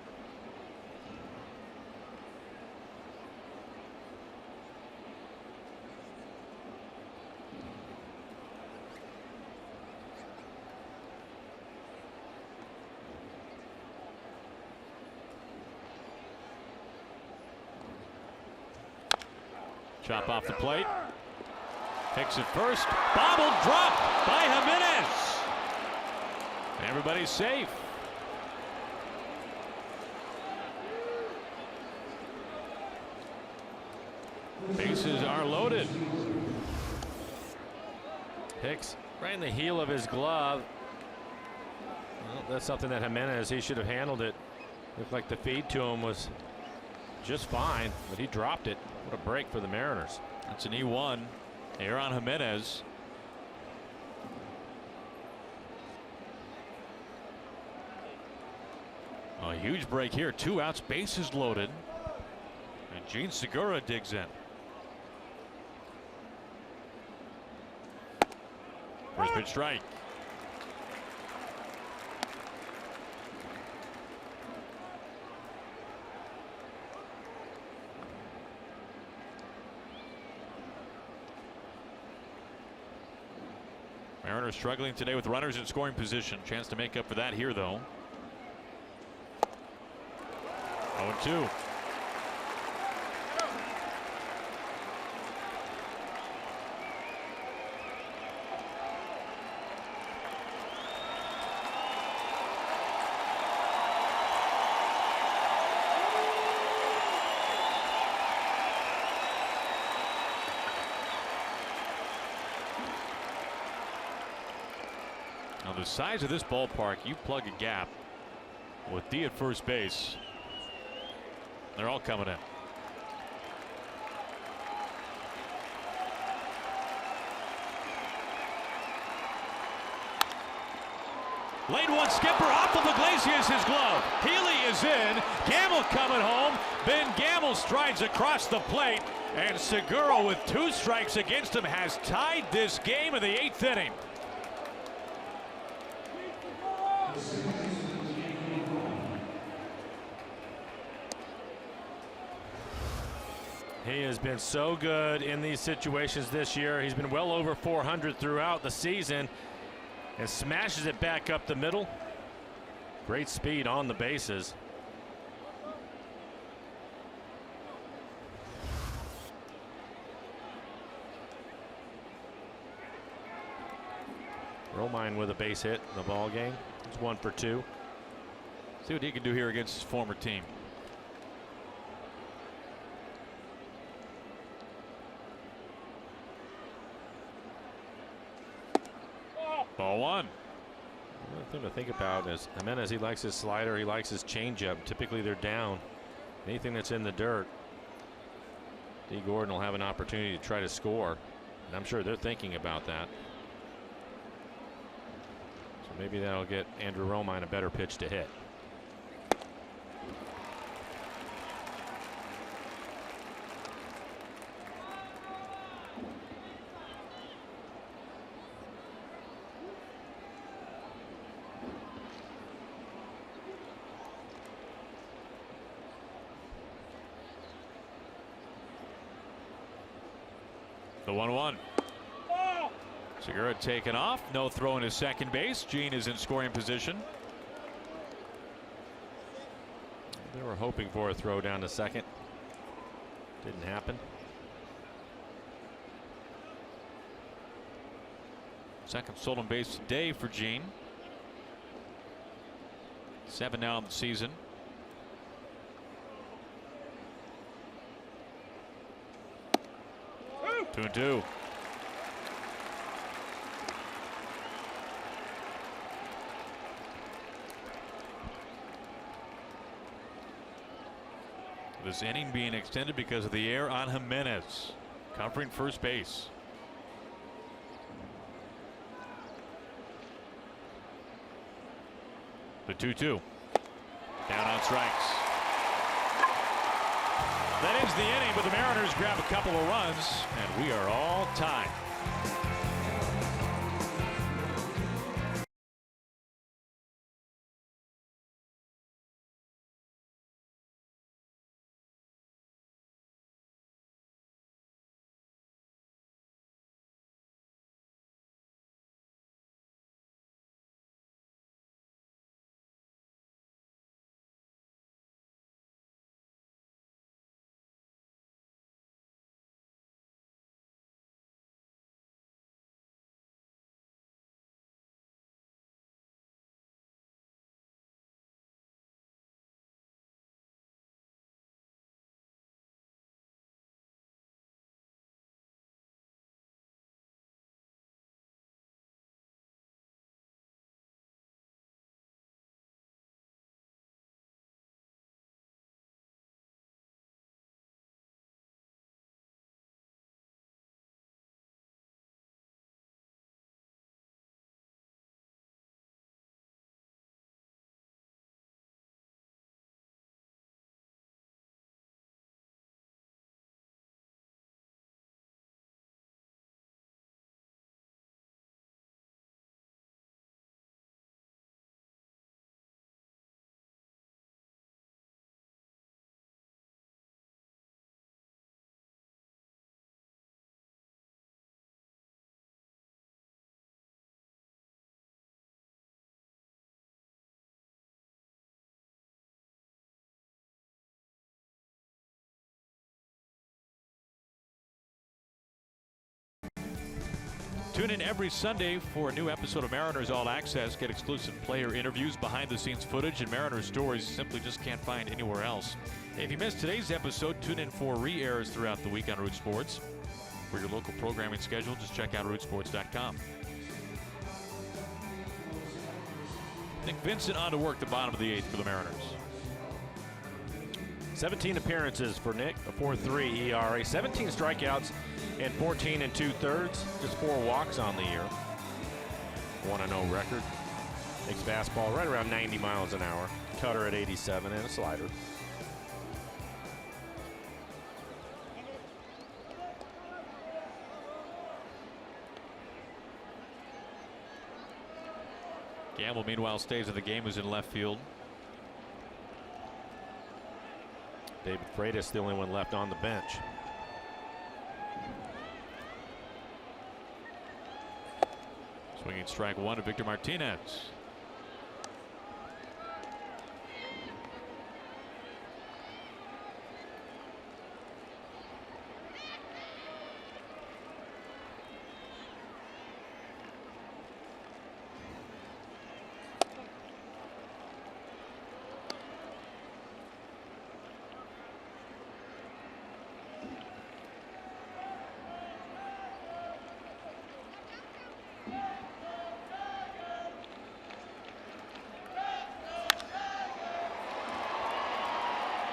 Chop off the plate. Takes it first. Bobble drop by Jimenez. Everybody's safe. Bases are loaded. Hicks right in the heel of his glove. Well, that's something that Jimenez, he should have handled it. Looked like the feed to him was just fine, but he dropped it. What a break for the Mariners. That's an E1 here on Jimenez. A huge break here. 2 outs, bases loaded. And Gene Segura digs in. First pitch strike. Mariners struggling today with runners in scoring position. Chance to make up for that here, though. 0-2. Now the size of this ballpark, you plug a gap with D at first base. They're all coming in. Late one skipper off of Iglesias, his glove. Healy is in. Gamble coming home. Ben Gamble strides across the plate. And Segura, with 2 strikes against him, has tied this game in the 8th inning. He has been so good in these situations this year. He's been well over 400 throughout the season and smashes it back up the middle. Great speed on the bases. Romine with a base hit in the ball game. It's 1 for 2. See what he can do here against his former team. Ball one. Another thing to think about is Jimenez, he likes his slider, he likes his changeup. Typically they're down. Anything that's in the dirt. D. Gordon will have an opportunity to try to score, and I'm sure they're thinking about that. So maybe that'll get Andrew Romine a better pitch to hit. The 1-1. Segura taken off. No throw in his second base. Gene is in scoring position. They were hoping for a throw down to second. Didn't happen. Second stolen base today for Gene. 7 now in the season. Two and two. This inning being extended because of the error on Jimenez, covering first base. The 2-2. Down on strikes. That ends the inning, but the Mariners grab a couple of runs, and we are all tied. Tune in every Sunday for a new episode of Mariners All Access. Get exclusive player interviews, behind-the-scenes footage, and Mariners stories you simply just can't find anywhere else. If you missed today's episode, tune in for re-airs throughout the week on Root Sports. For your local programming schedule, just check out rootsports.com. Nick Vincent on to work the bottom of the 8th for the Mariners. 17 appearances for Nick, a 4.3 ERA, 17 strikeouts, and 14 2/3. Just 4 walks on the year. 1-0 record. Nick's fastball right around 90 miles an hour. Cutter at 87 and a slider. Gamble, meanwhile, stays in the game, is in left field. David Freitas, the only one left on the bench. Swinging strike one to Victor Martinez.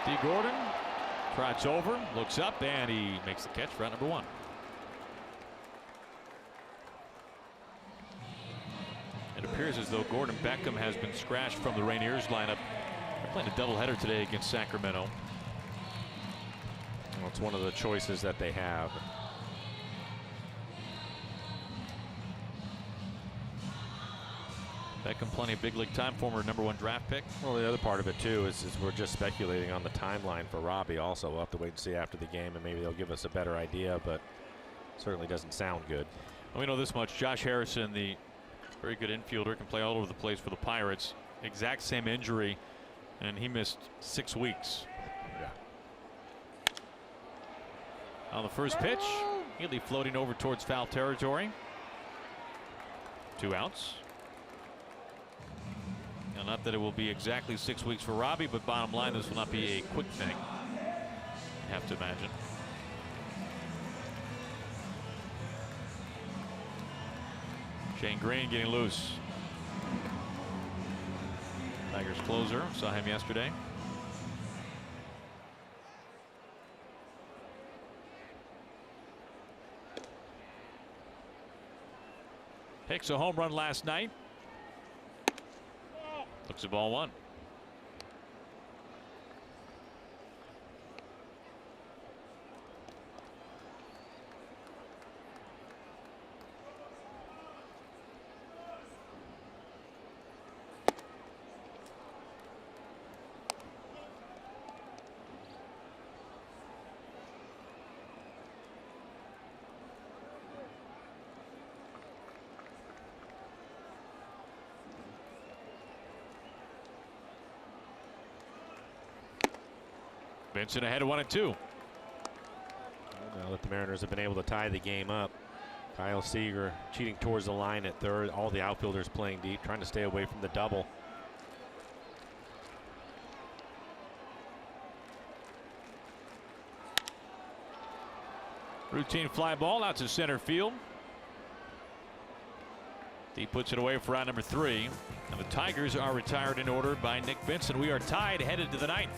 D. Gordon Trots over, looks up, and he makes the catch for out number 1. It appears as though Gordon Beckham has been scratched from the Rainiers lineup. They're playing a doubleheader today against Sacramento. Well, it's one of the choices that they have. Beckham, plenty of big league time, former #1 draft pick. Well, the other part of it too is we're just speculating on the timeline for Robbie. Also, we'll have to wait and see after the game, and maybe they'll give us a better idea, but certainly doesn't sound good. Well, we know this much: Josh Harrison, the very good infielder, can play all over the place for the Pirates. Exact same injury, and he missed 6 weeks. Yeah. On the first pitch, Healy floating over towards foul territory. 2 outs. Now, not that it will be exactly 6 weeks for Robbie, but bottom line, this will not be a quick thing, you have to imagine. Shane Green getting loose. Tigers closer, saw him yesterday. Hicks a home run last night. Looks a ball 1. Vincent ahead of 1-2. Now that the Mariners have been able to tie the game up, Kyle Seager cheating towards the line at third. All the outfielders playing deep, trying to stay away from the double. Routine fly ball out to center field. He puts it away for out number 3. And the Tigers are retired in order by Nick Vincent. We are tied headed to the 9th.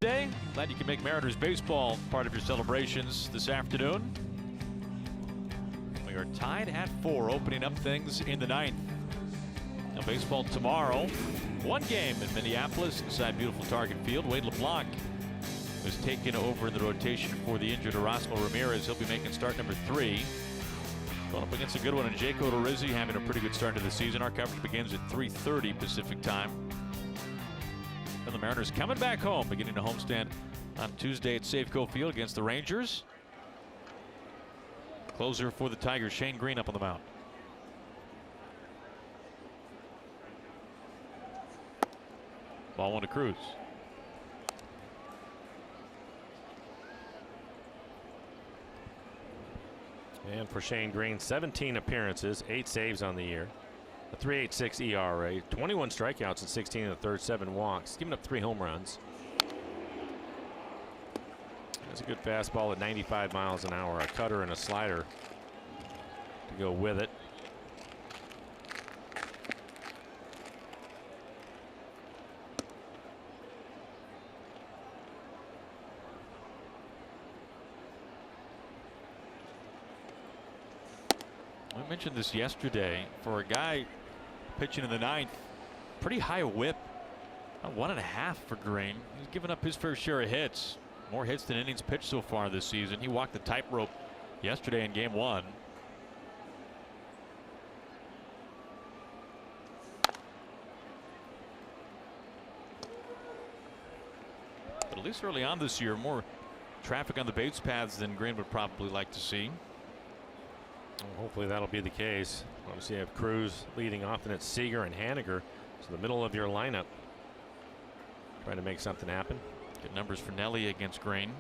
Today, glad you can make Mariners baseball part of your celebrations this afternoon. We are tied at 4, opening up things in the 9th. Now baseball tomorrow. 1 game in Minneapolis inside beautiful Target Field. Wade LeBlanc was taken over in the rotation for the injured Erasmo Ramirez. He'll be making start number 3. Going up against a good one, and Jake Odorizzi having a pretty good start to the season. Our coverage begins at 3:30 Pacific time. And the Mariners coming back home, beginning a homestand on Tuesday at Safeco Field against the Rangers. Closer for the Tigers, Shane Green up on the mound. Ball 1 to Cruz. And for Shane Green, 17 appearances, 8 saves on the year, a 3.86 ERA, 21 strikeouts in 16 and a third, 7 walks, giving up 3 home runs. That's a good fastball at 95 miles an hour, a cutter and a slider to go with it. I mentioned this yesterday. For a guy pitching in the 9th, pretty high whip. 1.5 for Green. He's given up his fair share of hits. More hits than innings pitched so far this season. He walked the tightrope yesterday in game 1. But at least early on this year, more traffic on the base paths than Green would probably like to see. Well, hopefully that'll be the case. Obviously, you have Cruz leading off, and it's Seager and Haniger. So the middle of your lineup, trying to make something happen. Good numbers for Nelly against Green.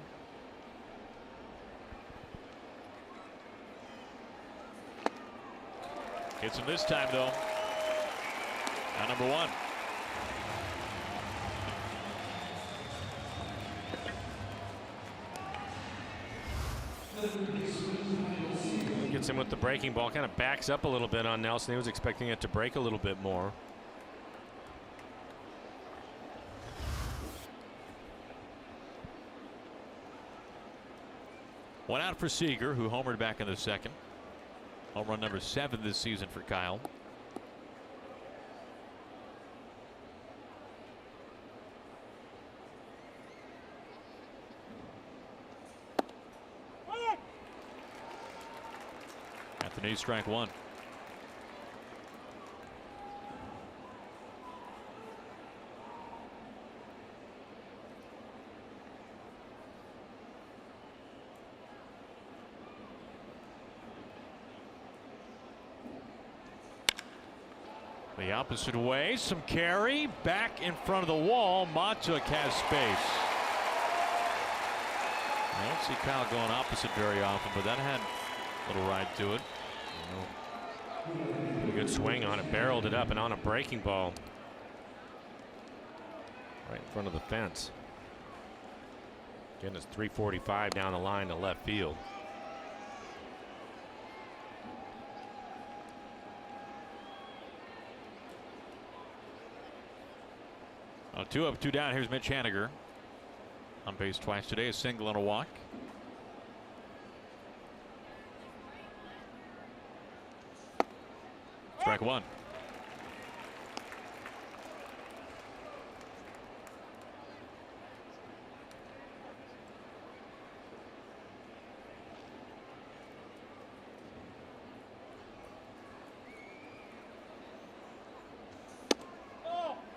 Hits him this time, though. Now number 1. Gets him with the breaking ball, kind of backs up a little bit on Nelson. He was expecting it to break a little bit more. One out for Seager, who homered back in the 2nd. Home run number 7 this season for Kyle. Anthony, strike 1. The opposite way, some carry back in front of the wall. Montuk has space. I don't see Kyle going opposite very often, but that had a little ride to it. Good swing on it, barreled it up, and on a breaking ball right in front of the fence. Again, it's 345 down the line to left field. Well, 2 up, 2 down. Here's Mitch Haniger. On base twice today, a single and a walk. Strike 1.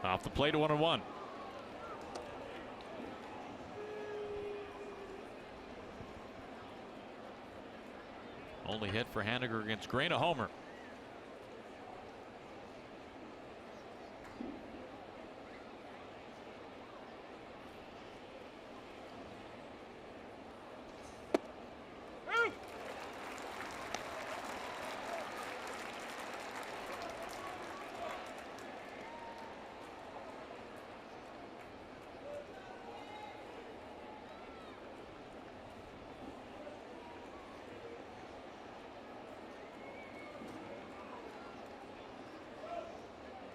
Off the plate, 1-1. Only hit for Haniger against Green, a homer.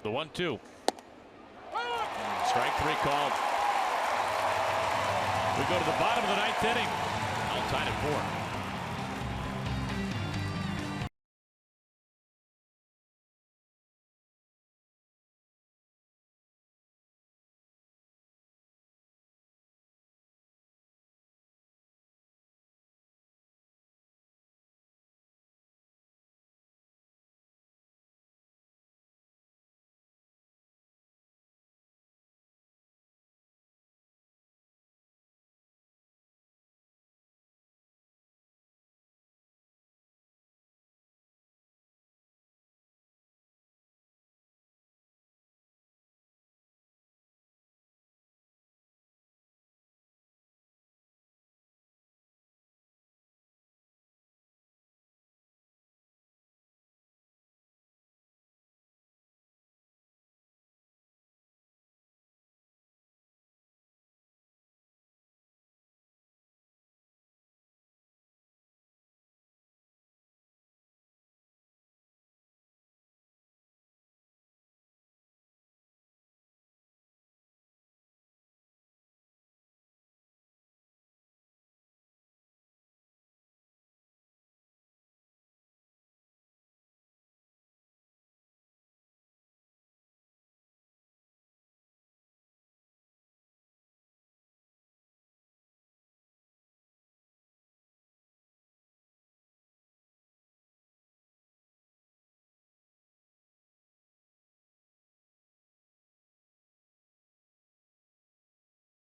The 1-2. Strike 3 called. We go to the bottom of the 9th inning. All tied at 4.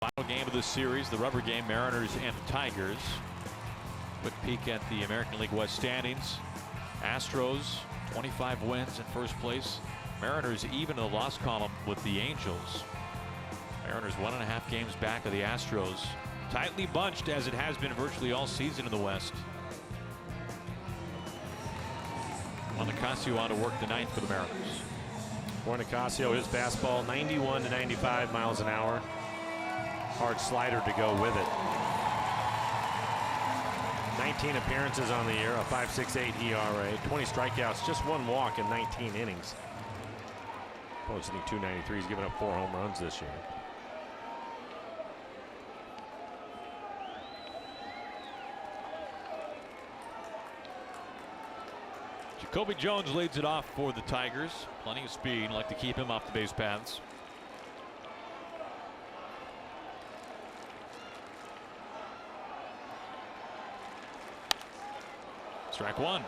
Final game of this series, the rubber game, Mariners and the Tigers. Quick peek at the American League West standings. Astros, 25 wins in first place. Mariners even in the loss column with the Angels. Mariners 1.5 games back of the Astros. Tightly bunched as it has been virtually all season in the West. Nicasio on to work the ninth for the Mariners. For Nicasio, his fastball 91 to 95 miles an hour. Hard slider to go with it. 19 appearances on the year, a 5.68 ERA, 20 strikeouts, just 1 walk in 19 innings. Posting 293, he's given up 4 home runs this year. Jacoby Jones leads it off for the Tigers. Plenty of speed, like to keep him off the base paths. Strike one.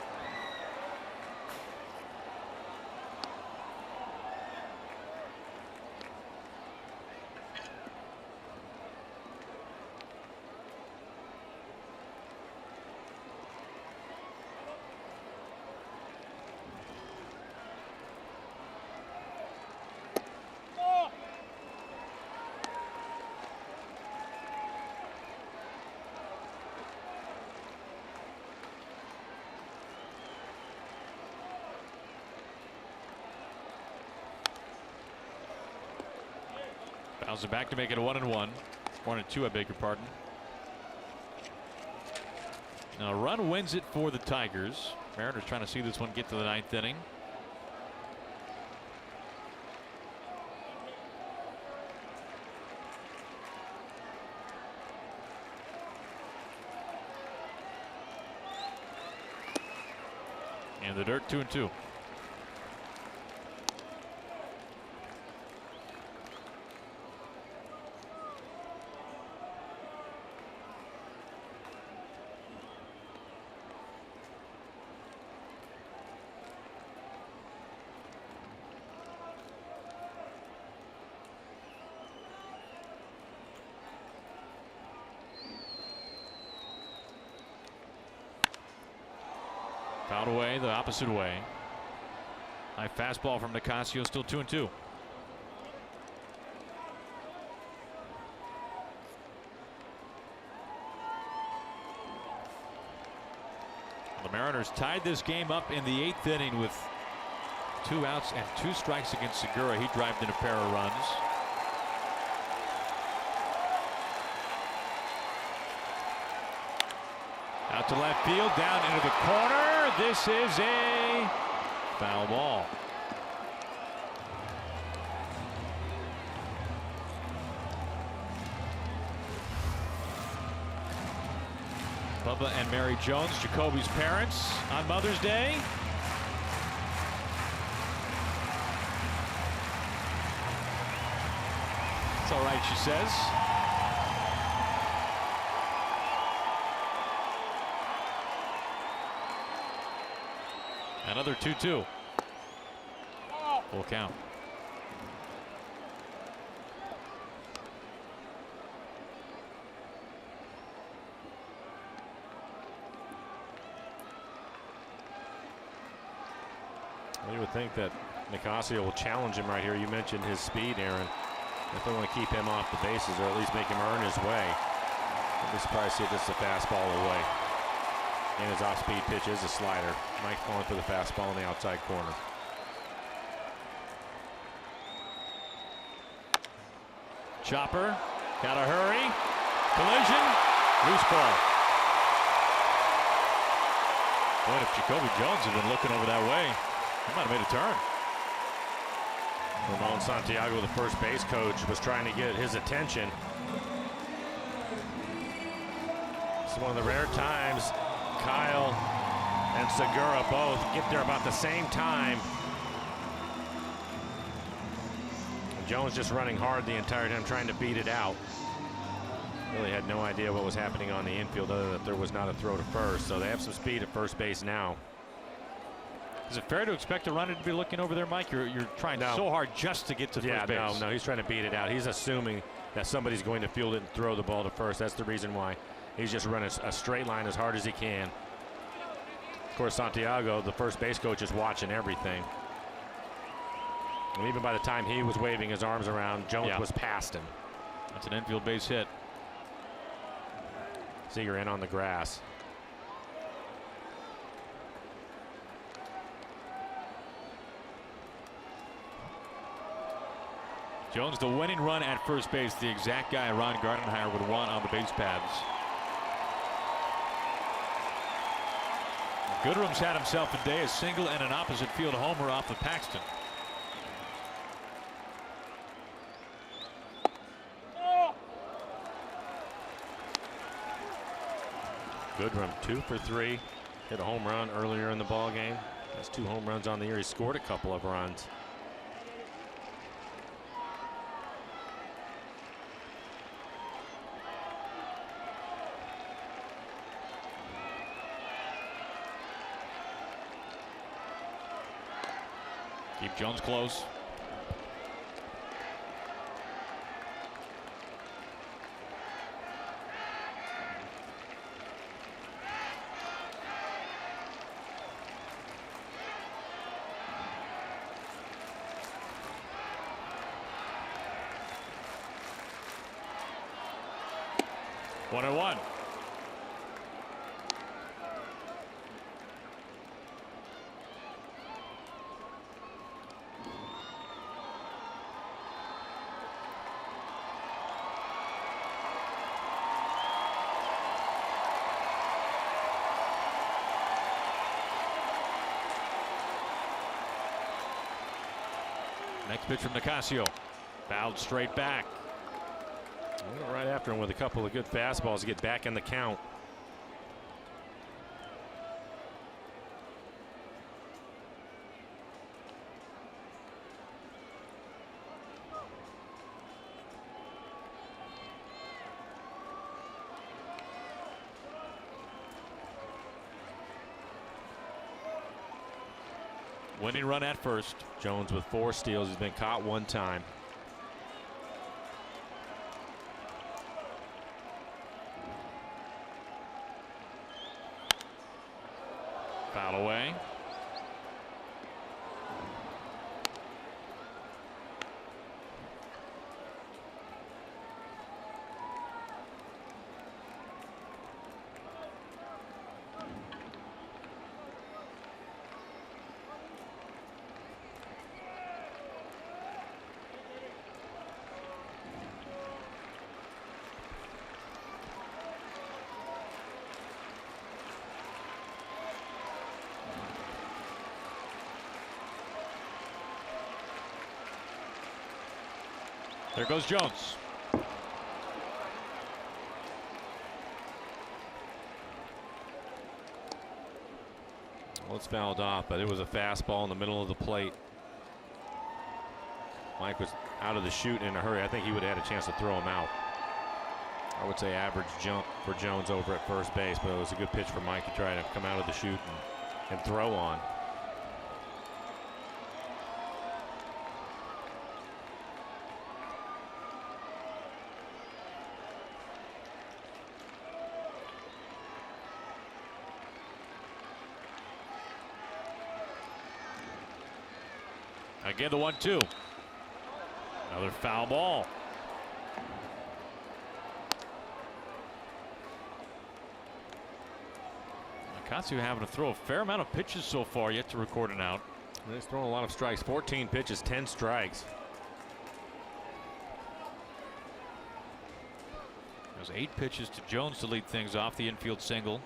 Fouls it back to make it a 1-1. 1-2, I beg your pardon. Now a run wins it for the Tigers. Mariners trying to see this one get to the 9th inning. And the dirt, 2-2. Fouled away the opposite way. High fastball from Nicasio, still 2-2. The Mariners tied this game up in the 8th inning with 2 outs and 2 strikes against Segura. He drived in a pair of runs. Out to left field, down into the corner. This is a foul ball. Bubba and Mary Jones, Jacoby's parents, on Mother's Day. It's all right, she says. Another 2-2. Full count. Well, you would think that Nicasio will challenge him right here. You mentioned his speed, Aaron. If they want to keep him off the bases or at least make him earn his way, I'd be surprised to see if this is a fastball away. And his off-speed pitch is a slider. Mike calling for the fastball in the outside corner. Chopper, gotta hurry. Collision, loose ball. Boy, if Jacoby Jones had been looking over that way, he might have made a turn. Ramon Santiago, the first base coach, was trying to get his attention. It's one of the rare times Kyle and Segura both get there about the same time. Jones just running hard the entire time, trying to beat it out. Really had no idea what was happening on the infield other than that there was not a throw to first. So they have some speed at first base now. Is it fair to expect a runner to be looking over there, Mike? You're trying so hard just to get to first base. No, he's trying to beat it out. He's assuming that somebody's going to field it and throw the ball to first. That's the reason why he's just running a straight line as hard as he can. Of course, Santiago, the first base coach, is watching everything. And even by the time he was waving his arms around, Jones was past him. That's an infield base hit. Seager in on the grass. Jones, the winning run at first base, the exact guy Ron Gardenhire would want on the base paths. Goodrum's had himself a day, a single and an opposite field homer off of Paxton. Goodrum 2 for 3. Hit a home run earlier in the ball game. That's 2 home runs on the year. He scored a couple of runs. Keep Jones close. One and one. Next pitch from Nicasio. Fouled straight back. Right after him with a couple of good fastballs to get back in the count. Winning run at first. Jones with 4 steals. He's been caught 1 time. Foul away. There goes Jones. Well, it's fouled off, but it was a fastball in the middle of the plate. Mike was out of the chute in a hurry. I think he would have had a chance to throw him out. I would say average jump for Jones over at first base, but it was a good pitch for Mike to try to come out of the chute and throw on. Again, the 1-2. Another foul ball. Nicasio having to throw a fair amount of pitches so far, yet to record an out. He's throwing a lot of strikes. 14 pitches, 10 strikes. There's 8 pitches to Jones to lead things off, the infield single.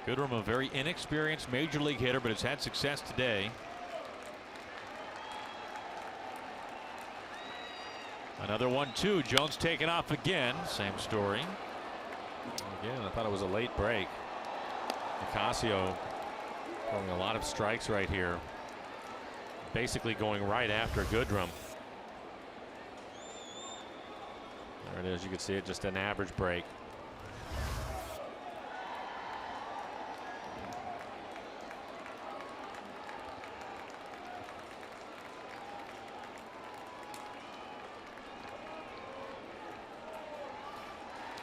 Goodrum, a very inexperienced major league hitter, but has had success today. Another 1-2. Jones taken off again. Same story. Again, I thought it was a late break. Nicasio throwing a lot of strikes right here. Basically going right after Goodrum. There it is. You can see it, just an average break.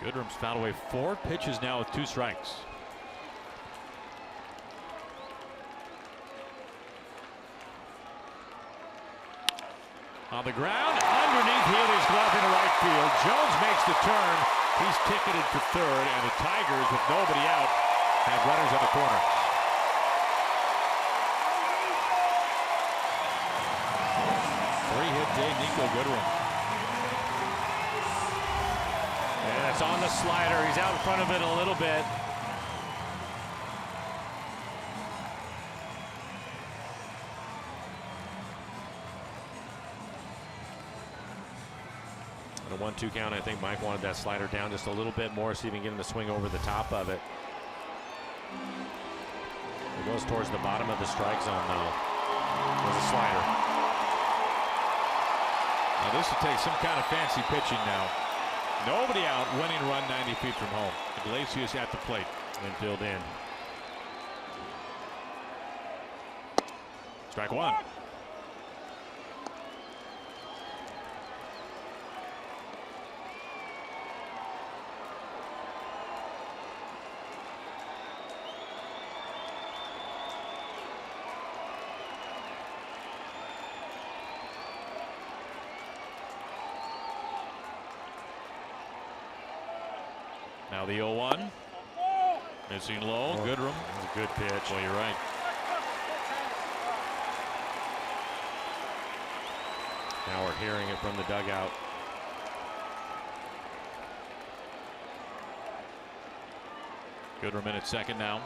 Goodrum's fouled away 4 pitches now with 2 strikes. On the ground, underneath Healy's glove into right field. Jones makes the turn. He's ticketed for third, and the Tigers, with nobody out, have runners on the corner. Three-hit day, Nico Goodrum. And it's on the slider. He's out in front of it a little bit. A 1-2 count. I think Mike wanted that slider down just a little bit more, see if he can get him to swing over the top of it. It goes towards the bottom of the strike zone now. There's a slider. Now this will take some kind of fancy pitching now. Nobody out, winning run 90 feet from home. Iglesias at the plate. Infield in. Strike 1. Now the 0-1. Missing low. Goodrum. That was a good pitch. Well, you're right. Now we're hearing it from the dugout. Goodrum in at second now.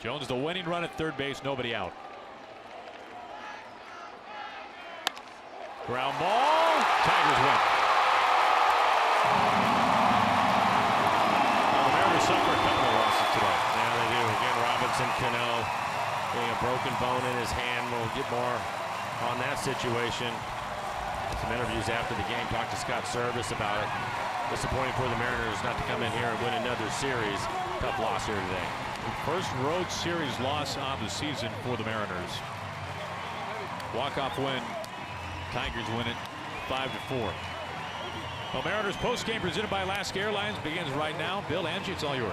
Jones the winning run at third base. Nobody out. Ground ball. Tigers win. Well, the Mariners suffer a couple of losses today. Now they do. Again, Robinson, Cano, getting a broken bone in his hand. We'll get more on that situation. Some interviews after the game. Talked to Scott Service about it. Disappointing for the Mariners not to come in here and win another series. Tough loss here today. First road series loss on the season for the Mariners. Walk-off win. Tigers win it 5-4. Well, Mariners post-game presented by Alaska Airlines begins right now. Bill, Angie, it's all yours.